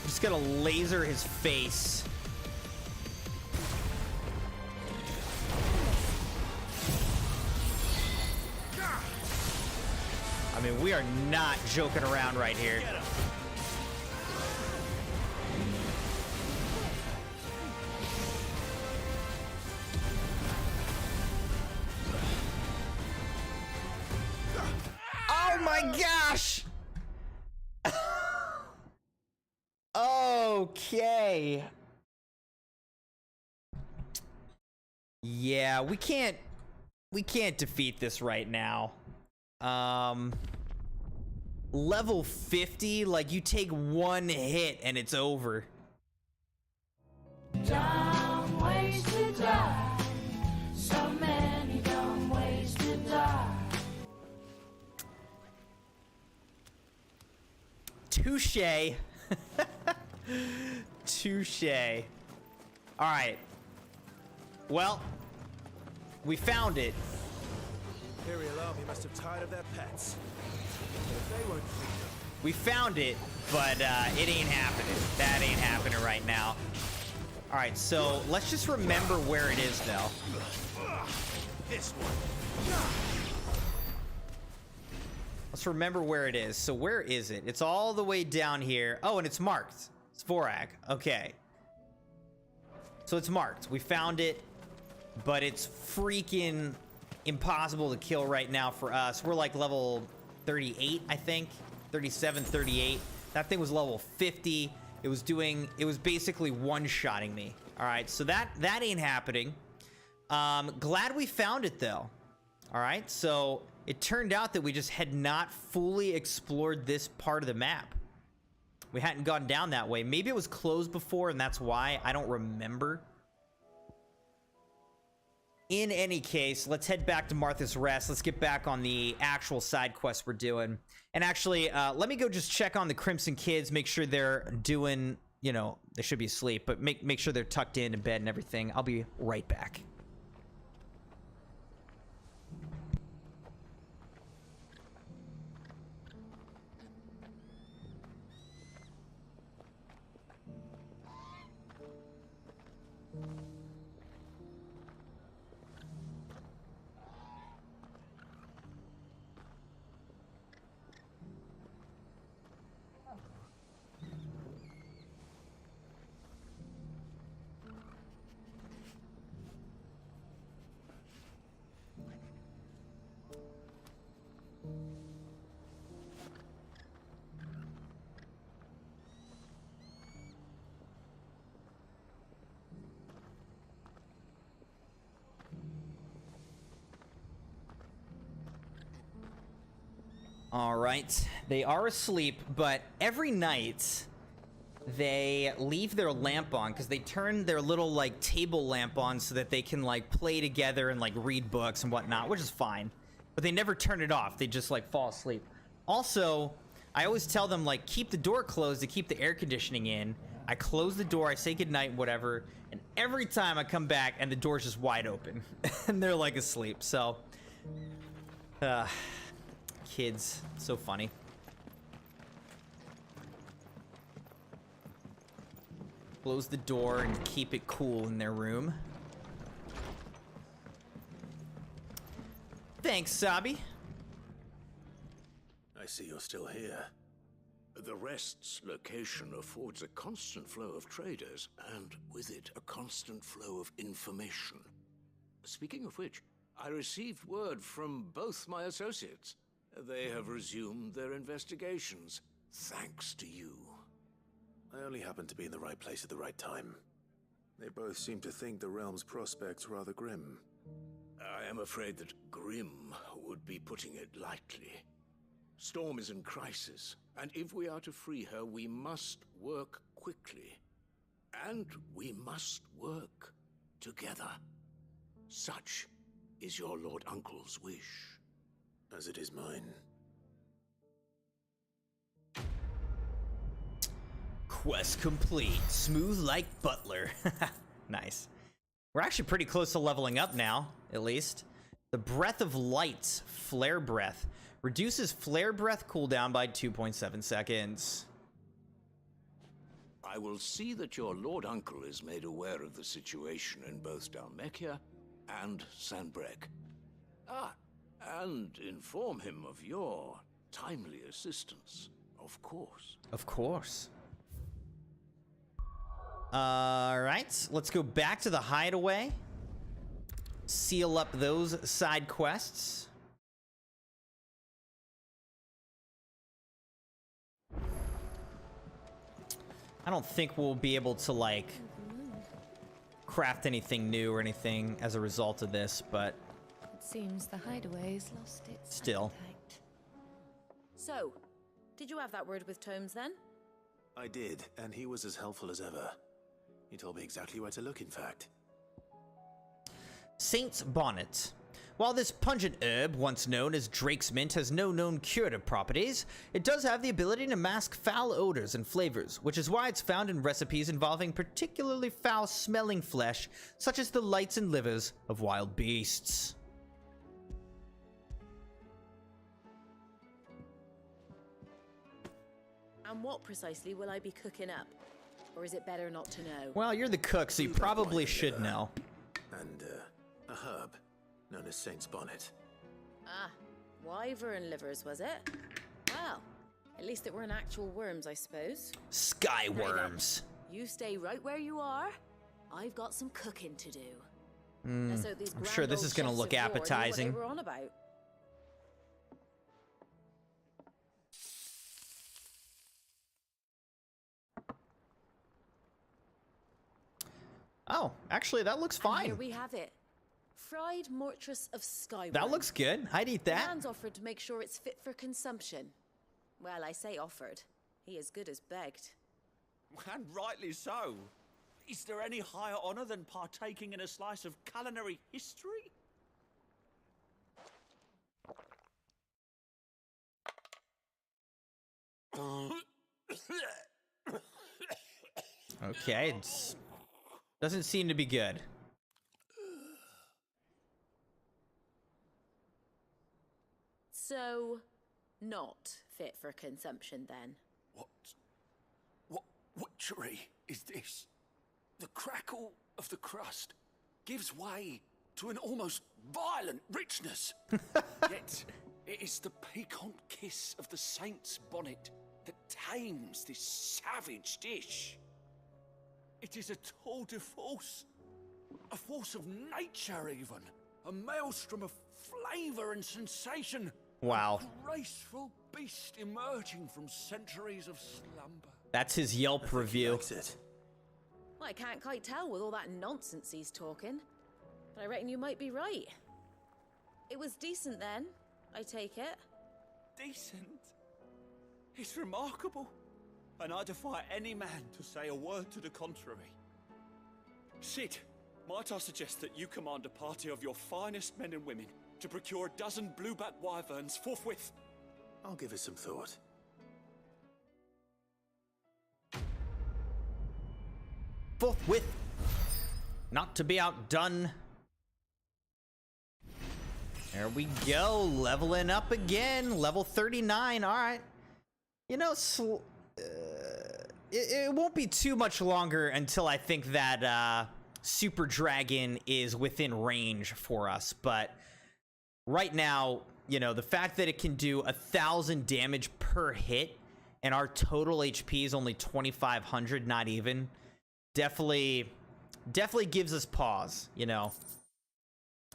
Just gonna laser his face. I mean, we are not joking around right here. Oh my gosh! Okay. Yeah, we can't defeat this right now. Level 50, like you take one hit and it's over. Dumb ways to die. So many dumb ways to die. Touche. Touche. All right. Well, we found it. Imperial Army must have tired of their pets. But they won't feed them. We found it, but it ain't happening. That ain't happening right now. All right, so let's just remember where it is, though. This one. Let's remember where it is. So where is it? It's all the way down here. Oh, and it's marked. Svarg. Okay. So it's marked. We found it, but it's freaking impossible to kill right now for us. We're like level 38, I think. 37, 38. That thing was level 50. It was basically one-shotting me. All right, so that ain't happening. Glad we found it, though. All right, so it turned out that we just had not fully explored this part of the map. We hadn't gone down that way. Maybe it was closed before, and that's why. I don't remember. In any case, let's head back to Martha's Rest. Let's get back on the actual side quests we're doing. And actually, let me go just check on the Crimson kids, make sure they're doing, you know, they should be asleep, but make sure they're tucked in bed and everything. I'll be right back. All right, they are asleep, but every night they leave their lamp on because they turn their little like table lamp on so that they can like play together and like read books and whatnot, which is fine. But they never turn it off. They just like fall asleep. Also, I always tell them, like, keep the door closed to keep the air conditioning in. I close the door, I say goodnight, whatever, and every time I come back and the door's just wide open and they're like asleep. So kids, so funny. Close the door and keep it cool in their room. Thanks, Sabi. I see you're still here. The Rest's location affords a constant flow of traders, and with it, a constant flow of information. Speaking of which, I received word from both my associates. They have resumed their investigations, thanks to you. I only happened to be in the right place at the right time. They both seem to think the realm's prospects rather grim. I am afraid that grim would be putting it lightly. Storm is in crisis, and if we are to free her, we must work quickly. And we must work together. Such is your Lord Uncle's wish. As it is mine. Quest complete. Smooth like Butler. Nice. We're actually pretty close to leveling up now, at least. The Breath of Light, Flare Breath. Reduces Flare Breath cooldown by 2.7 seconds. I will see that your Lord Uncle is made aware of the situation in both Dalmekia and Sanbrek. And inform him of your timely assistance, of course. Of course. Alright, let's go back to the hideaway. Seal up those side quests. I don't think we'll be able to, like, craft anything new or anything as a result of this, but... It seems the hideaway's lost its still. appetite. So, did you have that word with Tomes then? I did, and he was as helpful as ever. He told me exactly where to look, in fact. Saint's Bonnet. While this pungent herb, once known as Drake's Mint, has no known curative properties, it does have the ability to mask foul odors and flavors, which is why it's found in recipes involving particularly foul-smelling flesh, such as the lights and livers of wild beasts. And what precisely will I be cooking up? Or is it better not to know? Well, you're the cook, so you probably should know. And, a herb known as Saint's Bonnet. Ah, wyvern livers, was it? Well, at least it weren't actual worms, I suppose. Sky worms. You stay right where you are. I've got some cooking to do. I'm sure this is going to look appetizing. What they were on about. Oh, actually, that looks fine. And here we have it. Fried mortress of Skyrim. That looks good. I'd eat that. Man's offered to make sure it's fit for consumption. Well, I say offered. He as good as begged. And rightly so. Is there any higher honor than partaking in a slice of culinary history? Okay, it doesn't seem to be good. So, not fit for consumption then? What witchery is this? The crackle of the crust gives way to an almost violent richness. Yet, it is the piquant kiss of the Saint's Bonnet that tames this savage dish. It is a tour de force, a force of nature even, a maelstrom of flavor and sensation. Wow. A graceful beast emerging from centuries of slumber. That's his Yelp review. Well, I can't quite tell with all that nonsense he's talking, but I reckon you might be right. It was decent then, I take it. Decent? It's remarkable, and I defy any man to say a word to the contrary. Sid, might I suggest that you command a party of your finest men and women to procure a dozen blueback wyverns forthwith? I'll give it some thought. forthwith. Not to be outdone. There we go, leveling up again, level 39, all right. You know, it won't be too much longer until I think that Super Dragon is within range for us, but right now, you know, the fact that it can do 1,000 damage per hit and our total HP is only 2,500, not even, definitely gives us pause, you know.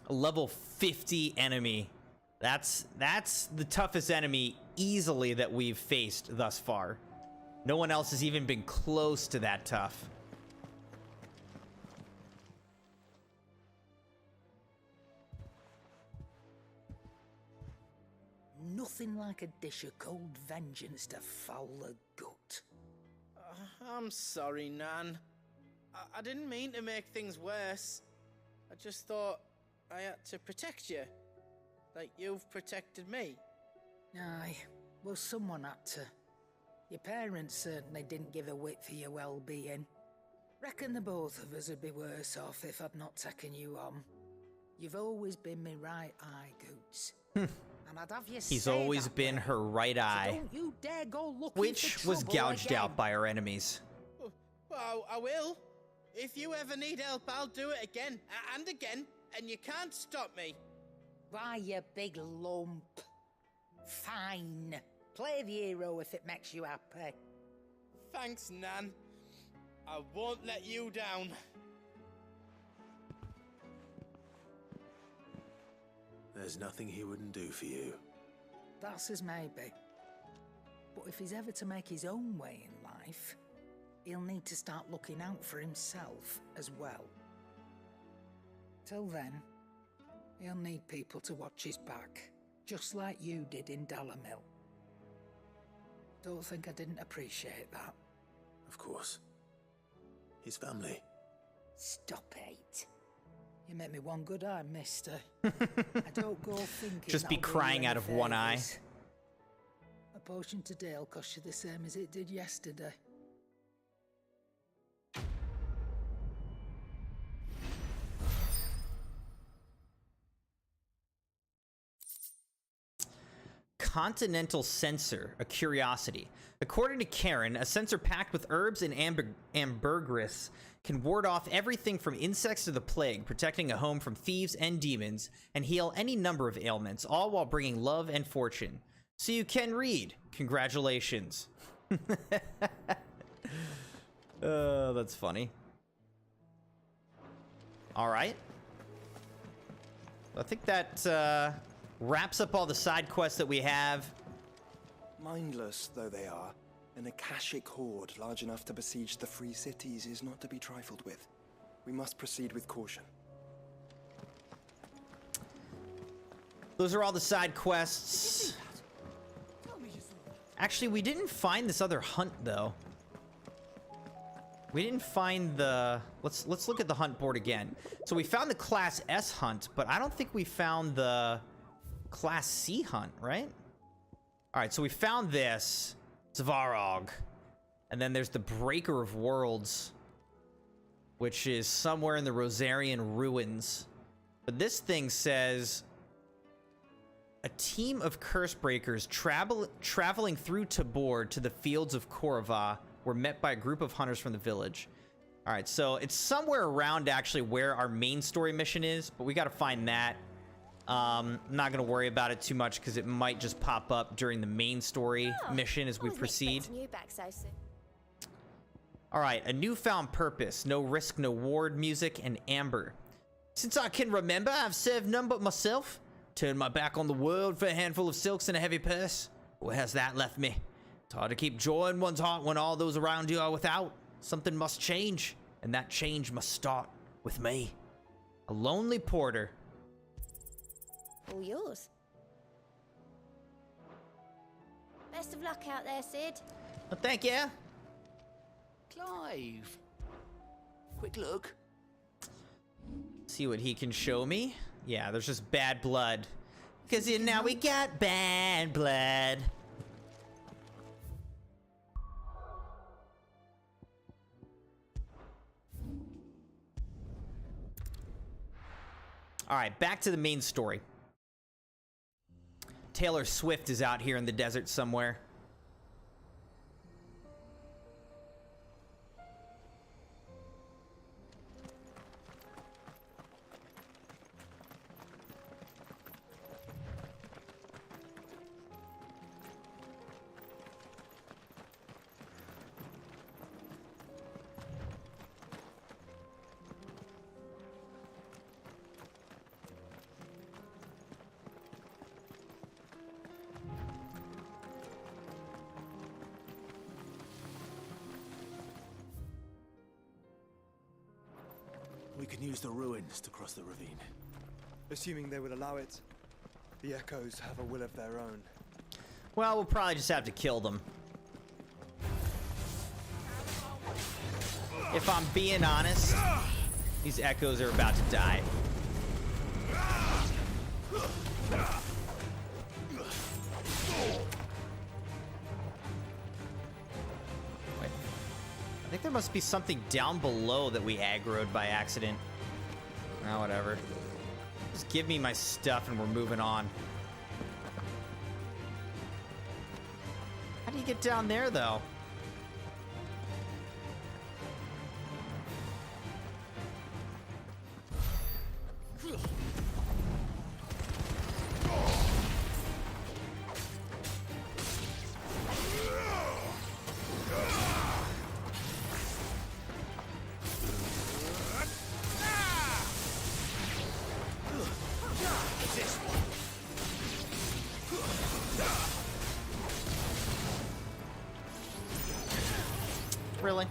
A level 50 enemy. That's the toughest enemy easily that we've faced thus far. No one else has even been close to that tough. Nothing like a dish of cold vengeance to foul the gut. I'm sorry, Nan. I didn't mean to make things worse. I just thought I had to protect you. Like you've protected me. Aye, well, someone had to. Your parents certainly didn't give a whit for your well-being. Reckon the both of us would be worse off if I'd not taken you on. You've always been me right eye, Goots. And I'd have you He's say always that been way. her right So eye, don't you dare go looking which for was trouble gouged again. out by our enemies. Well, I will. If you ever need help, I'll do it again and again, and you can't stop me. Why, you big lump. Fine. Play the hero if it makes you happy. Thanks, Nan. I won't let you down. There's nothing he wouldn't do for you. That's as maybe. But if he's ever to make his own way in life, he'll need to start looking out for himself as well. Till then, he'll need people to watch his back, just like you did in Dalamil. Don't think I didn't appreciate that. Of course. His family. Stop it. You make me one good eye, mister. I don't go thinking Just be that'll do you crying any out of one eye. favours. A potion today will cost you the same as it did yesterday. Continental sensor, a curiosity. According to Karen, a sensor packed with herbs and ambergris can ward off everything from insects to the plague, protecting a home from thieves and demons, and heal any number of ailments, all while bringing love and fortune. So you can read. Congratulations. That's funny. All right. I think that wraps up all the side quests that we have. Mindless though they are, an Akashic horde large enough to besiege the free cities is not to be trifled with. We must proceed with caution. Those are all the side quests. Actually, we didn't find this other hunt though. We didn't find the... Let's look at the hunt board again. So we found the Class S hunt, but I don't think we found the Class C hunt, right? All right, so we found this, Svarog. And then there's the Breaker of Worlds, which is somewhere in the Rosarian Ruins. But this thing says... A team of curse breakers traveling through Tabor to the fields of Korva were met by a group of hunters from the village. All right, so it's somewhere around actually where our main story mission is, but we got to find that. I'm not going to worry about it too much because it might just pop up during the main story mission as we proceed. You back so soon. All right, a newfound purpose, no risk, no ward, music, and amber. Since I can remember, I've served none but myself. Turned my back on the world for a handful of silks and a heavy purse. Where has that left me? It's hard to keep joy in one's heart when all those around you are without. Something must change, and that change must start with me. A lonely porter. All yours. Best of luck out there, Sid. Well, thank you. Clive. Quick look. See what he can show me. Yeah, there's just bad blood. Because now we got bad blood. All right, back to the main story. Taylor Swift is out here in the desert somewhere. We can use the ruins to cross the ravine. Assuming they will allow it. The Echoes have a will of their own. Well, we'll probably just have to kill them. If I'm being honest, these Echoes are about to die. Wait. I think there must be something down below that we aggroed by accident. Oh, whatever. Just give me my stuff and we're moving on. How do you get down there, though? Really?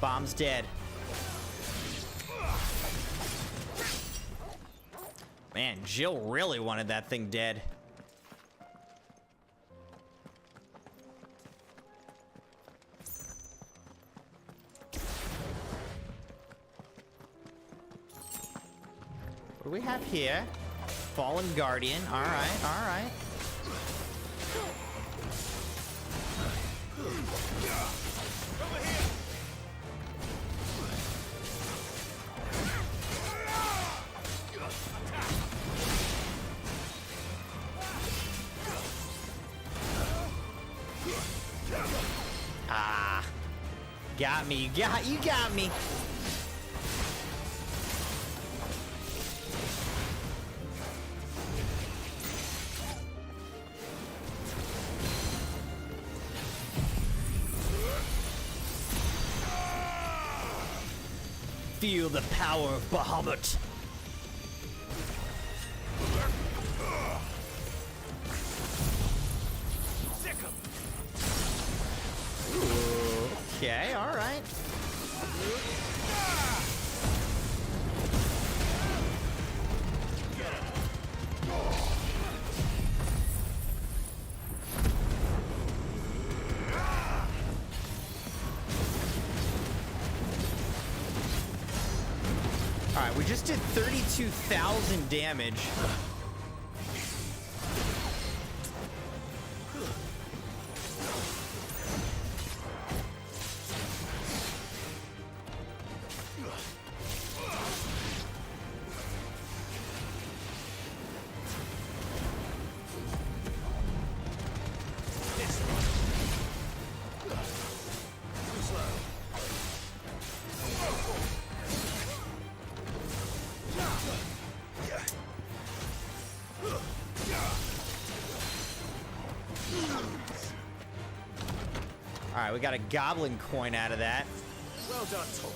Bomb's dead. Man, Jill really wanted that thing dead. What do we have here? Fallen Guardian. All right, all right. Ah, got me. You got me. Feel the power of Bahamut. Okay, all right. Alright, we just did 32,000 damage. Alright, we got a goblin coin out of that. Well done, Togo.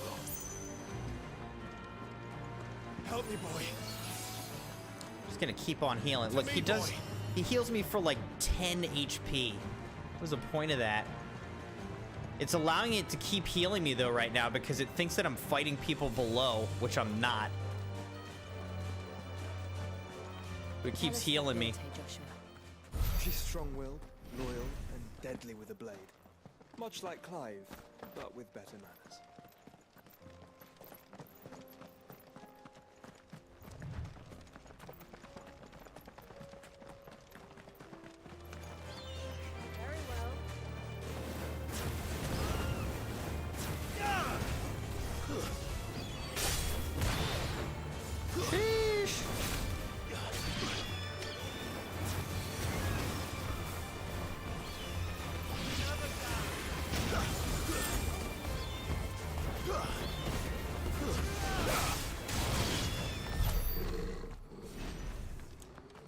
Help me, boy. Just gonna keep on healing. Look, he does. He heals me for like 10 HP. What was the point of that? It's allowing it to keep healing me though right now because it thinks that I'm fighting people below, which I'm not. But it keeps healing me. She's strong-willed, loyal, and deadly with a blade. Much like Clive, but with better manners.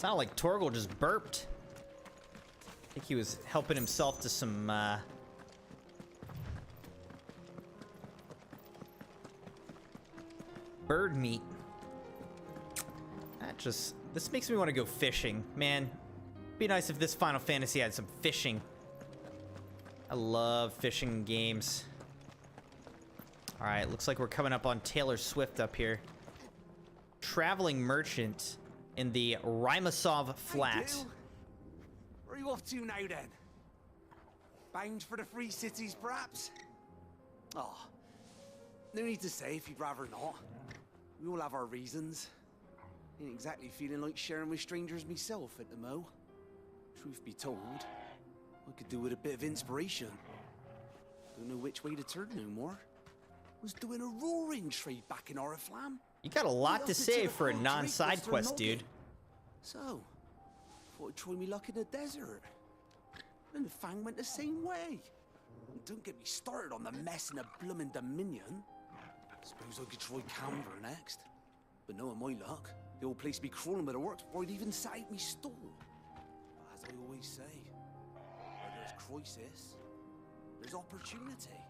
Sounded like Torgal just burped. I think he was helping himself to some, bird meat. This makes me want to go fishing. Man, be nice if this Final Fantasy had some fishing. I love fishing games. All right, looks like we're coming up on Taylor Swift up here. Traveling merchant in the Rymasov Flat. Where are you off to now, then? Bound for the Free Cities, perhaps? Oh, no need to say if you'd rather not. We all have our reasons. Ain't exactly feeling like sharing with strangers myself at the mo. Truth be told, I could do with a bit of inspiration. Don't know which way to turn no more. Was doing a roaring trade back in Oriflamme. You got a lot to say for a non-side quest, dude. So, thought I'd try me luck in the desert. And the Fang went the same way. And don't get me started on the mess in the bloomin' Dominion. Suppose I could try Canberra next. But knowing my luck, the old place would be crawling with the works before I'd even set out me stall. But as I always say, where there's crisis, there's opportunity.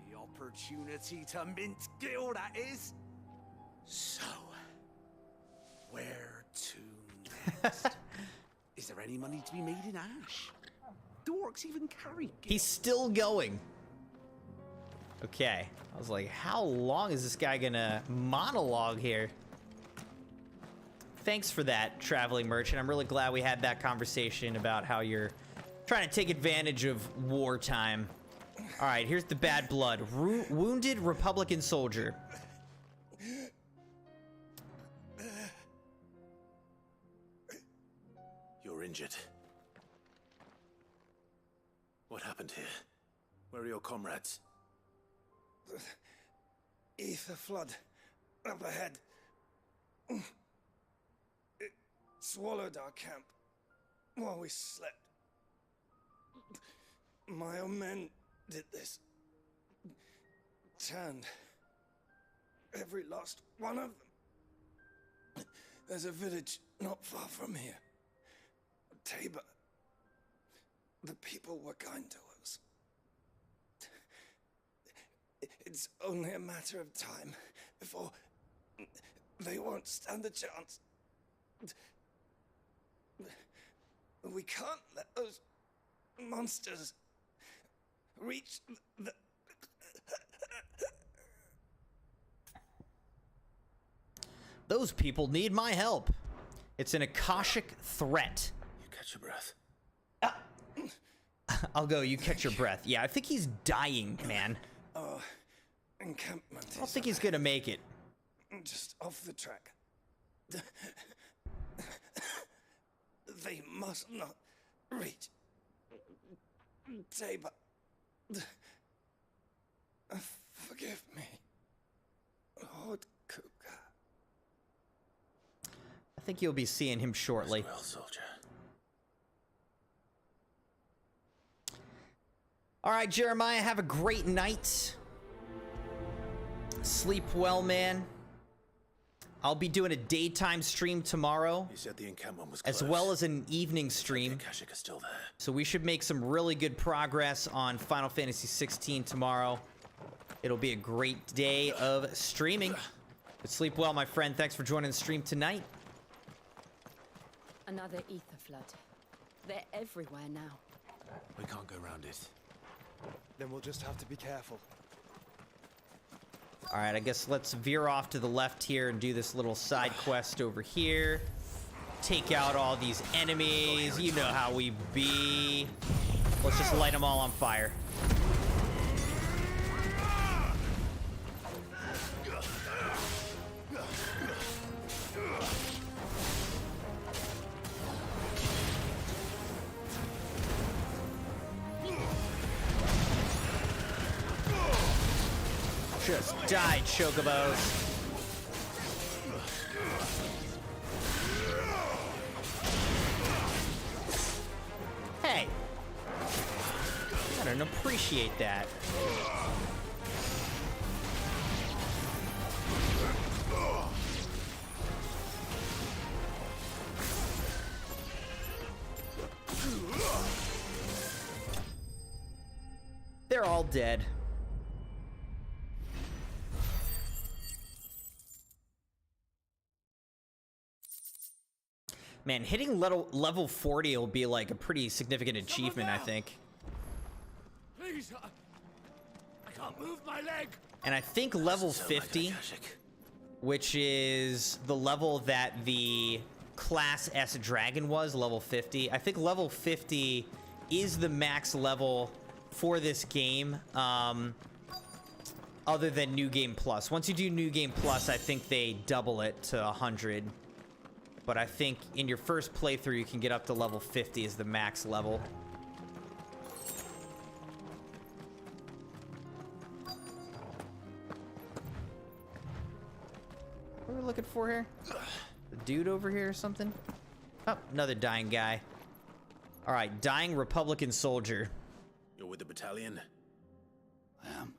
The opportunity to mint gil, that is. So, where to next? Is there any money to be made in ash? Do orcs even carry gil? He's still going. Okay. I was like, how long is this guy gonna monologue here? Thanks for that, traveling merchant. I'm really glad we had that conversation about how you're trying to take advantage of wartime. All right, here's the bad blood. Wounded Republican soldier. You're injured. What happened here? Where are your comrades? Ether flood up ahead. It swallowed our camp while we slept. My own men did this. Turned every last one of them. There's a village not far from here. Tabor. The people were kind to us. It's only a matter of time before they won't stand a chance. We can't let those monsters reach the... Those people need my help. It's an Akashic threat. You catch your breath. I'll go, you catch your breath. Yeah, I think he's dying, man. Encampment. I don't think he's gonna make it. Just off the track. They must not reach Tabor. Forgive me, Lord Kuka. I think you'll be seeing him shortly. Rest well, soldier. All right, Jeremiah, have a great night. Sleep well, man. I'll be doing a daytime stream tomorrow. You said the encampment was close. As well as an evening stream. The Akashic is still there. So we should make some really good progress on Final Fantasy XVI tomorrow. It'll be a great day of streaming. But sleep well, my friend. Thanks for joining the stream tonight. Another ether flood. They're everywhere now. We can't go around it. Then we'll just have to be careful. All right, I guess let's veer off to the left here and do this little side quest over here. Take out all these enemies. You know how we be. Let's just light them all on fire. Just died, Chocobos. Hey. I don't appreciate that. They're all dead. Man, hitting level 40 will be like a pretty significant achievement, I think. Please, I can't move my leg. And I think level 50, which is the level that the Class S Dragon was, level 50. I think level 50 is the max level for this game, other than New Game Plus. Once you do New Game Plus, I think they double it to 100. But I think in your first playthrough, you can get up to level 50 as the max level. What are we looking for here? The dude over here or something? Oh, another dying guy. All right, dying Republican soldier. You're with the battalion? I am.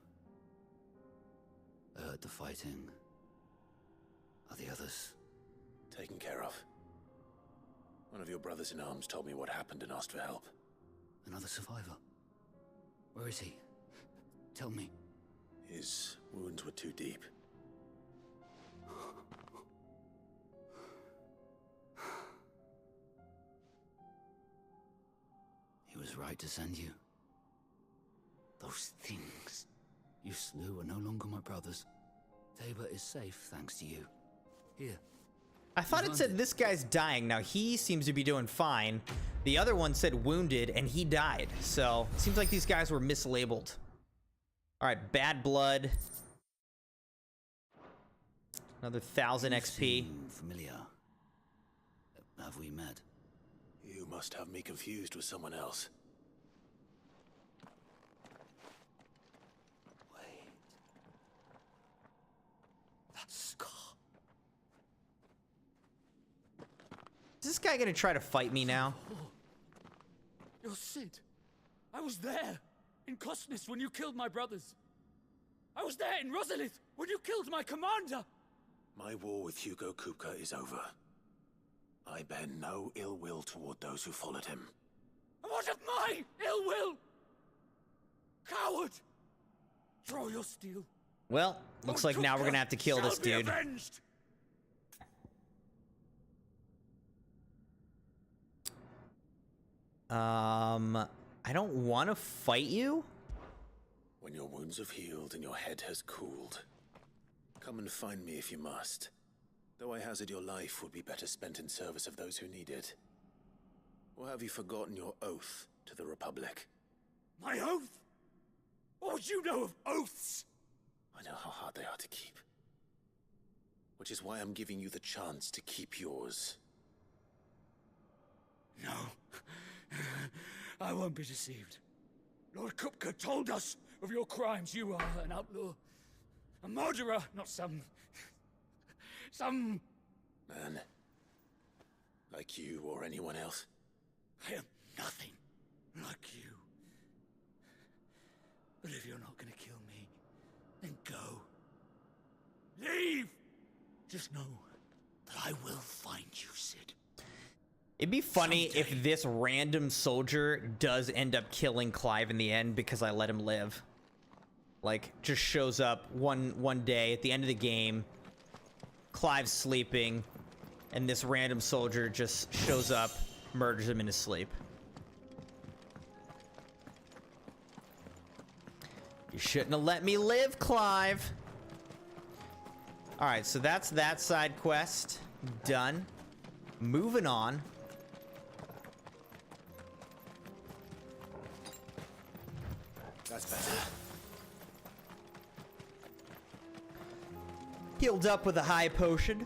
I heard the fighting. Are the others? Taken care of. One of your brothers in arms told me what happened and asked for help. Another survivor? Where is he? Tell me. His wounds were too deep. He was right to send you. Those things you slew are no longer my brothers. Tabor is safe thanks to you. Here. I thought it said this guy's dying. Now, he seems to be doing fine. The other one said wounded, and he died. So, it seems like these guys were mislabeled. All right, bad blood. Another 1,000 XP. Familiar. Have we met? You must have me confused with someone else. Wait. That's Scar. Is this guy gonna try to fight me now? You're Sid. I was there in Cosnes when you killed my brothers. I was there in Rosalith when you killed my commander. My war with Hugo Kupka is over. I bear no ill will toward those who followed him. And what of my ill will? Coward! Draw your steel. Well, looks like now we're gonna have to kill this dude. Avenged. I don't want to fight you. When your wounds have healed and your head has cooled, come and find me if you must. Though I hazard your life would be better spent in service of those who need it. Or have you forgotten your oath to the Republic? My oath? What would you know of oaths? I know how hard they are to keep. Which is why I'm giving you the chance to keep yours. No. I won't be deceived. Lord Kupka told us of your crimes. You are an outlaw. A murderer, not some man. Like you or anyone else. I am nothing like you. But if you're not gonna kill me, then go. Leave! Just know that I will find you, Sid. It'd be funny if this random soldier does end up killing Clive in the end because I let him live. Like, just shows up one day at the end of the game, Clive's sleeping, and this random soldier just shows up, murders him in his sleep. You shouldn't have let me live, Clive. All right, so that's that side quest done. Moving on. That's better. Healed up with a high potion.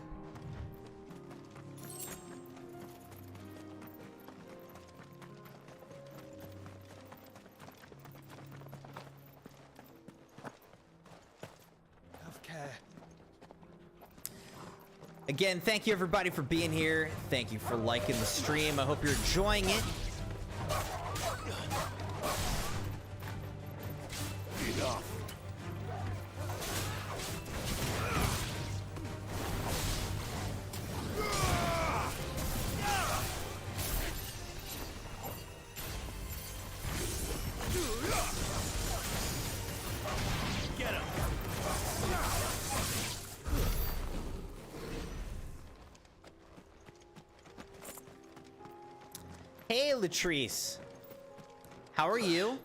Have care. Again, thank you everybody for being here. Thank you for liking the stream. I hope you're enjoying it. Enough. Hey, Latrice. How are you?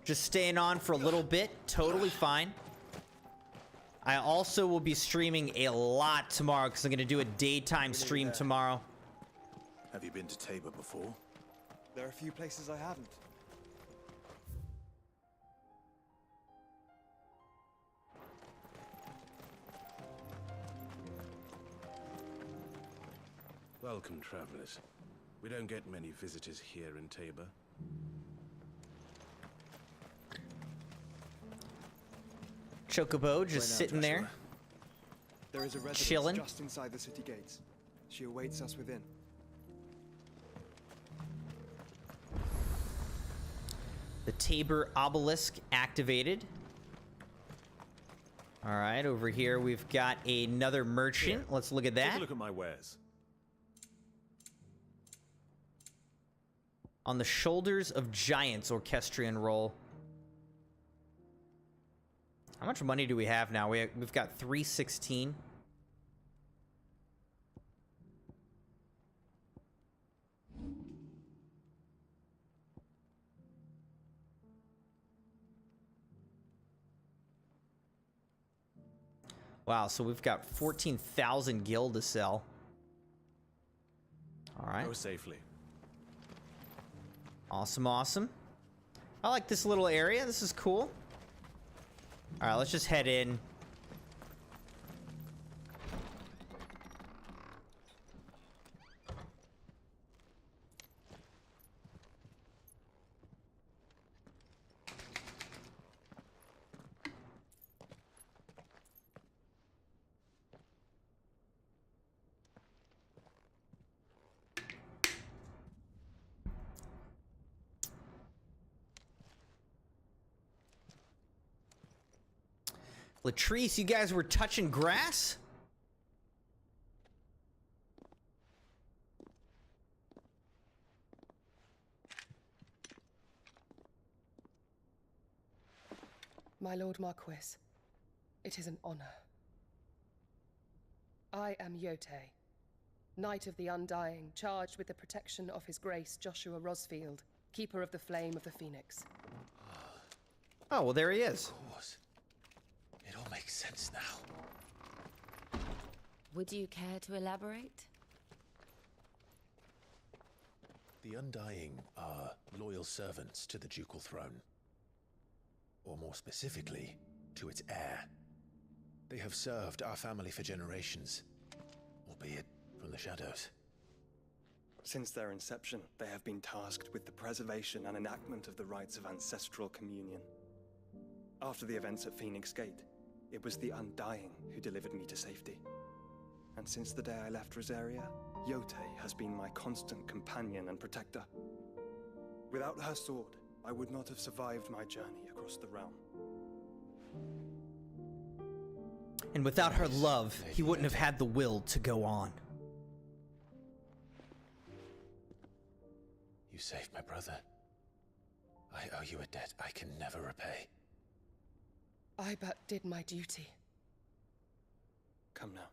Just staying on for a little bit. Totally fine. I also will be streaming a lot tomorrow because I'm going to do a daytime stream tomorrow. Have you been to Tabor before? There are a few places I haven't. Welcome, travelers. We don't get many visitors here in Tabor. Chocobo just sitting there. There is a residence chilling. just inside the city gates. She awaits us within. The Tabor obelisk activated. All right, over here we've got another merchant. Let's look at that. Take a look at my wares. On the Shoulders of Giants orchestrion roll. How much money do we have now? We've got 316. Wow, so we've got 14,000 gil to sell. All right. Go safely. Awesome, awesome. I like this little area. This is cool. All right, let's just head in. Latrice, you guys were touching grass? My Lord Marquis, it is an honor. I am Yote, Knight of the Undying, charged with the protection of His Grace Joshua Rosfield, Keeper of the Flame of the Phoenix. Oh, well, there he is. Of course. It all makes sense now. Would you care to elaborate? The Undying are loyal servants to the ducal throne. Or more specifically, to its heir. They have served our family for generations, albeit from the shadows. Since their inception, they have been tasked with the preservation and enactment of the rites of ancestral communion. After the events at Phoenix Gate, it was the Undying who delivered me to safety. And since the day I left Rosaria, Yote has been my constant companion and protector. Without her sword, I would not have survived my journey across the realm. And without her love, he wouldn't have had the will to go on. You saved my brother. I owe you a debt I can never repay. I but did my duty. Come now.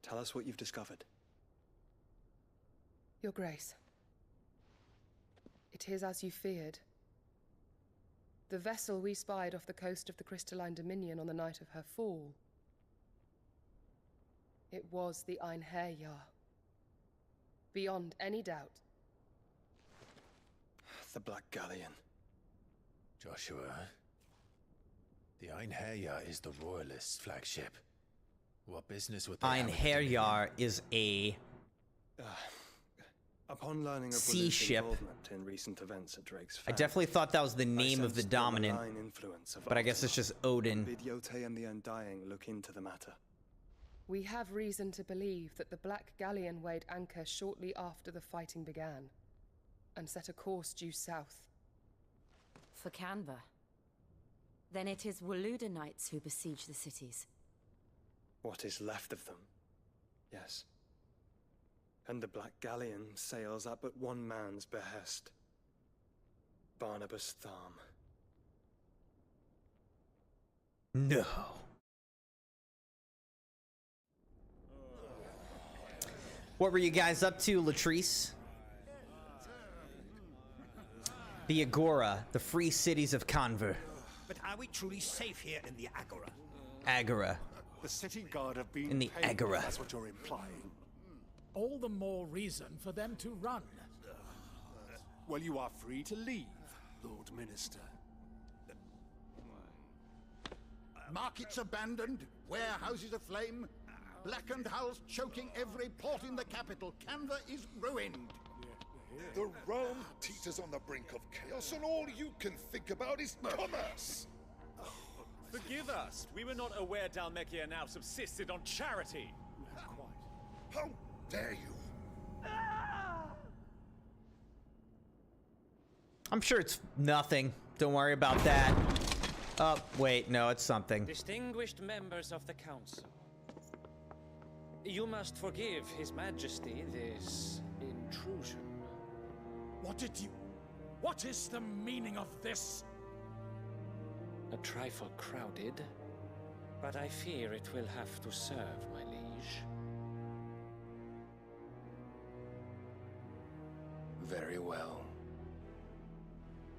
Tell us what you've discovered. Your Grace. It is as you feared. The vessel we spied off the coast of the Crystalline Dominion on the night of her fall. It was the Einherjar. Beyond any doubt. The Black Galleon. Joshua, the Einherjar is the Royalists' flagship. What business would they have with the Einherjar is a Upon learning of sea Willard's ship. involvement in recent events at Drake's I Fang, definitely thought that was the name of the sensed the dominant, malign influence of but I guess it's just Odin. Bid Yote and the Undying look into the matter. We have reason to believe that the Black Galleon weighed anchor shortly after the fighting began, and set a course due south. For Canva. Then it is Waluda Knights who besiege the cities. What is left of them? Yes. And the Black Galleon sails at but one man's behest. Barnabas Tharm. No. What were you guys up to, Latrice? The Agora, the free cities of Conver. But are we truly safe here in the Agora? Agora. The city guard have been In the paid, Agora. That's what you're implying. All the more reason for them to run. Well, you are free to leave, Lord Minister. Markets abandoned, warehouses aflame, blackened hulls choking every port in the capital. Canva is ruined. The realm teeters on the brink of chaos, and all you can think about is commerce. Forgive us. We were not aware Dhalmekia now subsisted on charity. How dare you? I'm sure it's nothing. Don't worry about that. Oh, wait, no, it's something. Distinguished members of the council, you must forgive His Majesty this intrusion. What is the meaning of this? A trifle crowded, but I fear it will have to serve, my liege. Very well.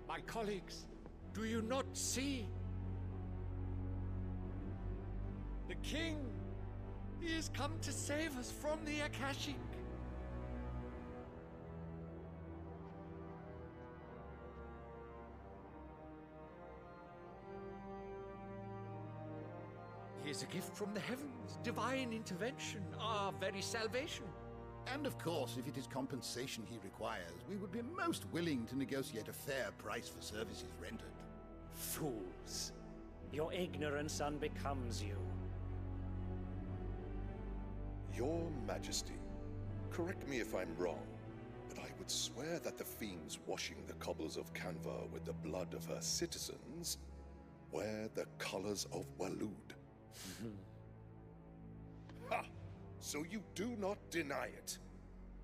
My colleagues, do you not see? The king, he has come to save us from the Akashic. He is a gift from the heavens, divine intervention, our very salvation. And of course, if it is compensation he requires, we would be most willing to negotiate a fair price for services rendered. Fools. Your ignorance unbecomes you. Your Majesty, correct me if I'm wrong, but I would swear that the fiends washing the cobbles of Canva with the blood of her citizens wear the colors of Walud. Ha! So you do not deny it.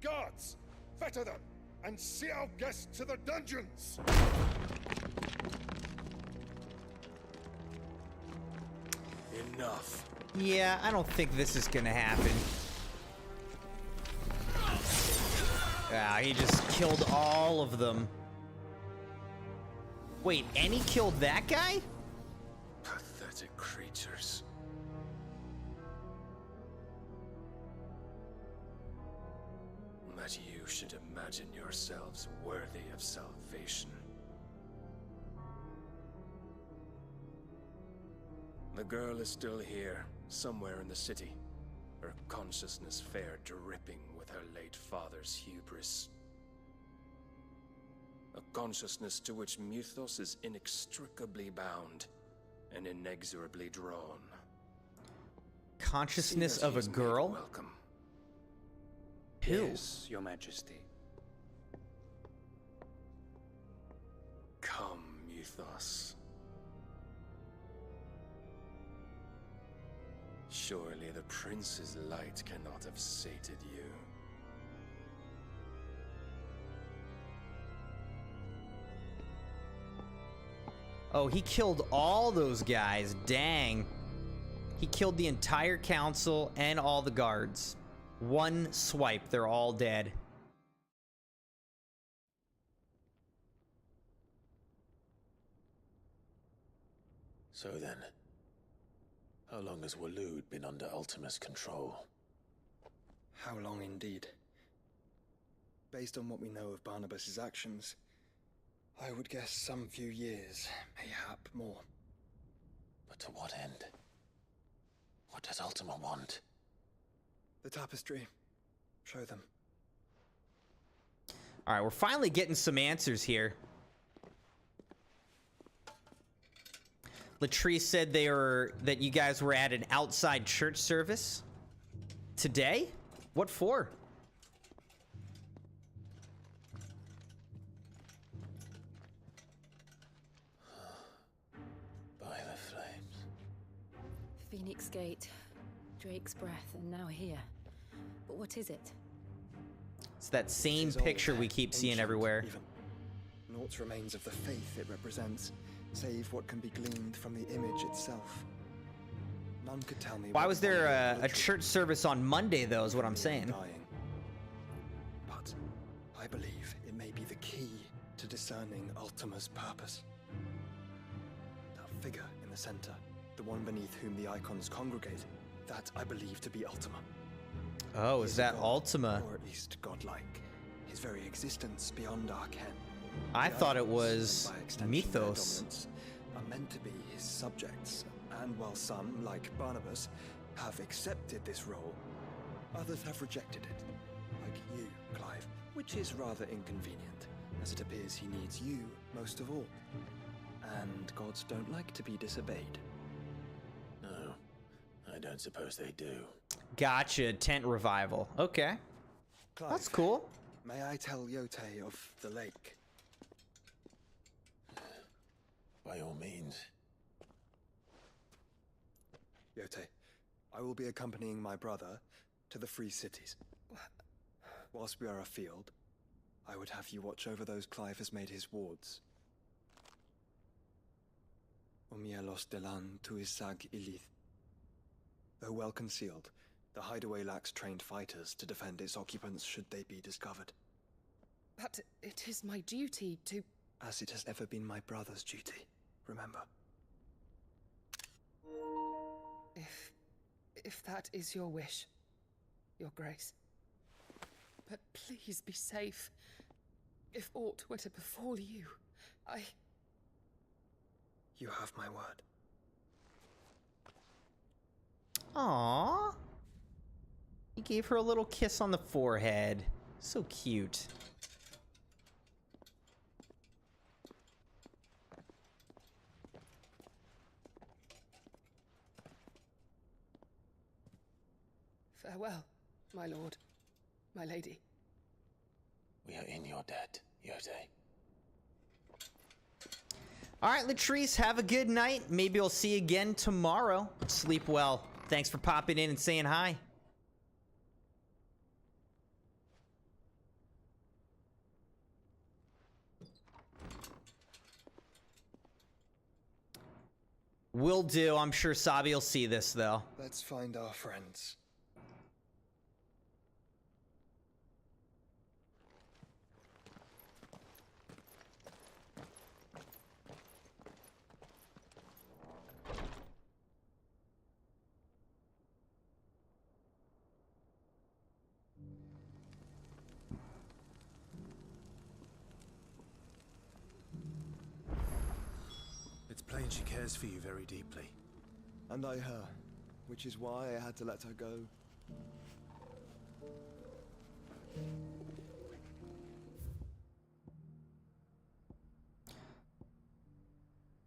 Guards, fetter them, and see our guests to the dungeons! Enough. Yeah, I don't think this is gonna happen. Ah, he just killed all of them. Wait, and he killed that guy? Pathetic creatures. That you should imagine yourselves worthy of salvation. The girl is still here, somewhere in the city. Her consciousness fair dripping with her late father's hubris. A consciousness to which Mythos is inextricably bound and inexorably drawn. Consciousness of a girl? Welcome. Who? Yes, Your Majesty. Come, Mythos. Surely the prince's light cannot have sated you. Oh, he killed all those guys. Dang. He killed the entire council and all the guards. One swipe, they're all dead. So then, how long has Walud been under Ultima's control? How long indeed? Based on what we know of Barnabas's actions, I would guess some few years, mayhap more. But to what end? What does Ultima want? The tapestry. Show them. All right, we're finally getting some answers here. Latrice said that you guys were at an outside church service today. What for? By the flames. Phoenix Gate, Drake's Breath, and now here. But what is it? It's that same It is picture old, we keep seeing ancient everywhere. even. Naught remains of the faith it represents, save what can be gleaned from the image itself. None could tell me Why what was there a military church service on Monday, though, is what I'm saying. dying. But I believe it may be the key to discerning Ultima's purpose. That figure in the center, the one beneath whom the icons congregate, that I believe to be Ultima. Oh, is that Ultima? Or at least godlike. His very existence beyond our ken. I The thought it icons, was and by extension their Mythos. dominance, are meant to be his subjects, and while some, like Barnabas, have accepted this role, others have rejected it, like you, Clive, which is rather inconvenient, as it appears he needs you most of all. And gods don't like to be disobeyed. No, I don't suppose they do. Gotcha, tent revival. Okay. Clive, That's cool. May I tell Yote of the lake? By all means. Yote, I will be accompanying my brother to the Free Cities. Whilst we are afield, I would have you watch over those Clive has made his wards. Umielos delan tuisag ilith. Though well concealed, the hideaway lacks trained fighters to defend its occupants should they be discovered. But it is my duty to... As it has ever been my brother's duty, remember. If that is your wish, Your Grace. But please be safe. If aught were to befall you, You have my word. Aww. He gave her a little kiss on the forehead. So cute. Farewell, my lord, my lady. We are in your debt, Yote. All right, Latrice, have a good night. Maybe I'll see you again tomorrow. Sleep well. Thanks for popping in and saying hi. Will do. I'm sure Sabi will see this, though. Let's find our friends. It's plain she cares for you very deeply. And I her, which is why I had to let her go.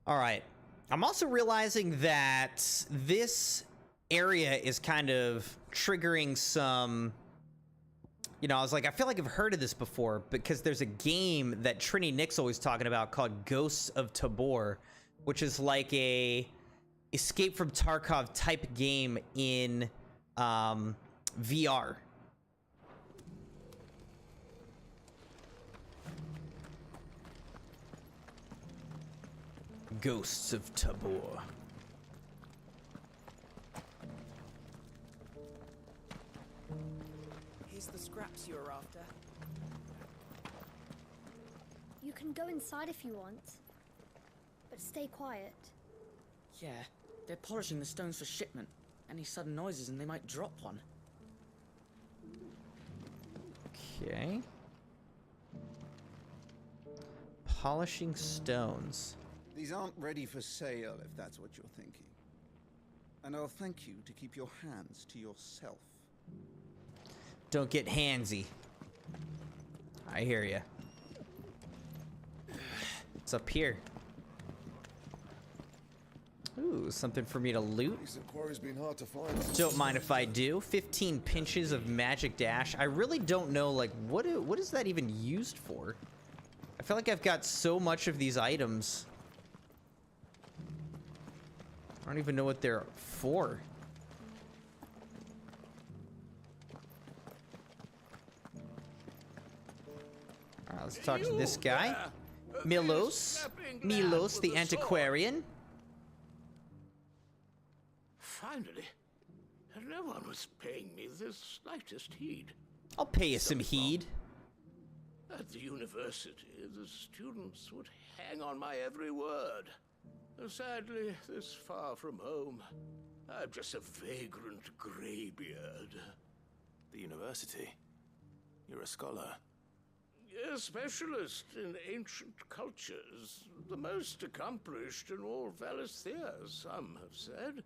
All right. I'm also realizing that this area is kind of triggering some... You know, I was like, I feel like I've heard of this before because there's a game that Trini Nick's always talking about called Ghosts of Tabor, which is like a Escape from Tarkov type game in VR. Ghosts of Tabor. Here's the scraps you're after. You can go inside if you want, but stay quiet. Yeah, they're polishing the stones for shipment. Any sudden noises and they might drop one. Okay. Polishing stones. These aren't ready for sale, if that's what you're thinking. And I'll thank you to keep your hands to yourself. Don't get handsy. I hear ya. What's up here? Ooh, something for me to loot. Recent quarry's been hard to find. Don't mind if I do. 15 pinches of magic dash. I really don't know, like, what is that even used for? I feel like I've got so much of these items. I don't even know what they're for. All right, let's talk to this guy. Milos the antiquarian. Finally, was paying me the slightest heed. I'll pay you some heed. At the university, the students would hang on my every word. Sadly, this far from home, I'm just a vagrant greybeard. The university? You're a scholar. A specialist in ancient cultures. The most accomplished in all Valisthea, some have said.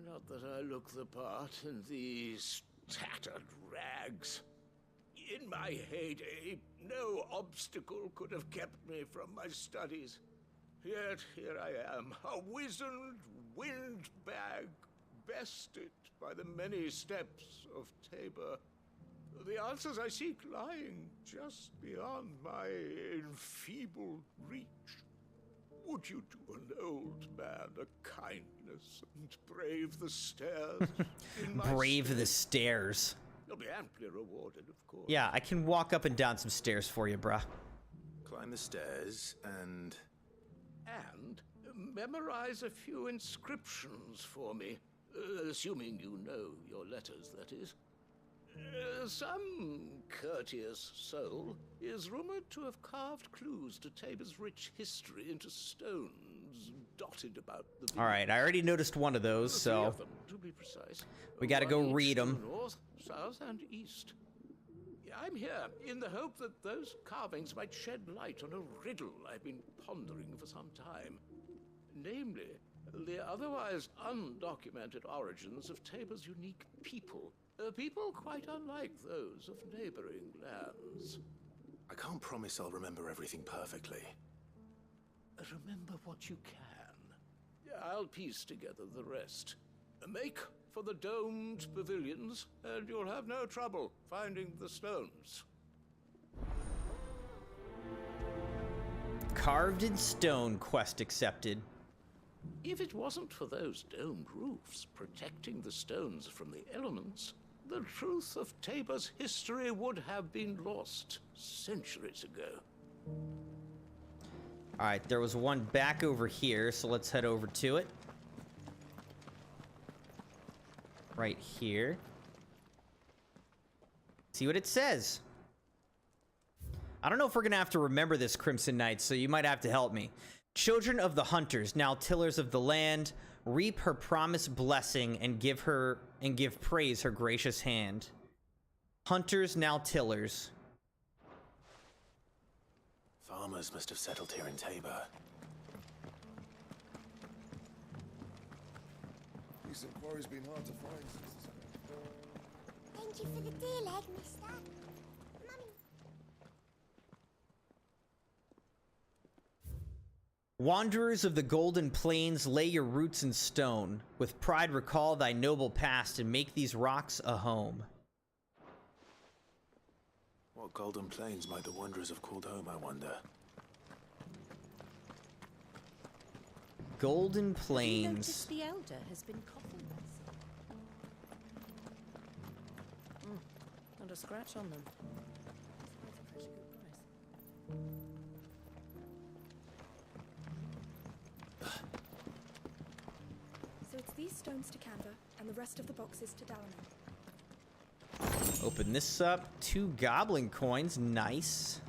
Not that I look the part in these tattered rags. In my heyday, no obstacle could have kept me from my studies. Yet here I am, a wizened windbag, bested by the many steps of Tabor. The answers I seek lying just beyond my enfeebled reach. Would you do an old man a kindness and brave the stairs? Brave the stairs. You'll be amply rewarded, of course. Yeah, I can walk up and down some stairs for you, bruh. Climb the stairs and memorize a few inscriptions for me. Assuming you know your letters, that is. Some courteous soul is rumored to have carved clues to Tabor's rich history into stones dotted about the village. All right, I already noticed one of those, so Three of them, to be precise. we got to go One read each to them. the north, south, and east. I'm here in the hope that those carvings might shed light on a riddle I've been pondering for some time. Namely, the otherwise undocumented origins of Tabor's unique people. People quite unlike those of neighboring lands. I can't promise I'll remember everything perfectly. Remember what you can. I'll piece together the rest. Make for the domed pavilions, and you'll have no trouble finding the stones. Carved in stone, quest accepted. If it wasn't for those domed roofs protecting the stones from the elements, the truth of Tabor's history would have been lost centuries ago. All right, there was one back over here, so let's head over to it. Right here. See what it says. I don't know if we're gonna have to remember this, Crimson Knights, so you might have to help me. Children of the hunters, now tillers of the land, reap her promised blessing and give praise her gracious hand. Hunters, now tillers. Farmers must have settled here in Tabor. Decent quarry's been hard to find since the Thank you for the deer leg, mister. Mummy. Wanderers of the Golden Plains, lay your roots in stone. With pride recall thy noble past and make these rocks a home. What Golden Plains might the wanderers have called home, I wonder? Golden Have you Plains. noticed the elder has been coughing less? Not a scratch on them. That's a pretty good price. So it's these stones to Canva, and the rest of the boxes to Dalaman. Open this up. 2 goblin coins. Nice.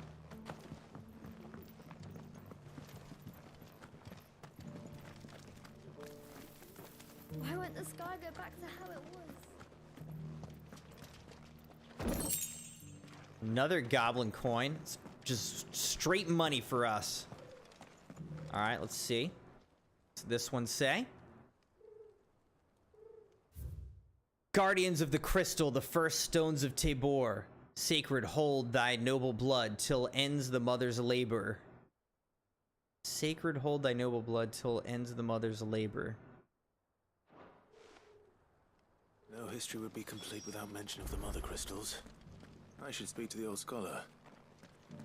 Why won't the sky go back to how it was? Another goblin coin. It's just straight money for us. All right, let's see. What's this one say? Guardians of the Crystal, the first stones of Tabor. Sacred hold thy noble blood till ends the mother's labor. Sacred hold thy noble blood till ends the mother's labor. No history would be complete without mention of the mother crystals. I should speak to the old scholar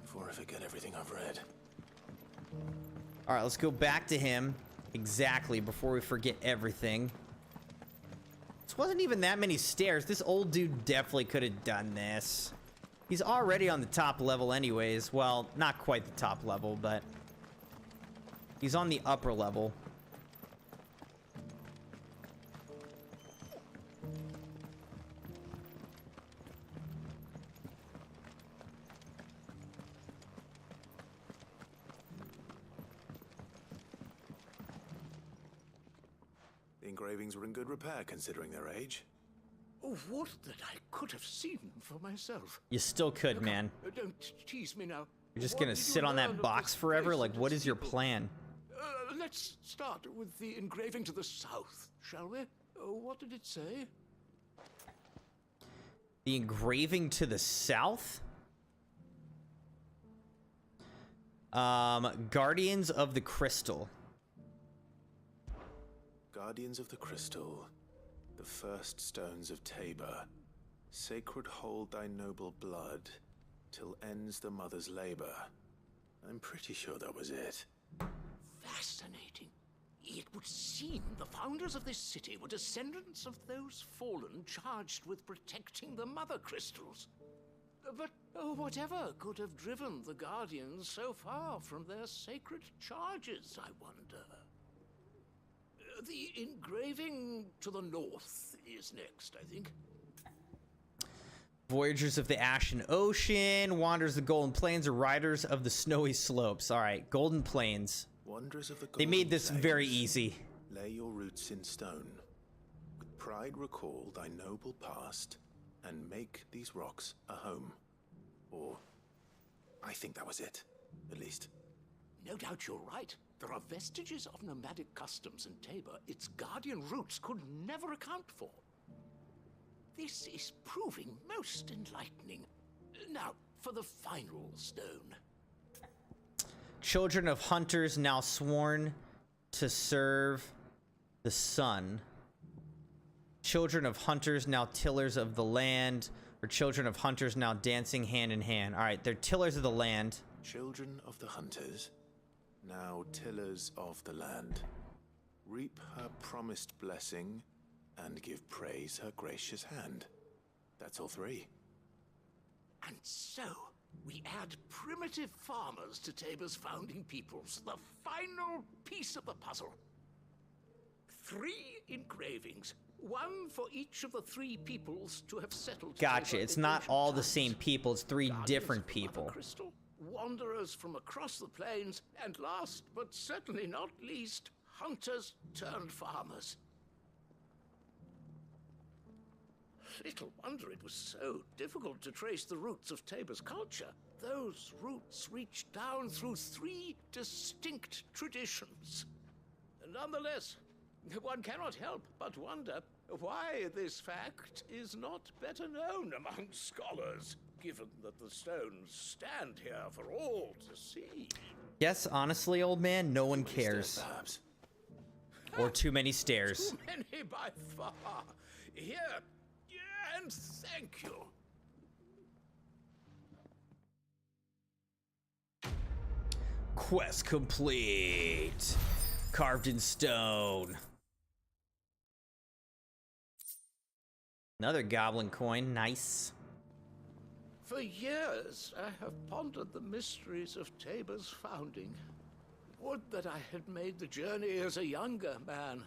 before I forget everything I've read. All right, let's go back to him exactly before we forget everything. This wasn't even that many stairs. This old dude definitely could have done this. He's already on the top level anyways. Well, not quite the top level, but he's on the upper level. engravings were in good repair considering their age. Oh, would that I could have seen for myself. You still could, man. Don't tease me now. You're just What gonna did you sit on learn that of box this forever? place Like, and what its is your people? plan? Let's start with the engraving to the south, shall we? What did it say? The engraving to the south? Guardians of the Crystal. Guardians of the Crystal, the first stones of Tabor. Sacred hold thy noble blood, till ends the mother's labor. I'm pretty sure that was it. Fascinating. It would seem the founders of this city were descendants of those fallen charged with protecting the mother crystals. But whatever could have driven the Guardians so far from their sacred charges, I wonder? The engraving to the north is next, I think. Voyagers of the Ashen Ocean, Wanderers of the Golden Plains, or Riders of the Snowy Slopes. All right, Golden Plains. Wanderers of the They made Golden this Plains, very easy. Lay your roots in stone. With pride recall thy noble past, and make these rocks a home. Or, I think that was it, at least. No doubt you're right. There are vestiges of nomadic customs in Tabor its guardian roots could never account for. This is proving most enlightening. Now, for the final stone. Children of hunters now sworn to serve the sun. Children of hunters now tillers of the land. Or children of hunters now dancing hand in hand. All right, they're tillers of the land. Children of the hunters, now tillers of the land. Reap her promised blessing, and give praise her gracious hand. That's all three. And so, we add primitive farmers to Tabor's founding peoples, the final piece of the puzzle. 3 engravings, one for each of the 3 peoples to have settled. Gotcha. Tabor It's in not ancient all the times. same people. It's 3 Guardians different of the Mother people. Crystal, wanderers from across the plains, and last but certainly not least, hunters turned farmers. Little wonder it was so difficult to trace the roots of Tabor's culture. Those roots reach down through 3 distinct traditions. Nonetheless, one cannot help but wonder why this fact is not better known among scholars, given that the stones stand here for all to see. Yes, honestly, old man, no one cares. Or too many stairs. Too many by far. Here, and thank you. Quest complete. Carved in stone. Another goblin coin. Nice. For years, I have pondered the mysteries of Tabor's founding. Would that I had made the journey as a younger man,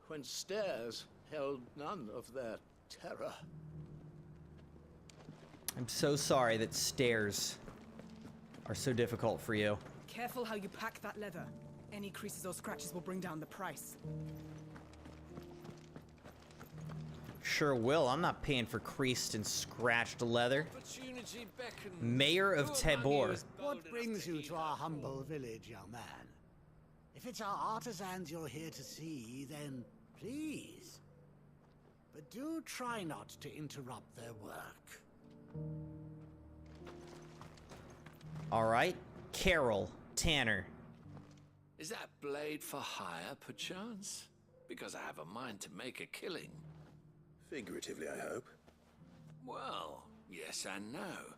when stairs held none of their terror. I'm so sorry that stairs are so difficult for you. Careful how you pack that leather. Any creases or scratches will bring down the price. Sure will. I'm not paying for creased and scratched leather. Opportunity beckons. Mayor of Tabor. What brings you to our humble village, young man? If it's our artisans you're here to see, then please. But do try not to interrupt their work. All right. Carol Tanner. Is that blade for hire, perchance? Because I have a mind to make a killing. Figuratively, I hope. Well, yes and no.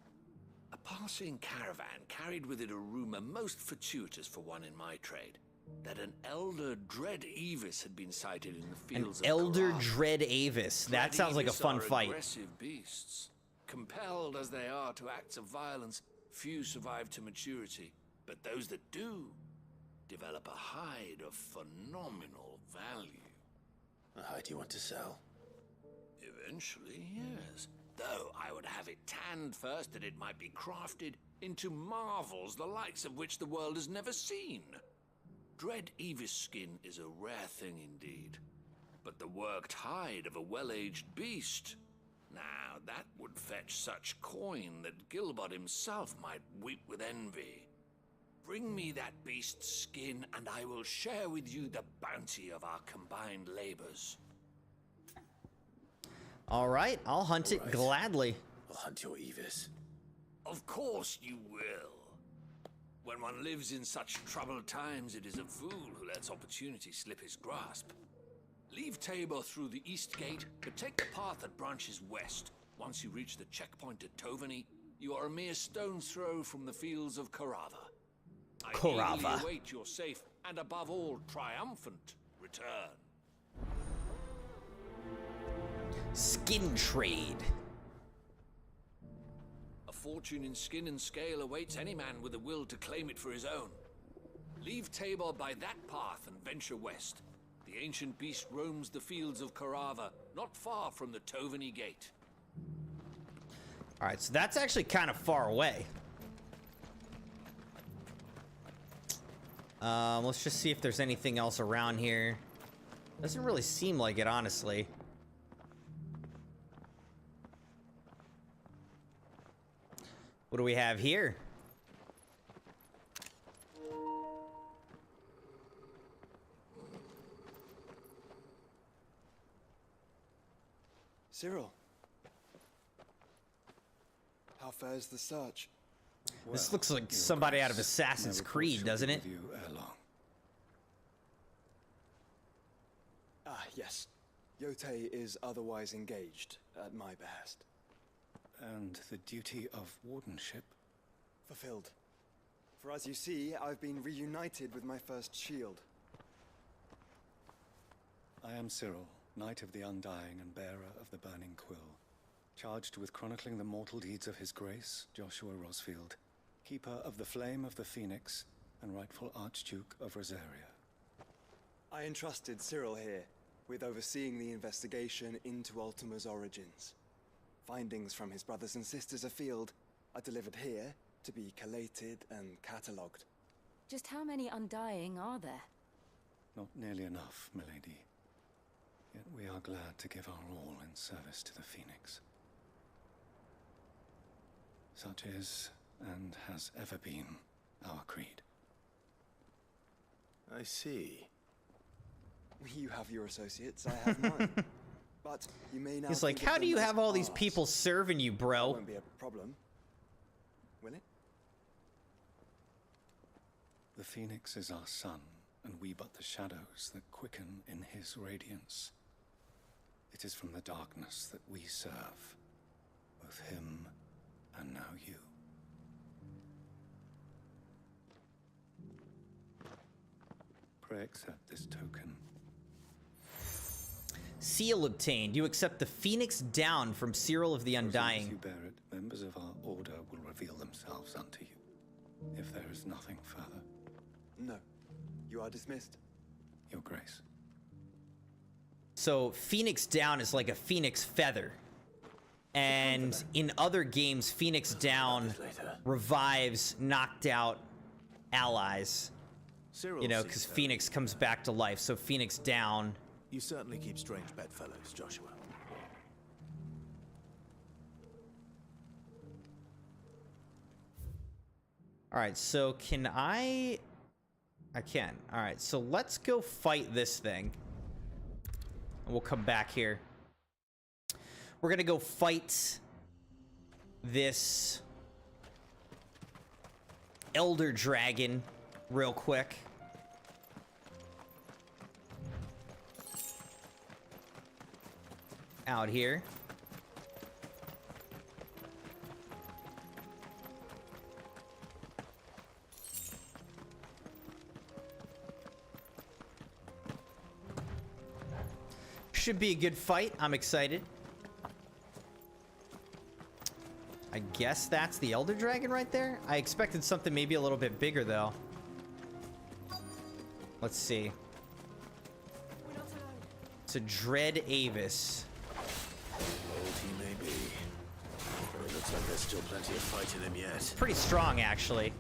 A passing caravan carried with it a rumor most fortuitous for one in my trade. That an elder Dread Avis had been sighted in the fields of Elder Karak. Dread Avis. That Dread sounds like a Avis fun are fight. Aggressive beasts. Compelled as they are to acts of violence, few survive to maturity. But those that do develop a hide of phenomenal value. A hide you want to sell? Eventually, yes. Though I would have it tanned first that it might be crafted into marvels the likes of which the world has never seen. Dread Avis skin is a rare thing indeed. but the worked hide of a well-aged beast. Now, that would fetch such coin that Gilbert himself might weep with envy. Bring me that beast's skin, and I will share with you the bounty of our combined labors. All right, I'll hunt it gladly. I'll hunt your Evis. Of course you will. When one lives in such troubled times, it is a fool who lets opportunity slip his grasp. Leave Tabor through the east gate, but take the path that branches west. Once you reach the checkpoint at Tovany, you are a mere stone's throw from the fields of Karava. I eagerly await your safe and, above all, triumphant return. Skin trade. A fortune in skin and scale awaits any man with a will to claim it for his own. Leave Tabor by that path and venture west. The ancient beast roams the fields of Karava, not far from the Tovany gate. All right, so that's actually kind of far away. Let's just see if there's anything else around here. Doesn't really seem like it, honestly. What do we have here? Cyril. How fares the search? This looks like somebody out of Assassin's Creed, doesn't it? Ah, yes. Yotei is otherwise engaged at my behest. And the duty of wardenship? Fulfilled. For as you see, I've been reunited with my first shield. I am Cyril, Knight of the Undying and bearer of the Burning Quill, charged with chronicling the mortal deeds of His Grace, Joshua Rosfield, keeper of the Flame of the Phoenix and rightful Archduke of Rosaria. I entrusted Cyril here with overseeing the investigation into Ultima's origins. Findings from his brothers and sisters afield are delivered here to be collated and catalogued. Just how many Undying are there? Not nearly enough, milady. Yet we are glad to give our all in service to the Phoenix. Such is, and has ever been, our creed. I see. You have your associates, I have mine. But you may now. He's like, how do you have all these people serving you, bro? Won't be a problem, will it? The Phoenix is our sun, and we but the shadows that quicken in his radiance. It is from the darkness that we serve, both him and now you. Pray accept this token. Seal obtained. You accept the Phoenix down from Cyril of the Undying. As you bear it, members of our order will reveal themselves unto you, if there is nothing further. No. You are dismissed. Your Grace. So, Phoenix down is like a phoenix feather. And in other games, Phoenix down revives knocked out allies. You know, because Phoenix comes back to life. So, Phoenix down. You certainly keep strange bedfellows, Joshua. All right, so can I can. All right, so let's go fight this thing. And we'll come back here. We're going to go fight this Elder Dragon real quick. Out here. Should be a good fight. I'm excited. I guess that's the Elder Dragon right there. I expected something maybe a little bit bigger though. Let's see. It's a Dread Avis. Old he may be, but it looks like there's still plenty of fight in him yet. Pretty strong, actually.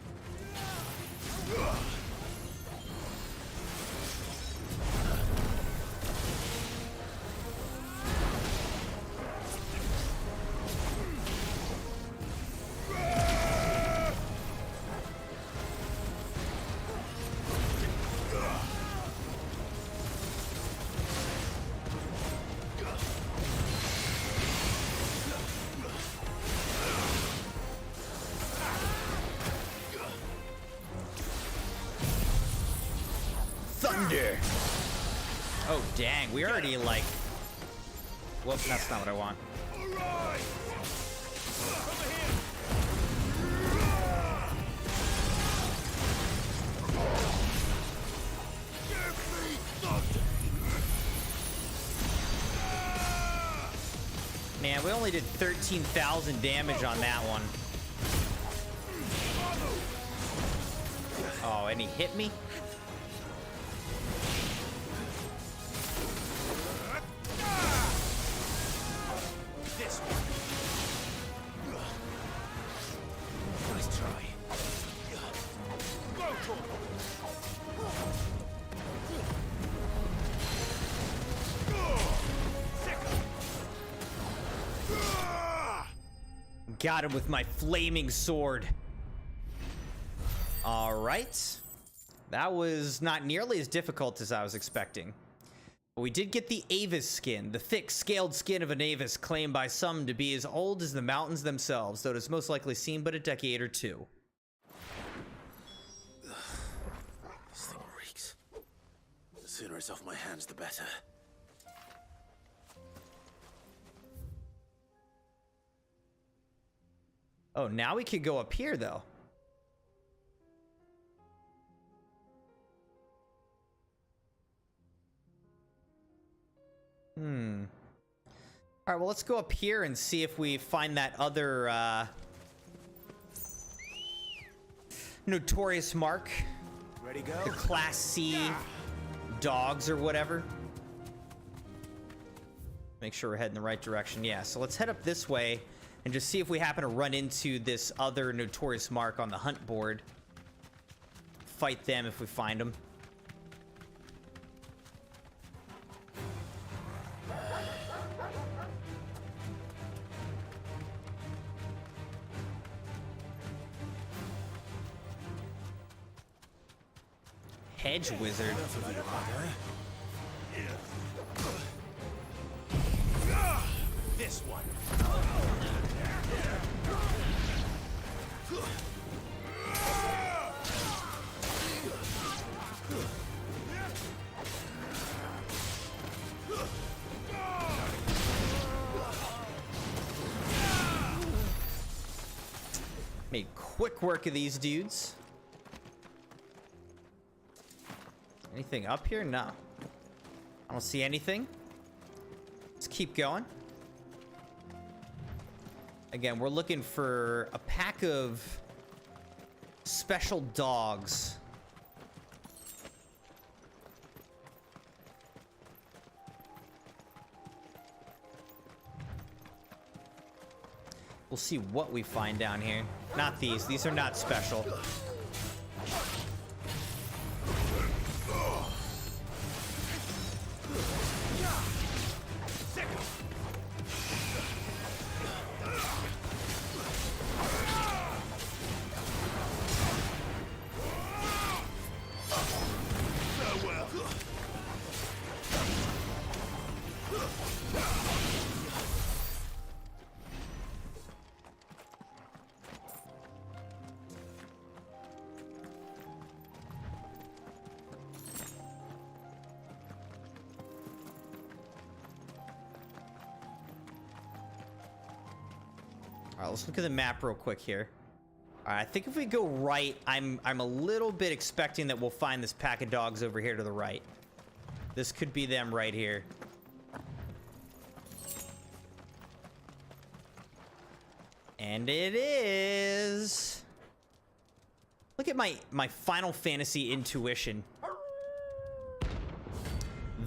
Thunder! Oh, dang. We already, like... Whoop, that's not what I want. Man, we only did 13,000 damage on that one. Oh, and he hit me? This one. Nice try. Go for it. Got him with my flaming sword. All right. That was not nearly as difficult as I was expecting. But we did get the Avis skin, the thick, scaled skin of an Avis claimed by some to be as old as the mountains themselves, though it has most likely seen but a decade or two. This thing reeks. The sooner it's off my hands, the better. Oh, now we could go up here, though. All right, well, let's go up here and see if we find that other, notorious mark. Ready, go? The Class C dogs or whatever. Make sure we're heading the right direction. Yeah, so let's head up this way and just see if we happen to run into this other notorious mark on the hunt board. Fight them if we find them. Hedge wizard. This one. Made quick work of these dudes. Anything up here? No. I don't see anything. Let's keep going. Again, we're looking for a pack of special dogs. We'll see what we find down here. Not these. These are not special. Alright, let's look at the map real quick here. Alright, I think if we go right, I'm a little bit expecting that we'll find this pack of dogs over here to the right. This could be them right here. And it is. Look at my Final Fantasy intuition.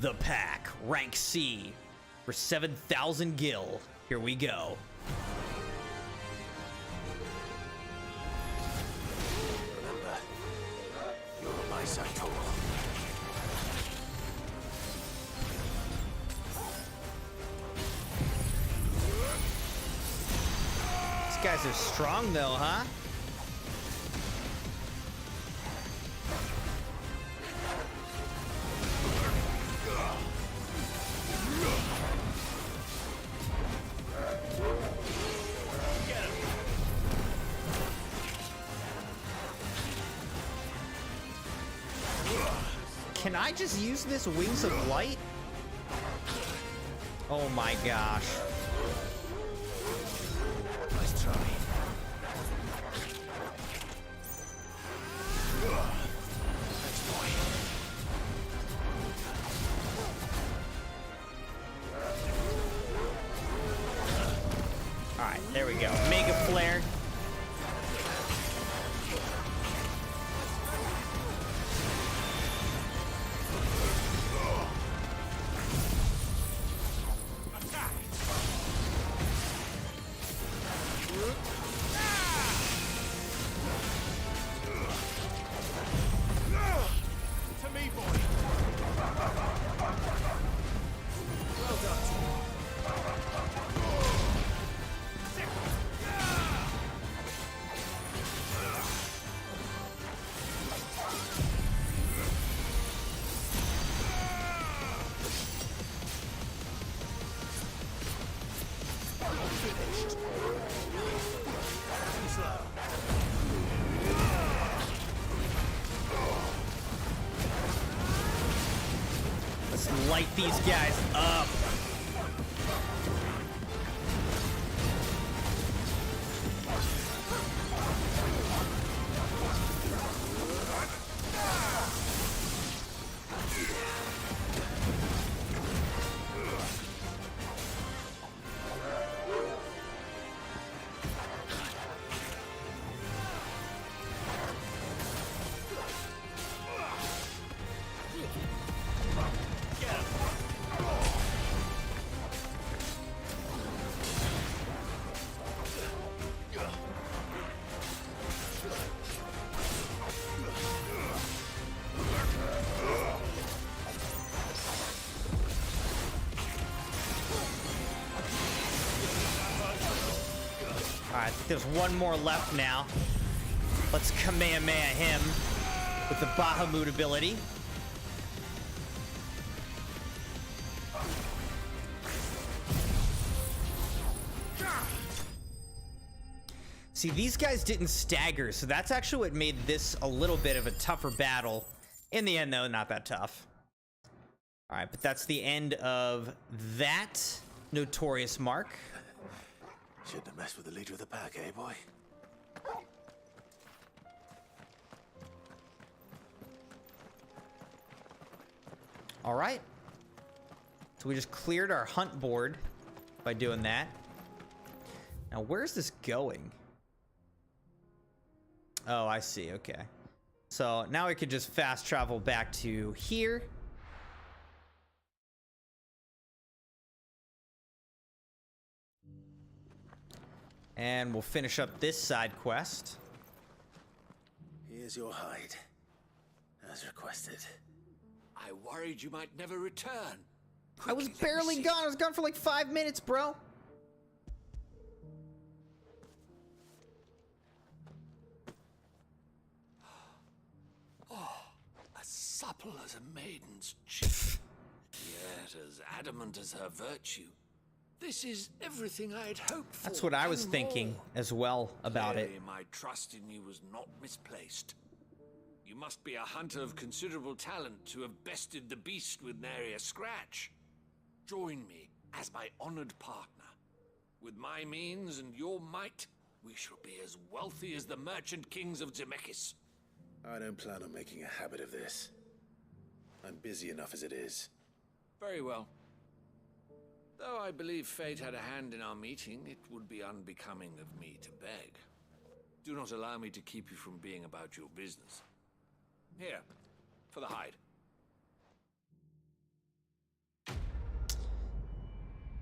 The pack, rank C, for 7,000 gil. Here we go. You're my Saito. These guys are strong though, huh? Can I just use this Wings of Light? Oh my gosh. Nice try. Alright, there we go. Mega Flare. To me, boy. Well done. Finished. Too slow. Let's light these guys up. Alright, there's one more left now. Let's Kamehameha him with the Bahamut ability. See, these guys didn't stagger, so that's actually what made this a little bit of a tougher battle. In the end, though, not that tough. Alright, but that's the end of that notorious mark. Shouldn't have messed with the leader of the pack, eh, boy? All right. So we just cleared our hunt board by doing that. Now, where's this going? Oh, I see. Okay. So now we could just fast travel back to here. And we'll finish up this side quest. Here's your hide, as requested. I worried you might never return. I was barely gone. I was gone for like 5 minutes, bro. Oh, as supple as a maiden's cheek, yet as adamant as her virtue. This is everything I'd hoped for. That's what I was thinking as well about it. Clearly, my trust in you was not misplaced. You must be a hunter of considerable talent to have bested the beast with nary a scratch. Join me as my honored partner. With my means and your might, we shall be as wealthy as the merchant kings of Zemeckis. I don't plan on making a habit of this. I'm busy enough as it is. Very well. Though I believe fate had a hand in our meeting, it would be unbecoming of me to beg. Do not allow me to keep you from being about your business. Here, for the hide.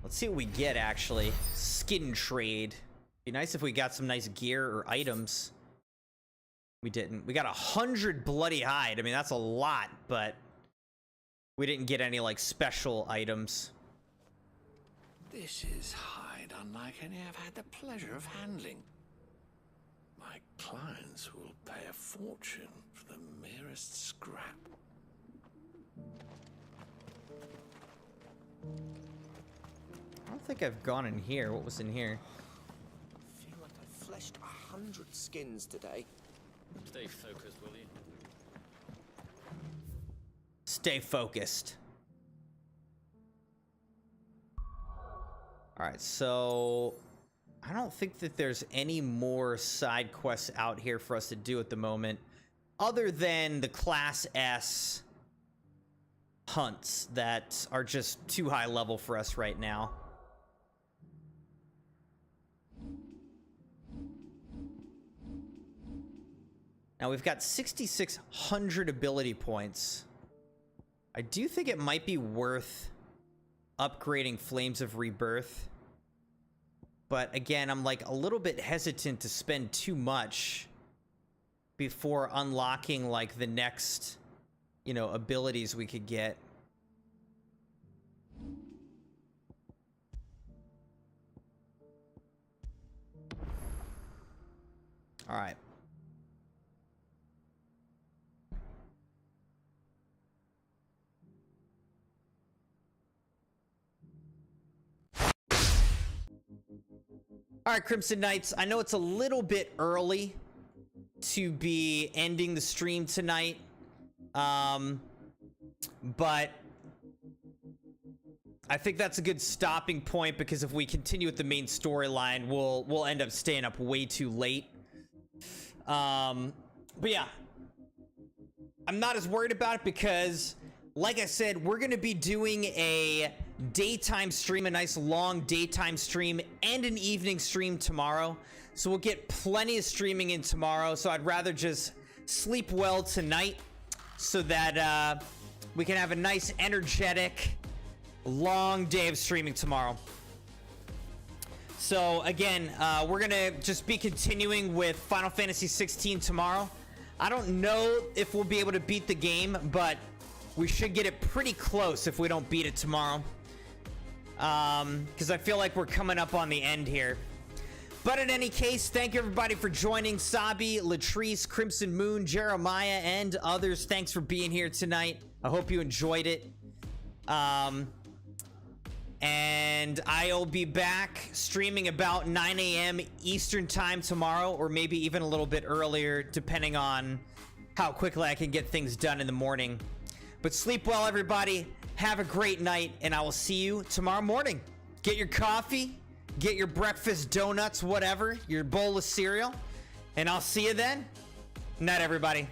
Let's see what we get, actually. Skin trade. Be nice if we got some nice gear or items. We didn't. We got 100 bloody hide. I mean, that's a lot, but we didn't get any, like, special items. This is hide unlike any I've had the pleasure of handling. My clients will pay a fortune for the merest scrap. I don't think I've gone in here. What was in here? I feel like I fleshed 100 skins today. Stay focused, will you? stay focused. All right, so I don't think that there's any more side quests out here for us to do at the moment, other than the Class S hunts that are just too high level for us right now. Now we've got 6,600 ability points. I do think it might be worth upgrading Flames of Rebirth. But again, I'm like a little bit hesitant to spend too much before unlocking like the next, you know, abilities we could get. All right. All right, Crimson Knights, I know it's a little bit early to be ending the stream tonight, but I think that's a good stopping point, because if we continue with the main storyline, we'll end up staying up way too late. But yeah, I'm not as worried about it because, like I said, we're going to be doing a daytime stream, a nice long daytime stream, and an evening stream tomorrow. So we'll get plenty of streaming in tomorrow. So I'd rather just sleep well tonight so that we can have a nice, energetic, long day of streaming tomorrow. So again, we're going to just be continuing with Final Fantasy XVI tomorrow. I don't know if we'll be able to beat the game, but we should get it pretty close if we don't beat it tomorrow. Because I feel like we're coming up on the end here. But in any case, thank you everybody for joining. Sabi, Latrice, CrimsonMune, Jeremiah, and others. Thanks for being here tonight. I hope you enjoyed it. And I'll be back streaming about 9 a.m. Eastern time tomorrow, or maybe even a little bit earlier, depending on how quickly I can get things done in the morning. But sleep well, everybody. Have a great night, and I will see you tomorrow morning. Get your coffee, get your breakfast, donuts, whatever, your bowl of cereal, and I'll see you then. Night, everybody.